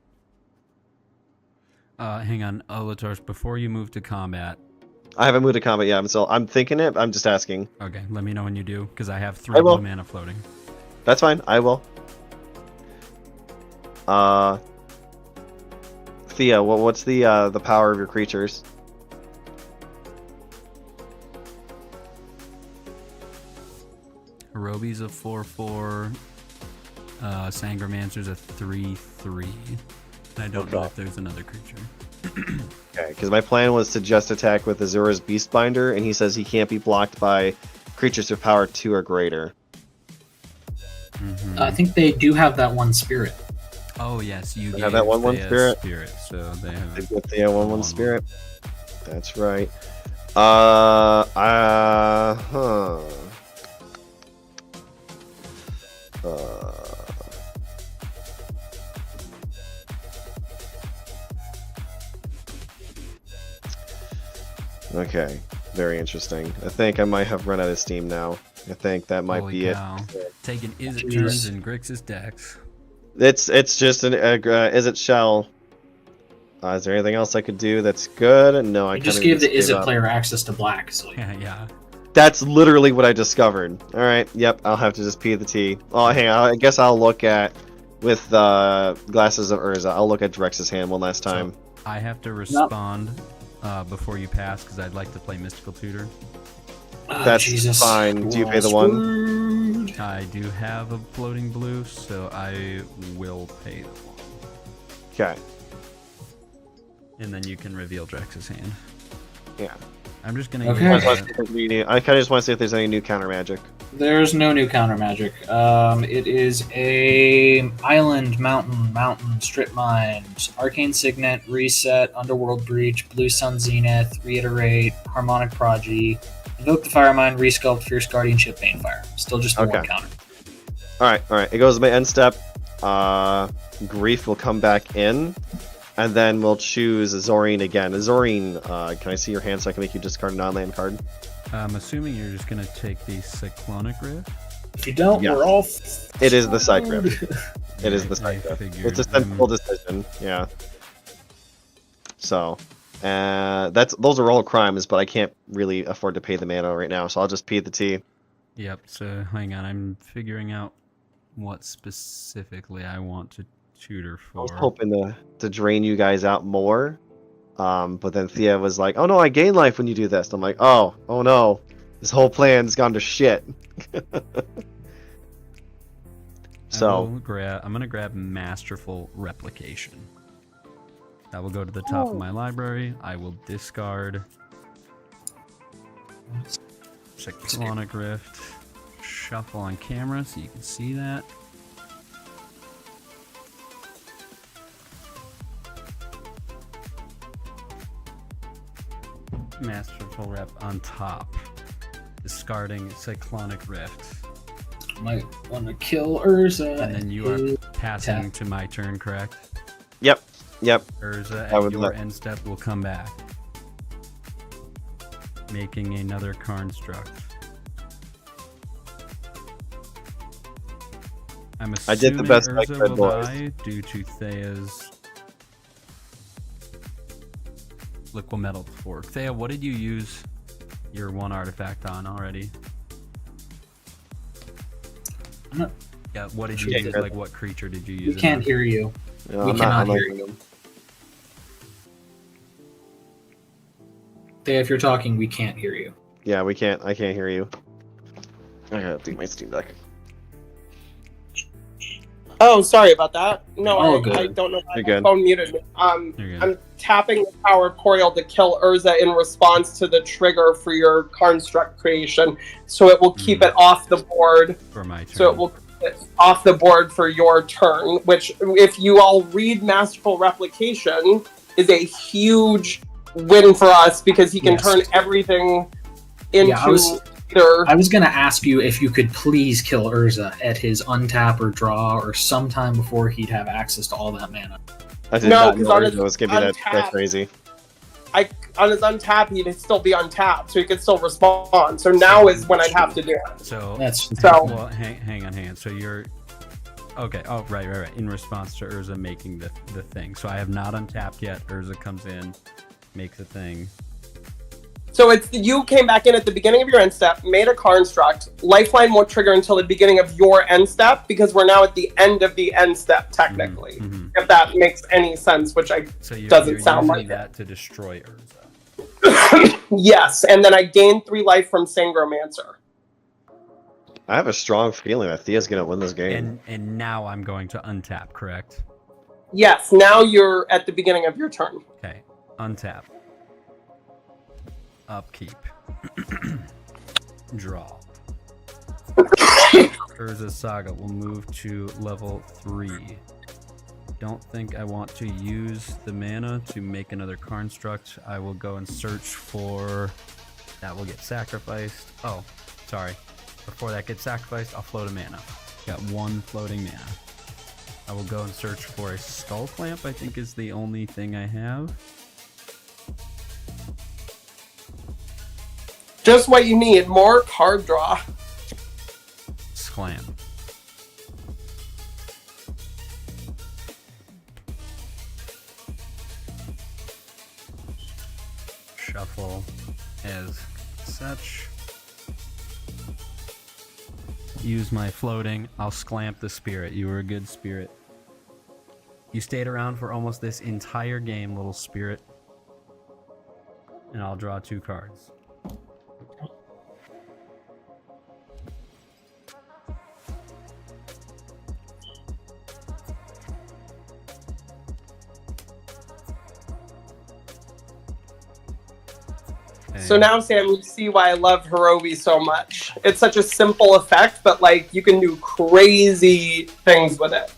Hang on, Olotaurus, before you move to combat. I haven't moved to combat yet. I'm thinking it. I'm just asking. Okay, let me know when you do, because I have 3 I will. blue mana floating. That's fine. I will. Thea, what's the power of your creatures? Hirobi's a 4/4. Sangromancer's a 3/3. I don't know if there's another creature. Okay, because my plan was to just attack with Azura's Beastbinder, and he says he can't be blocked by creatures with power 2 or greater. Mm-hmm. I think they do have that 1 spirit. Oh yes, you They have that 1/1 Thea's spirit? So they have. They've got the 1/1 spirit. That's right. Okay, very interesting. I think I might have run out of steam now. I think that might Holy be cow. Taking Is It Jeez. turns in Grixis decks. it. It's just an Is It shell. Is there anything else I could do that's good? No, I You just kinda gave the Is It up. player access to black, so Yeah. That's literally what I discovered. All right, yep, I'll have to just pee the tea. Oh, hang on, I guess I'll look at with Glasses of Urza. I'll look at Drex's hand one last time. I have to respond before you pass because I'd like to play Mystical Tutor. Oh, That's Jesus. fine. Do you We're pay the all 1? screwed. I do have a floating blue, so I will pay the 1. Okay. And then you can reveal Drex's hand. Yeah. I'm just gonna Okay. use I kind of just want to see if there's any new counter magic. There's no new counter magic. It is a island, mountain, strip mines, arcane signet, reset, underworld breach, blue sun zenith, reiterate, harmonic prodigy, invoke the fire mine, resculpt, fierce guardianship, banefire. Still just the one counter. All right. It goes to my end step. Grief will come back in, and then we'll choose Azoreign again. Azoreign, can I see your hand so I can make you discard a non-land card? I'm assuming you're just gonna take the Cyclonic Rift. If you don't, Yeah. we're all. It is the side rift. It is the I side rift. figured, It's a sensible decision. Yeah. So, those are all crimes, but I can't really afford to pay the mana right now, so I'll just pay the T. Yep. So hang on, I'm figuring out what specifically I want to tutor I was for. hoping to drain you guys out more, but then Thea was like, "Oh no, I gain life when you do this." I'm like, "Oh no, this whole plan's gone to shit." So I'm gonna grab Masterful Replication. That will go to the top of my library. I will discard Cyclonic Rift. Shuffle on camera so you can see that. Masterful Rep on top. Discarding Cyclonic Rift. Might want to kill Urza. And then you are passing to my turn, correct? Yep. Urza I at would your let- end step will come back. Making another construct. I'm I did the assuming best I Urza could, will boys. die due to Thea's liquid metal fork. Thea, what did you use your one artifact on already? I'm not- Yeah, what did you Yeah, use? good. Like, what creature did you We use? it can't on? hear you. No, We I'm cannot not hear doing you. them. Thea, if you're talking, we can't hear you. Yeah, we can't. I can't hear you. I gotta update my Steam Deck. Oh, sorry about that. No, Oh, I good. don't know why You're my good. phone muted me. You're good. I'm tapping the power of Coriel to kill Urza in response to the trigger for your construct creation, so it will keep it off the board. For my turn. So it will keep it off the board for your turn. Which, if you all read Masterful Replication, is a huge win for us because he can Yes. turn everything into Yeah, I was- either. I was going to ask you if you could please kill Urza at his untap or draw or sometime before he'd have access to all that mana. I did No, not 'cause know on it his was gonna be that untap- crazy. On his untap, he'd still be untapped, so he could still respond. So now is when I'd have to do it. So, That's So- well, hang on. So you're okay. Oh, right. In response to Urza making the thing. So I have not untapped yet. Urza comes in, makes a thing. So it's you came back in at the beginning of your end step, made a construct. Lifeline won't trigger until the beginning of your end step because we're now at the end of the end step, technically. Mhm. If that makes any sense, which So Doesn't you're sound using like it. that to destroy Urza. yes, and then I gain 3 life from Sangromancer. I have a strong feeling that Thea's gonna win this game. And now I'm going to untap, correct? Yes, now you're at the beginning of your turn. Okay, untap. Upkeep. Draw. Urza Saga will move to level 3. Don't think I want to use the mana to make another construct. I will go and search for... That will get sacrificed. Oh, sorry. Before that gets sacrificed, I'll float a mana. Got 1 floating mana. I will go and search for a Skull Clamp, I think is the only thing I have. Just what you need, more card draw. Clamp. Shuffle as such. Use my floating. I'll sclamp the spirit. You were a good spirit. You stayed around for almost this entire game, little spirit. And I'll draw 2 cards. So now, Sam, you see why I love Hirobi so much. It's such a simple effect, but like you can do crazy things with it.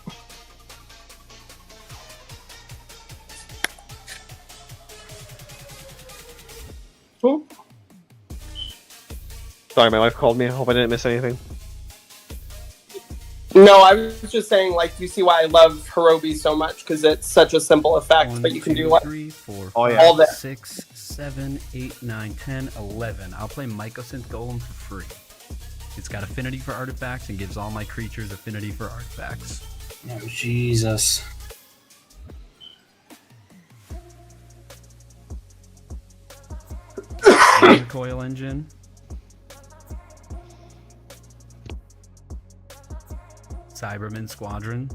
Ooh. Sorry, my wife called me. I hope I didn't miss anything. No, I was just saying, like, you see why I love Hirobi so much because it's such a simple effect, but you can do like 3, 4, Oh, 5, yeah. all that. 6, 7, 8, 9, 10, 11. I'll play Mycosynth Golem for free. It's got affinity for artifacts and gives all my creatures affinity for artifacts. Oh, Jesus. Coil Engine. Cyberman Squadron.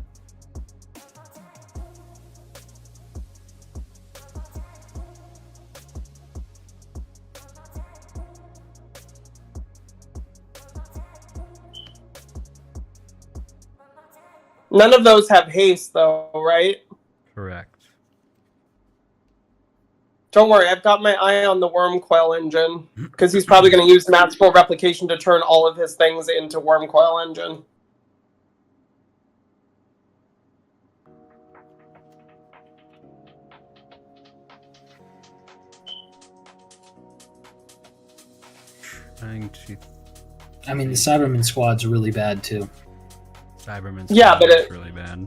None of those have haste, though, right? Correct. Don't worry, I've got my eye on the Worm Coil Engine because he's probably going to use Masterful Replication to turn all of his things into Worm Coil Engine. Trying to. I mean, the Cyberman squad's really bad too. Cyberman Yeah, but Squadron's really bad.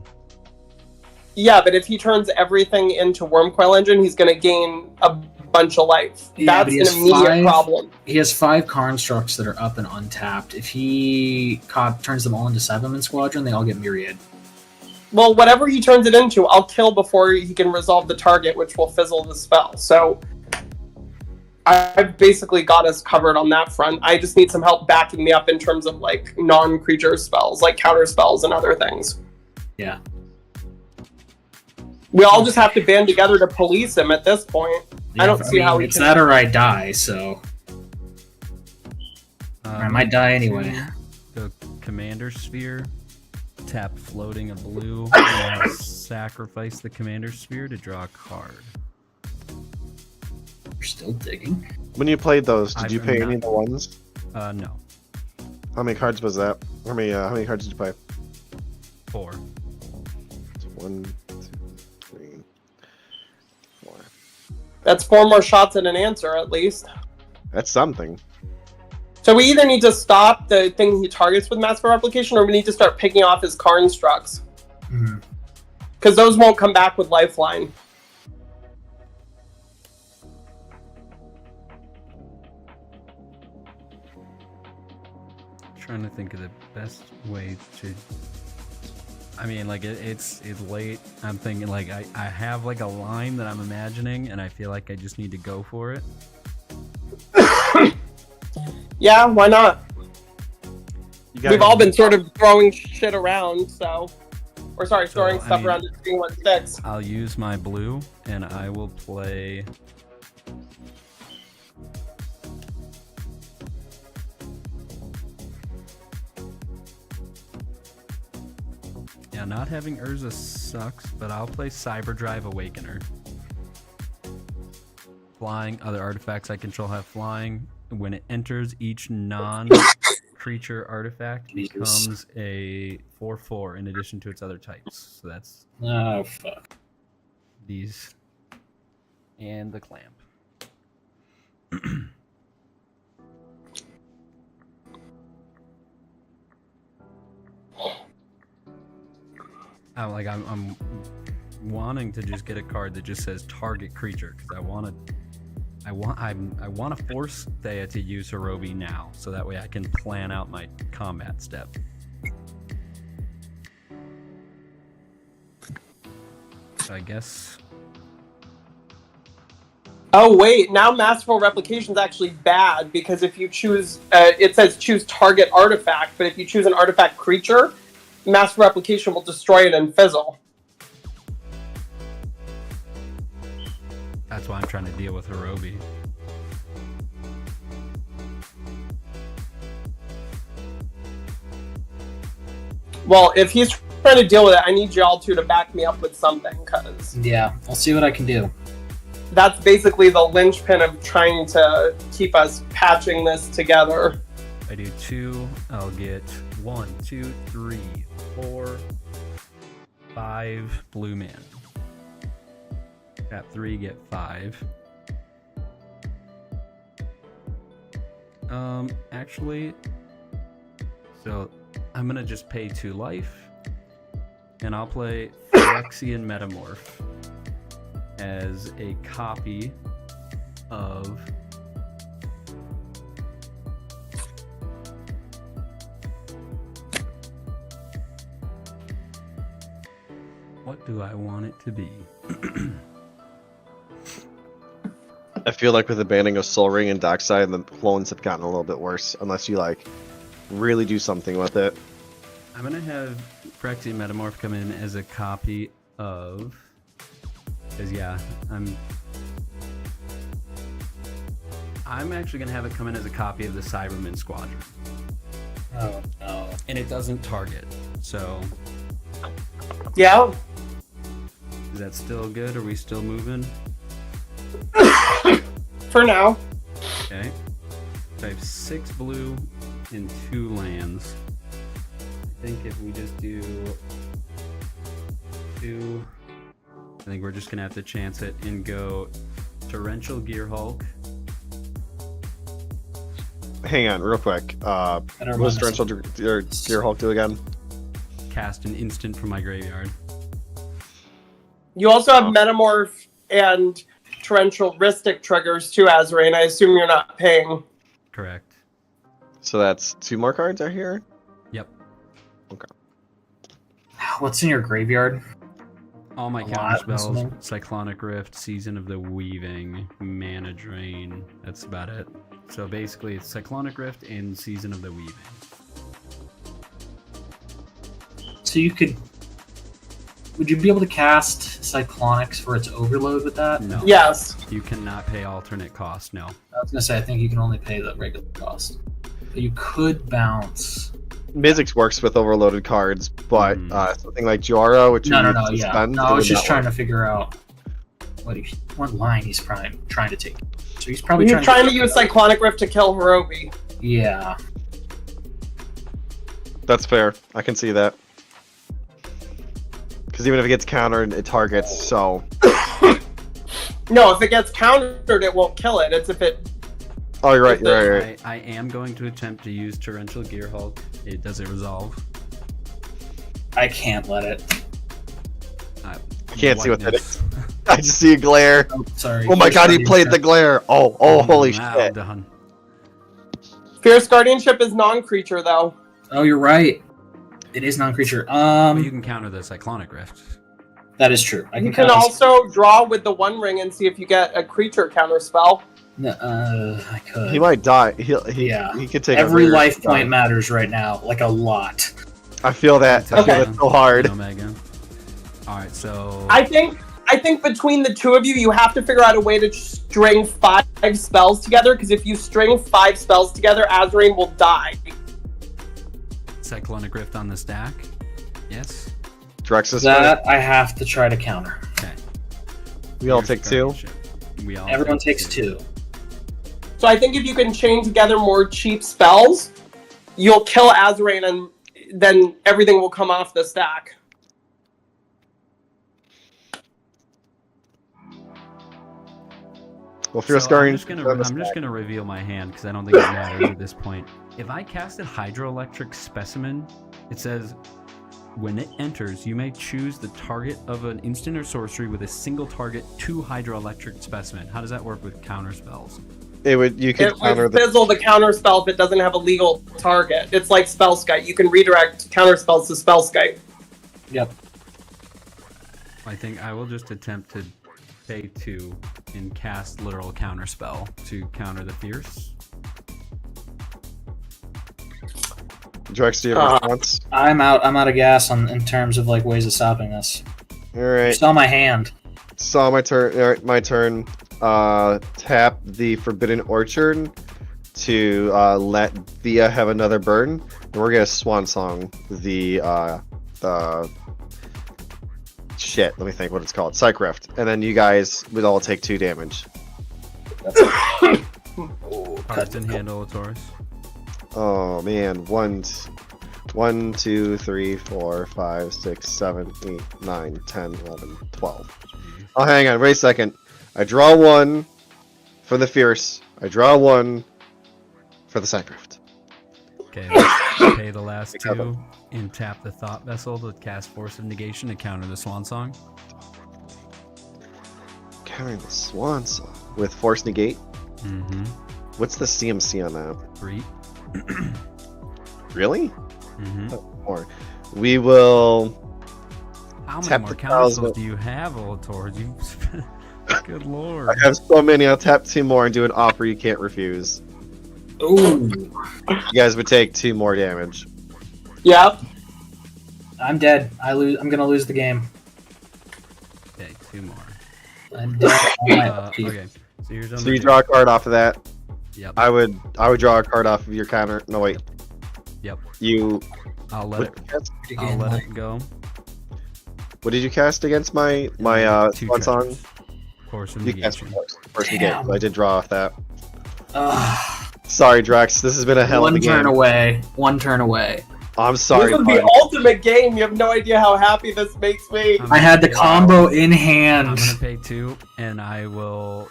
Yeah, but if he turns everything into Worm Coil Engine, he's going to gain a bunch of life. Yeah, but That's he an has immediate problem. He has 5 constructs that are up and untapped. If he turns them all into Cyberman Squadron, they all get Myriad. Well, whatever he turns it into, I'll kill before he can resolve the target, which will fizzle the spell. So I've basically got us covered on that front. I just need some help backing me up in terms of like non-creature spells, like counter spells and other things. Yeah. We all just have to band together to police him at this point. Yeah, I don't see how he it's can... that or I die, so I might die anyway. The Commander Sphere. Tap floating a blue. And I'll sacrifice the Commander Sphere to draw a card. You're still digging. When you played those, did you I'm pay not- any of the ones? No. How many cards was that? How many cards did you play? 4. So 1, 2, 3, 4. That's 4 more shots at an answer, at least. That's something. So we either need to stop the thing he targets with Masterful Replication, or we need to start picking off his constructs. Mm-hmm. Because those won't come back with Lifeline. Trying to think of the best way to. I mean, like it's late. I'm thinking like I have like a line that I'm imagining, and I feel like I just need to go for it. Yeah, why not? We've all been. been sort of throwing shit around, so... Or sorry, throwing I stuff mean- around to 316. I'll use my blue, and I will play. Yeah, not having Urza sucks, but I'll play Cyberdrive Awakener. Flying, other artifacts I control have flying. When it enters, each non-creature artifact Jesus. becomes a 4/4 in addition to its other types. So that's Oh fuck. these and the clamp. I'm wanting to just get a card that just says target creature because I want to force Thea to use Hirobi now so that way I can plan out my combat step. So I guess. Oh wait, now Masterful Replication is actually bad because if you choose, it says choose target artifact, but if you choose an artifact creature, Masterful Replication will destroy it and fizzle. That's why I'm trying to deal with Hirobi. Well, if he's trying to deal with it, I need y'all two to back me up with something, cause Yeah, I'll see what I can do. that's basically the linchpin of trying to keep us patching this together. I do 2, I'll get 1, 2, 3, 4, 5 blue mana. Tap 3, get 5. Actually, so I'm gonna just pay 2 life, and I'll play Phyrexian Metamorph as a copy of what do I want it to be? I feel like with the banning of Soul Ring and Dockside, the clones have gotten a little bit worse, unless you like really do something with it. I'm gonna have Phyrexian Metamorph come in as a copy of, because yeah, I'm actually gonna have it come in as a copy of the Cybermen Squadron, Oh no. and it doesn't target. So Yeah. is that still good? Are we still moving? For now. Okay. So I have 6 blue and 2 lands. I think if we just do 2, I think we're just gonna have to chance it and go Torrential Gearhulk. Hang on, real quick. What does Torrential Gearhulk do again? Cast an instant from my graveyard. You also have Metamorph and Torrential Ristic triggers too, Azoreign. I assume you're not paying. Correct. So that's 2 more cards I hear? Yep. What's in your graveyard? All my A counter lot, spells: listening. Cyclonic Rift, Season of the Weaving, Mana Drain. That's about it. So basically, it's Cyclonic Rift and Season of the Weaving. So you could. Would you be able to cast Cyclonics for its overload with that? No. Yes. You cannot pay alternate cost. No. I was gonna say I think you can only pay the regular cost. But you could bounce. Mizzix works with overloaded cards, but something like Jora, which No, you no, need no, to yeah. spend, No, it I was would just not trying work. to figure out what line he's trying to take. So he's probably You're trying to use figure out- Cyclonic Rift to kill Hirobi. Yeah. That's fair. I can see that. Because even if it gets countered, it targets, so... No, if it gets countered, it won't kill it. It's if it. Oh, you're right, you're right. I am going to attempt to use Torrential Gearhulk. Does it resolve? I can't let it. I can't see what that Whiteness. is. I just see a glare. Oh, sorry. Oh my god, he played the glare! Oh, holy Wow, shit. done. Fierce Guardianship is non-creature, though. Oh, you're right. It is non-creature. But you can counter the Cyclonic Rift. That is true. I You can can also draw with the One Ring and see if you get a creature counter spell. I could. He might die. He Yeah. he could take Every a weird life die. point matters right now, like a lot. I feel that. I feel Okay. that so hard. Omega. Alright, so... I think between the two of you, you have to figure out a way to string 5 spells together, because if you string 5 spells together, Azoreign will die. Cyclonic Rift on the stack? Yes? Drexus. That I have to try to counter. Okay. We all Fierce take 2. Guardianship. We all Everyone take takes 2. So I think if you can chain together more cheap spells, you'll kill Azoreign, and then everything will come off the stack. Well, Fierce So Guardian. I'm just gonna reveal my hand because I don't think it matters at this point. If I casted Hydroelectric Specimen, it says when it enters, you may choose the target of an instant or sorcery with a single target to Hydroelectric Specimen. How does that work with counter spells? It would. You could It counter would the. fizzle the counter spell if it doesn't have a legal target. It's like Spellskite. You can redirect counter spells to Spellskite. Yep. I think I will just attempt to pay 2 and cast literal counter spell to counter the Fierce. Drex, do you have a response? I'm out of gas in terms of like ways of stopping this. All right. Saw my hand. Saw my turn. All right, my turn. Tap the Forbidden Orchard to let Thea have another burn, and we're gonna Swan Song the shit, let me think what it's called. Psych Rift. And then you guys would all take 2 damage. Cards in hand, Taurus. Oh man, 1, 2, 3, 4, 5, 6, 7, 8, 9, 10, 11, 12. Oh, hang on, wait a second. I draw 1 for the Fierce. I draw 1 for the Psych Rift. Okay, let's pay the last 2 and tap the Thought Vessel to cast Force of Negation to counter the Swan Song. Countering the Swan Song with Force Negate. Mm-hmm. What's the CMC on that? 3. Really? Mm-hmm. More. We will. How many Tap more the counter spells thousand. do you have, Taurus? You, good lord. I have so many. I'll tap 2 more and do an offer you can't refuse. Ooh. You guys would take 2 more damage. Yeah. I'm dead. I'm gonna lose the game. Okay, 2 more. I'm dead. Okay, so here's So you draw a card off of that. Yep. I would draw a card off of your counter. No wait. Yep. You. I'll let What, it go. what did you cast against my 2 Swan Song? treasures. Force of You cast Negation. Force Negate. Damn. So I did draw off that. Ugh. Sorry, Drax. This has been a hell of a One game. turn away. One turn away. I'm sorry. This is bud. the ultimate game. You have no idea how happy this makes me. I'm I had the gonna- combo in I'm hand. gonna pay 2, and I will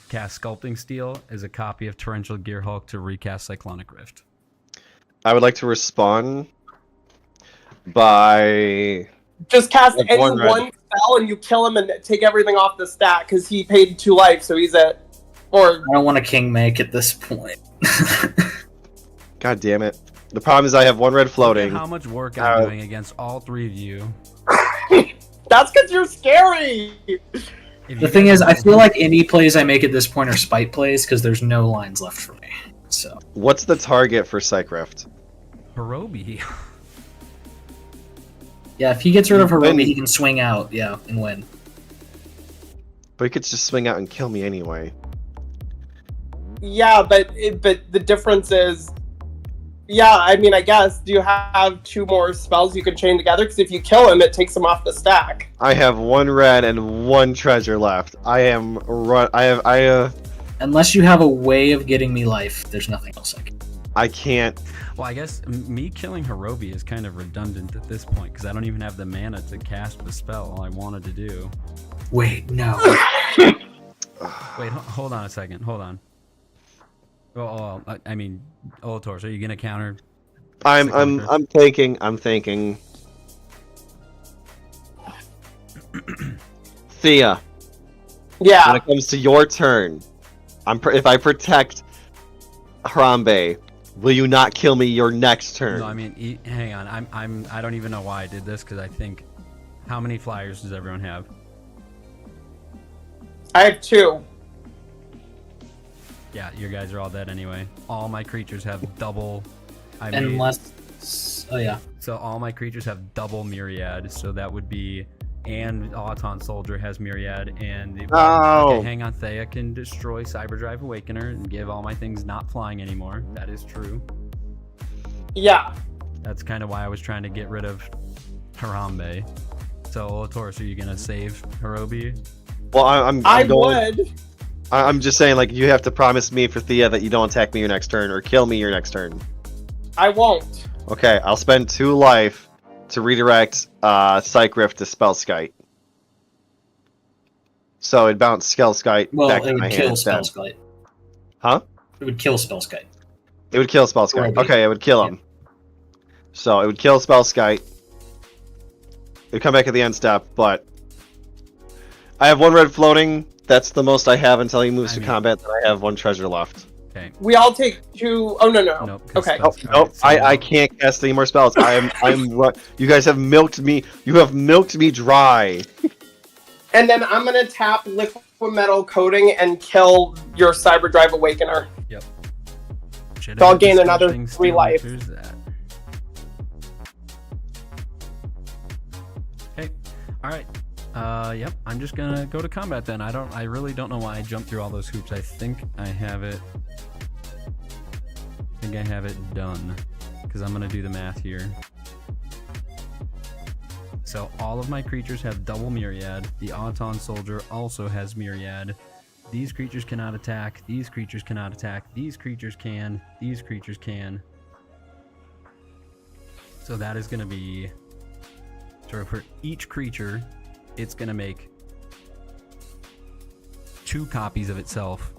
cast Sculpting Steel as a copy of Torrential Gearhulk to recast Cyclonic Rift. I would like to respond by Just cast Like any one red. one spell and you kill him and take everything off the stack because he paid 2 life, so he's at. Or I don't want a king make at this point. God damn it. The problem is I have 1 red Look at floating. how much work I'm doing against all 3 of you. that's because you're scary. If The you thing guys is, I are- feel like any plays I make at this point are spite plays because there's no lines left for me. So What's the target for Psych Rift? Hirobi. yeah, if he gets rid of Win. Hirobi, he can swing out, yeah, and win. But he could just swing out and kill me anyway. Yeah, but the difference is, yeah. I mean, I guess do you have 2 more spells you can chain together? Because if you kill him, it takes him off the stack. I have 1 red and 1 treasure left. I am run. Unless you have a way of getting me life, there's nothing else I can. I can't. Well, I guess me killing Hirobi is kind of redundant at this point because I don't even have the mana to cast the spell I wanted to do. Wait, no. Wait, hold on a second. Hold on. I mean, Taurus, are you gonna counter? I'm thinking. Thea, when Yeah. it comes to your turn, if I protect Harambe, will you not kill me your next turn? No, I mean, hang on. I don't even know why I did this because I think, how many flyers does everyone have? I have 2. Yeah, your guys are all dead anyway. All my creatures have double. Unless, oh yeah. So all my creatures have double Myriad. So that would be, and Auton Soldier has Myriad, and No. okay, hang on. Thea can destroy Cyberdrive Awakener and give all my things not flying anymore. That is true. Yeah. That's kind of why I was trying to get rid of Harambe. So Taurus, are you gonna save Hirobi? Well, I'm I going. would. I'm just saying, like, you have to promise me for Thea that you don't attack me your next turn or kill me your next turn. I won't. Okay, I'll spend 2 life to redirect Psych Rift to Spellskite. So it bounced Spellskite Well, back it to my would hand kill instead. Spellskite. Huh? It would kill Spellskite. It would kill Spellskite. Hirobi. Okay, it would kill him. So it would kill Spellskite. It would come back at the end step, but I have 1 red floating. That's the most I have until he moves I to mean- combat. Then I have 1 treasure left. Okay. We all take 2. Oh, no. Nope. 'cause Okay. spells- Nope, alright, so- I can't cast any more spells. You guys have milked me. You have milked me dry. And then I'm going to tap Liquid Metal Coating and kill your Cyberdrive Awakener. Should So I'll have gain discussed another things 3 still, life. there's that. Okay. All right. Yep. I'm just gonna go to combat then. I really don't know why I jumped through all those hoops. I think I have it done because I'm gonna do the math here. So all of my creatures have double myriad. The Auton Soldier also has myriad. These creatures cannot attack. These creatures cannot attack. These creatures can. These creatures can. So that is going to be... So for each creature, it's going to make 2 copies of itself.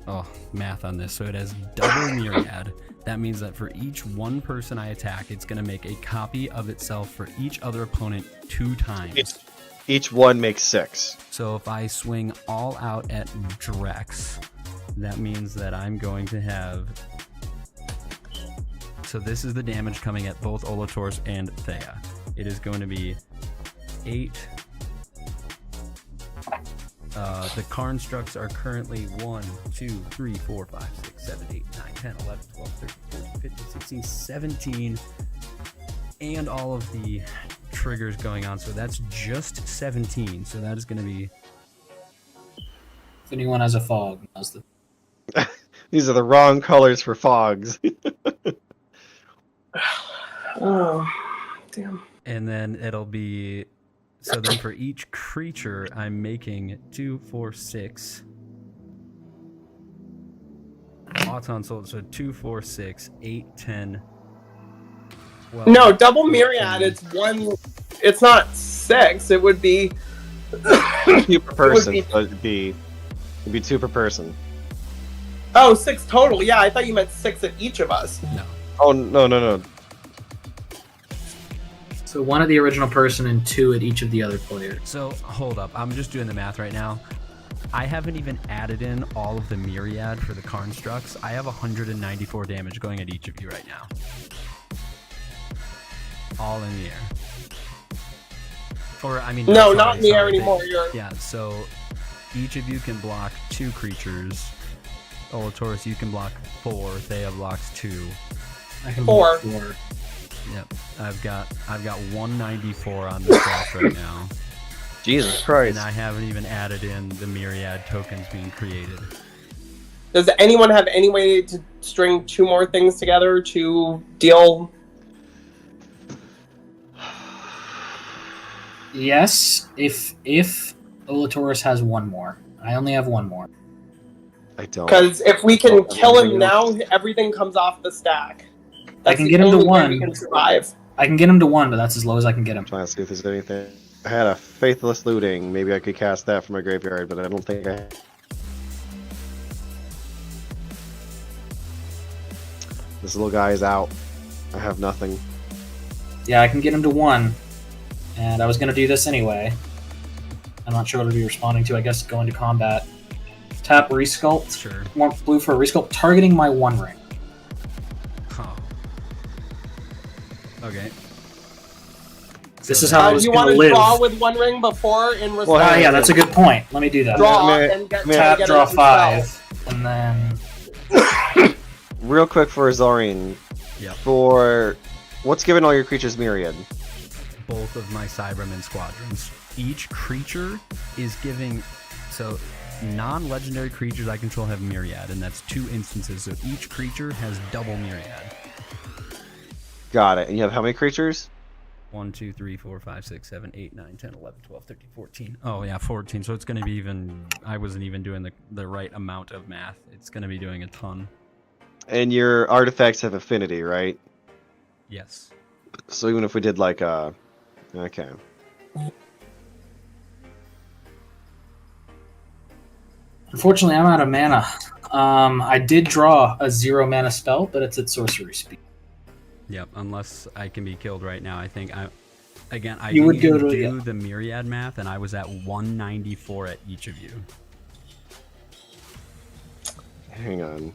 Oh, math on this. So it has double myriad. That means that for each one person I attack, it's going to make a copy of itself for each other opponent 2 times. Each one makes 6. So if I swing all out at Drex, that means that I'm going to have... So this is the damage coming at both Olotors and Thea. It is going to be 8. The Karnstructs are currently 1, 2, 3, 4, 5, 6, 7, 8, 9, 10, 11, 12, 13, 14, 15, 16, 17. And all of the triggers going on. So that's just 17. So that is going to be... If anyone has a fog, now's the... These are the wrong colors for fogs. Oh, damn. And then it'll be... So then for each creature, I'm making 2, 4, 6. Auton Soldier, so 2, 4, 6, 8, 10... 12, No, double myriad. 13. It's 1. It's not 6. It would be 2 per person. be- So it'd be 2 per person. Oh, 6 total. Yeah, I thought you meant 6 at each of us. No. Oh no. So 1 at the original person and 2 at each of the other players. So hold up, I'm just doing the math right now. I haven't even added in all of the myriad for the Karnstructs. I have 194 damage going at each of you right now. All in the air. Or, I mean... No, sorry, not in the air sorry, anymore. You're... Yeah, so each of you can block 2 creatures. Olotors, you can block 4. Thea blocks 2. I can 4. block 4. Yep, I've got 194 on the staff right now. Jesus And Christ. I haven't even added in the myriad tokens being created. Does anyone have any way to string 2 more things together to deal? Yes, if Olatoris has 1 more. I only have 1 more. I don't. Because if we can Oh, kill him everything now, else? everything comes off the stack. I That's can the get him to only way 1. we can survive. I can get him to 1, but that's as low as I can get him. Trying to see if there's anything. I had a Faithless Looting. Maybe I could cast that from my graveyard, but I don't think I... This little guy is out. I have nothing. Yeah, I can get him to 1. And I was going to do this anyway. I'm not sure what to be responding to. I guess go into combat. Tap Resculpt. Sure. 1 blue for a Resculpt, targeting my 1 ring. Oh. Okay. This is how I was You going want to to live. draw with 1 ring before in response? Well, Ah, yeah, that's a good point. Let me do that. Draw I mean, and get, Tap, get draw it yourself. 5, and then... Real quick for Azoreign. Yep. For... What's giving all your creatures Myriad? Both of my Cybermen squadrons. Each creature is giving... So, non-legendary creatures I control have Myriad, and that's 2 instances, so each creature has double Myriad. Got it. And you have how many creatures? 1, 2, 3, 4, 5, 6, 7, 8, 9, 10, 11, 12, 13, 14. Oh, yeah, 14. So it's going to be even... I wasn't even doing the right amount of math. It's going to be doing a ton. And your artifacts have affinity, right? Yes. So even if we did like a... Okay. Unfortunately, I'm out of mana. I did draw a 0 mana spell, but it's at sorcery speed. Yep, unless I can be killed right now. I think I... Again, I You would didn't go even to- do yeah. the Myriad math, and I was at 194 at each of you. Hang on.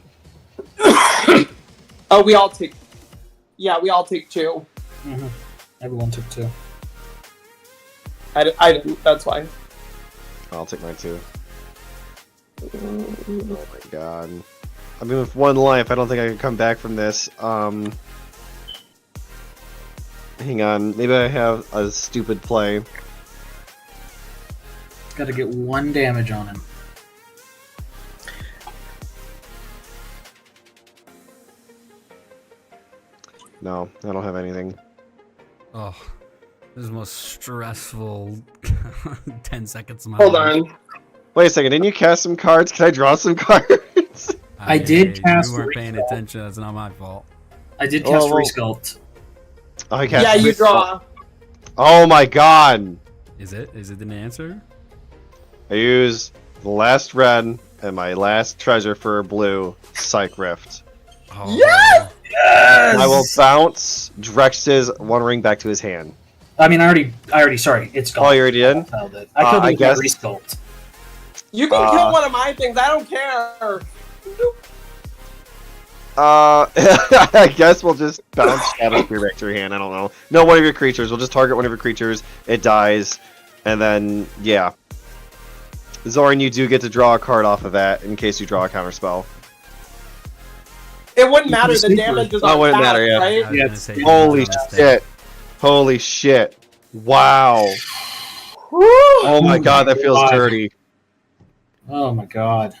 Oh, we all take... Yeah, we all take 2. Mm-hmm. Everyone took 2. I didn't, that's why. I'll take mine too. Oh my god. I mean, with 1 life, I don't think I can come back from this. Hang on. Maybe I have a stupid play. Got to get 1 damage on him. No, I don't have anything. Oh. This is the most stressful 10 seconds of my Hold life. on. Wait a second, didn't you cast some cards? Can I draw some cards? I did cast You weren't paying Resculpt. attention. That's not my fault. I did cast well- Resculpt. Oh, I cast Yeah, you Resculpt. draw. Oh my god! Is it? Is it an answer? I use the last red and my last treasure for blue, Psych Rift. Oh, Yes! Yes! I will bounce Drex's One Ring back to his hand. I mean, I already. Sorry, it's gone. Oh, you already did? I killed it. I killed I it with my guess- Resculpt. You can kill one of my things. I don't care. I guess we'll just bounce Shadow Spear back to your hand. I don't know. No, one of your creatures. We'll just target one of your creatures. It dies, and then yeah. Zorin, you do get to draw a card off of that in case you draw a counterspell. It wouldn't matter. The Sleeper. damage is Oh, on wouldn't tap, matter, yeah. right? I was Yeah, gonna say, Holy you don't shit! Holy shit! Wow! Woo! Oh my god, that feels God. dirty. Oh my god.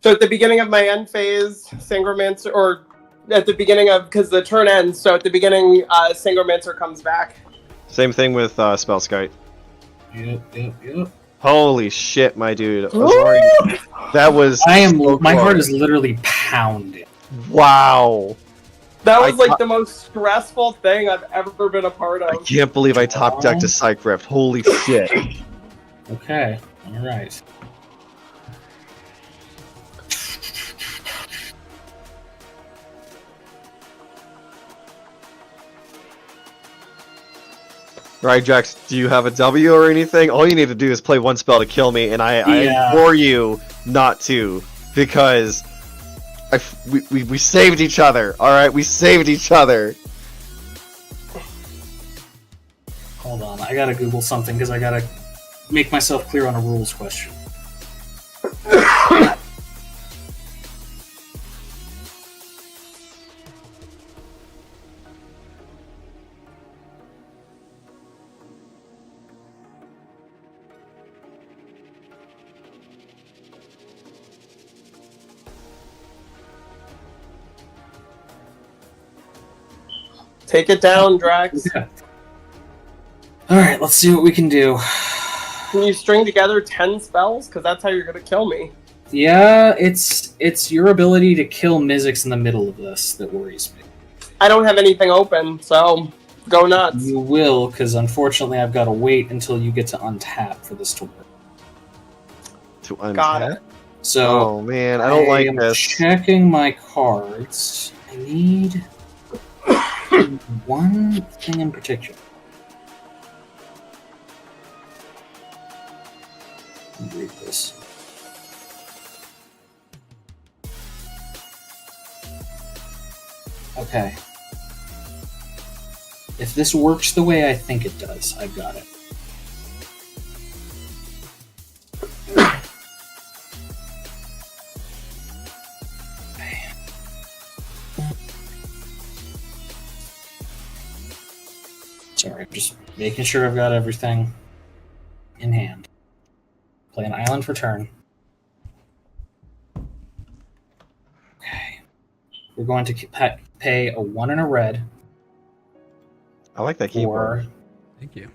So at the beginning of my end phase, Sangromancer, or at the beginning of, because the turn ends, so at the beginning, Sangromancer comes back. Same thing with Spellskite. Yep. Holy shit, my dude! Woo! Zorin, that was. I am. so My heart close. is literally pounding. Wow! That was I- like the most stressful thing I've ever been a part I of. can't believe I top decked a Psych Rift. Holy shit! Okay. All right. Right, Jax, do you have a W or anything? All you need to do is play one spell to kill me, and I Yeah. implore you not to, because we saved each other, alright? We saved each other. Hold on. I gotta Google something because I gotta make myself clear on a rules question. Take it down, Drax. All right. Let's see what we can do. Can you string together 10 spells? Because that's how you're going to kill me. Yeah, it's your ability to kill Mizzix in the middle of this that worries me. I don't have anything open, so go nuts. You will, because unfortunately I've got to wait until you get to untap for this to work. To Got untap? it. So Oh man, I don't like am this. checking my cards. I need one thing in particular. Let me read this. Okay. If this works the way I think it does, I've got it. Sorry, I'm just making sure I've got everything in hand. Play an island for turn. Okay. We're going to pay a 1 and a red I like that keyboard. for Thank you.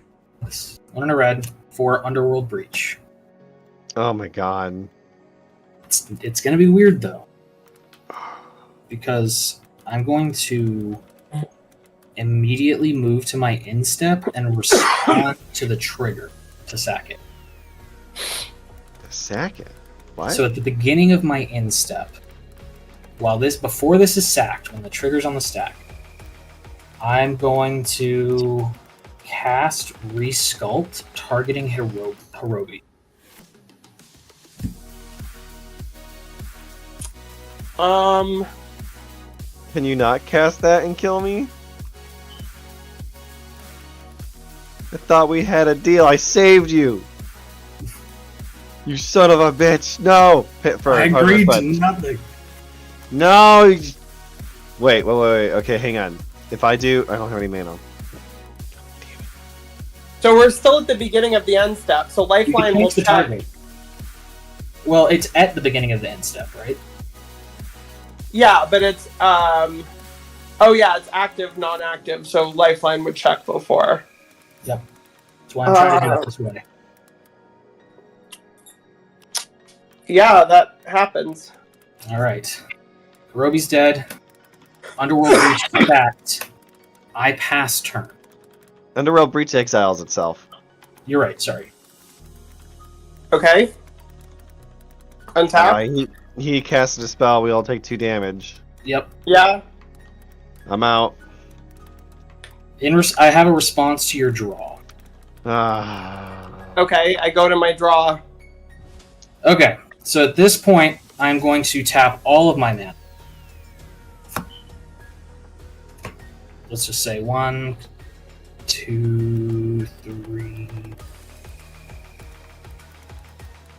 this. 1 and a red for Underworld Breach. Oh my god. It's going to be weird though, because I'm going to immediately move to my instep and respond to the trigger to sack it. Sack it. What? So at the beginning of my instep, before this is sacked, when the trigger's on the stack, I'm going to cast Resculpt, targeting Hirobi. Can you not cast that and kill me? I thought we had a deal. I saved you. You son of a bitch. No. Hit for I hard agreed to button. nothing. No. Wait. Okay, hang on. If I do, I don't have any mana. So we're still at the beginning of the end step, so You Lifeline can will change the check. target. Well, it's at the beginning of the end step, right? Yeah, but it's Oh yeah, it's active, non-active, so Lifeline would check before. Yep. That's why I'm trying to do it this way. Yeah, that happens. All right. Hirobi's dead. Underworld Breach backed. I pass turn. Underworld Breach exiles itself. You're right, sorry. Okay. Untap. He casted a spell. We all take 2 damage. Yep. Yeah. I'm out. I have a response to your draw. Okay, I go to my draw. Okay, so at this point, I'm going to tap all of my mana. Let's just say 1, 2, 3.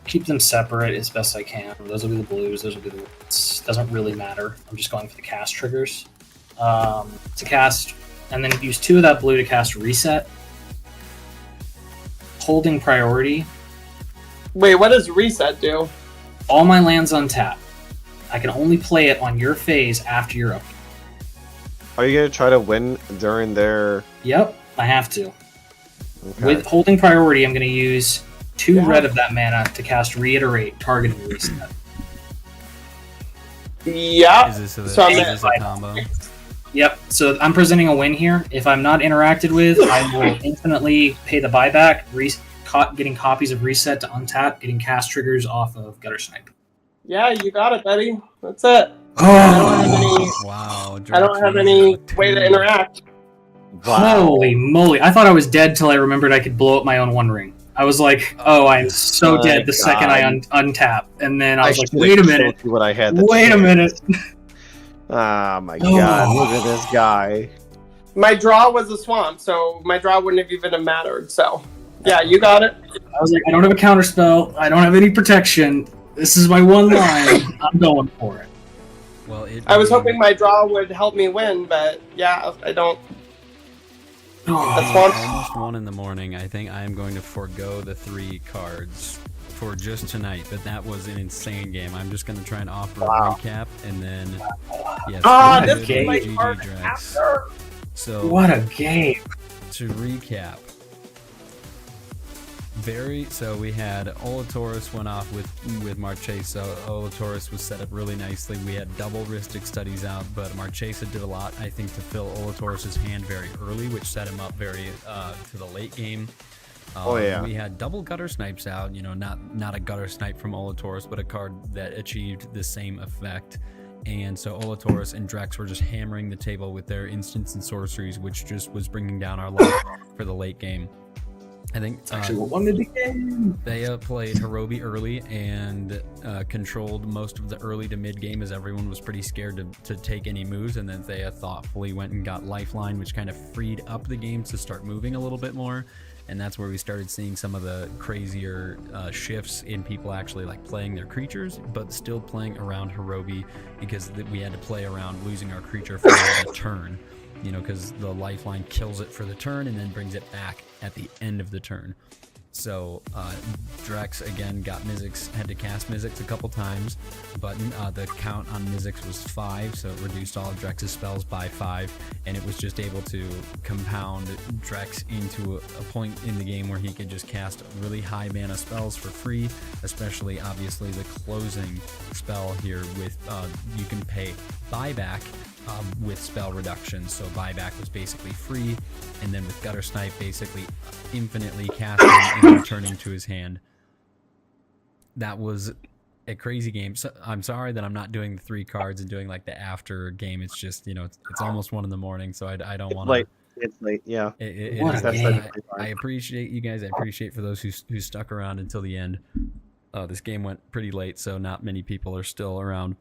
Keep them separate as best I can. Those will be the blues, those will be the reds. Doesn't really matter. I'm just going for the cast triggers. To cast, and then use 2 of that blue to cast Reset. Holding priority. Wait, what does reset do? All my lands untap. I can only play it on your phase after you're up. Are you gonna try to win during their? Yep, I have to. Okay. With holding priority, I'm going to use 2 red of that mana to cast Reiterate, targeting Reset. Yeah. Is this So I'm is this a combo? Yep, so I'm presenting a win here. If I'm not interacted with, I will infinitely pay the buyback, getting copies of Reset to untap, getting cast triggers off of Gutter Snipe. Yeah, you got it, Betty. That's it. Wow. I don't have any way to interact. Wow. Holy moly. I thought I was dead till I remembered I could blow up my own One Ring. I was like, oh, I'm so My dead the second I God. untap. And then I was like, should've wait a told minute. you what I had. Wait a minute. Ah, my God! Look at this guy. My draw was a swamp, so my draw wouldn't have even have mattered. So, yeah, you got it. I was like, I don't have a counter spell. I don't have any protection. This is my one line. I'm going for it. Well, I was hoping my draw would help me win, but yeah, I don't. That's one. Almost 1 in the morning. I think I am going to forego the 3 cards for just tonight, but that was an insane game. I'm just going to try and offer a recap, and then yes. This is my GG card Drex. after. So What a game. to recap, so we had Olatoris went off with Marchesa. Olatoris was set up really nicely. We had double Rhystic Studies out, but Marchesa did a lot, I think, to fill Olatoris' hand very early, which set him up very to the late game. Oh yeah. We had double Gutter Snipes out. Not a Gutter Snipe from Olatoris, but a card that achieved the same effect. And so Olatoris and Drex were just hammering the table with their instants and sorceries, which just was bringing down our life for the late game. I think Actually, what won the game? Thea played Hirobi early and controlled most of the early to mid game, as everyone was pretty scared to take any moves, and then Thea thoughtfully went and got Lifeline, which kind of freed up the game to start moving a little bit more. And that's where we started seeing some of the crazier shifts in people actually like playing their creatures, but still playing around Hirobi, because we had to play around losing our creature for the turn, because the Lifeline kills it for the turn and then brings it back at the end of the turn. So Drex again got Mizzix, had to cast Mizzix a couple times, but the count on Mizzix was 5, so it reduced all of Drex's spells by 5, and it was just able to compound Drex into a point in the game where he could just cast really high mana spells for free, especially obviously the closing spell here with you can pay buyback with spell reduction, so buyback was basically free, and then with Gutter Snipe basically infinitely casting and returning to his hand. That was a crazy game. So I'm sorry that I'm not doing the 3 cards and doing like the after game. It's just it's almost 1 in the morning, so I don't want to. It's late, yeah. I appreciate you guys. I appreciate for those who stuck around until the end. This game went pretty late, so not many people are still around.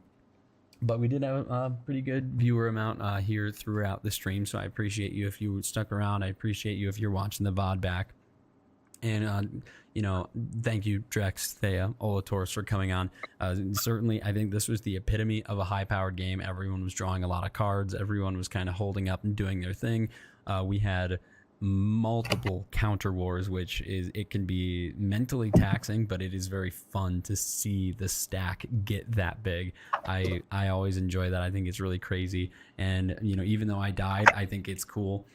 But we did have a pretty good viewer amount here throughout the stream, so I appreciate you if you stuck around. I appreciate you if you're watching the VOD back. And, thank you, Drex, Thea, Olatoris, for coming on. Certainly, I think this was the epitome of a high-powered game. Everyone was drawing a lot of cards. Everyone was kind of holding up and doing their thing. We had multiple counter wars, which it can be mentally taxing, but it is very fun to see the stack get that big. I always enjoy that. I think it's really crazy, and even though I died, I think it's cool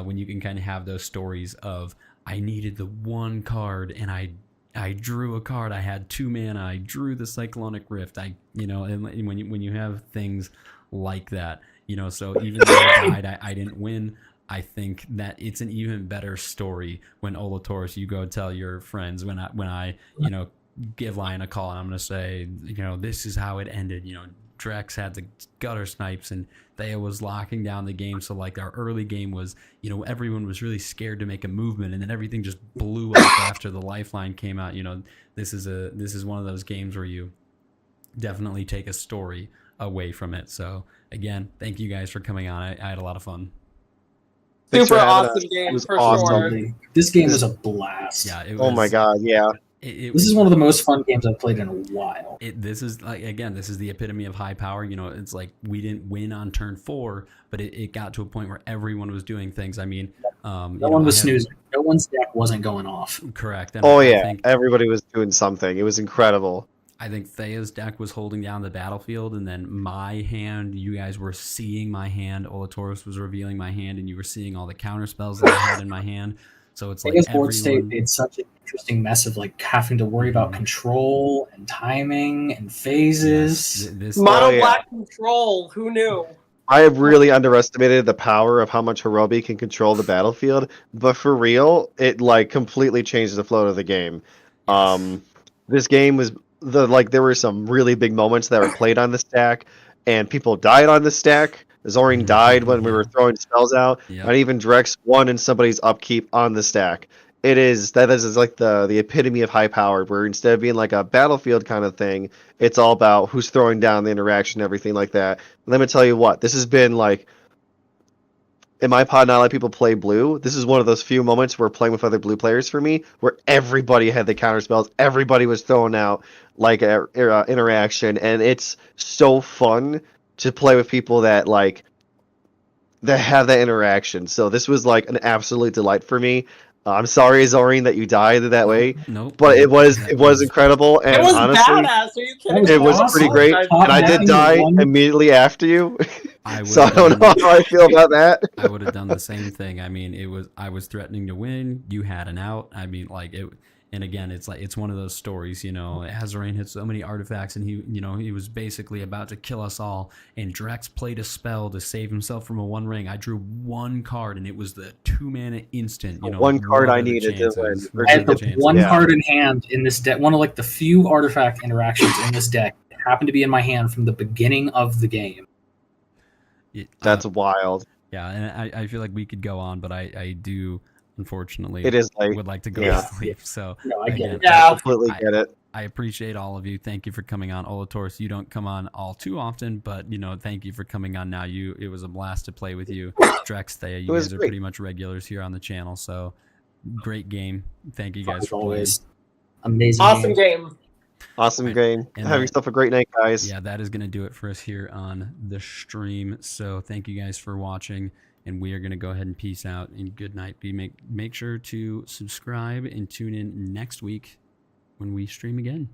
when you can kind of have those stories of, I needed the one card and I drew a card. I had 2 mana. I drew the Cyclonic Rift. And when you have things like that, so even though I died, I didn't win. I think that it's an even better story when Olatoris, you go tell your friends, when I give Lion a call and I'm going to say, this is how it ended. Drex had the gutter snipes and Thea was locking down the game. So like our early game was, everyone was really scared to make a movement, and then everything just blew up after the lifeline came out. This is one of those games where you definitely take a story away from it. So again, thank you guys for coming on. I had a lot of fun. Thanks Super for having awesome us. game It was for awesome. sure. This game was a blast. Yeah. Oh my god, yeah. This is one of the most fun games I've played in a while. This is the epitome of high power. It's like we didn't win on turn 4, but it got to a point where everyone was doing things. I mean, no one was snoozing. No one's deck wasn't going off. Correct. And Oh I yeah, think, everybody was doing something. It was incredible. I think Thea's deck was holding down the battlefield, and then my hand, you guys were seeing my hand. Olatoris was revealing my hand, and you were seeing all the counter spells that I had in my hand. So it's like board state made such an interesting mess of like having to worry about control and timing and phases. Mono black control. Who knew? I have really underestimated the power of how much Hirobi can control the battlefield, but for real, it like completely changed the flow of the game. This game was there were some really big moments that were played on the stack, and people died on the stack. Azoreign died when we were throwing spells out, and even Drex won in somebody's upkeep on the stack. That is like the epitome of high power, where instead of being like a battlefield kind of thing, it's all about who's throwing down the interaction, everything like that. Let me tell you what, this has been like, in my pod, not a lot of people play blue. This is one of those few moments where playing with other blue players for me, where everybody had the counter spells, everybody was throwing out like interaction, and it's so fun to play with people that have that interaction. So this was like an absolute delight for me. I'm sorry, Azoreign, that you died that way. Nope. But it was incredible, and It was honestly, badass. Are you kidding? it was pretty great. And I did die immediately after you, so I don't know how I feel about that. I would have done the same thing. I mean, I was threatening to win. You had an out. I mean, like it. And again, it's one of those stories, Azoreign had so many artifacts, and he was basically about to kill us all, and Drex played a spell to save himself from a 1-ring. I drew 1 card, and it was the 2-mana instant. One card I needed to win. I had the one card in hand in this deck, one of like the few artifact interactions in this deck happened to be in my hand from the beginning of the game. That's wild. Yeah, and I feel like we could go on, but I do... Unfortunately, it is late. Would like to go to sleep. So no, I get it. Yeah, I completely get it. I appreciate all of you. Thank you for coming on. Olatoris, you don't come on all too often, but thank you for coming on now. It was a blast to play with you. Drex, Thea, you guys are pretty much regulars here on the channel. So great game. Thank you guys for playing. Amazing. Awesome game. Awesome game. Have yourself a great night, guys. Yeah, that is going to do it for us here on the stream. So thank you guys for watching. And we are going to go ahead and peace out and good night. Make sure to subscribe and tune in next week when we stream again.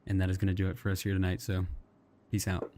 And that is going to do it for us here tonight. So peace out.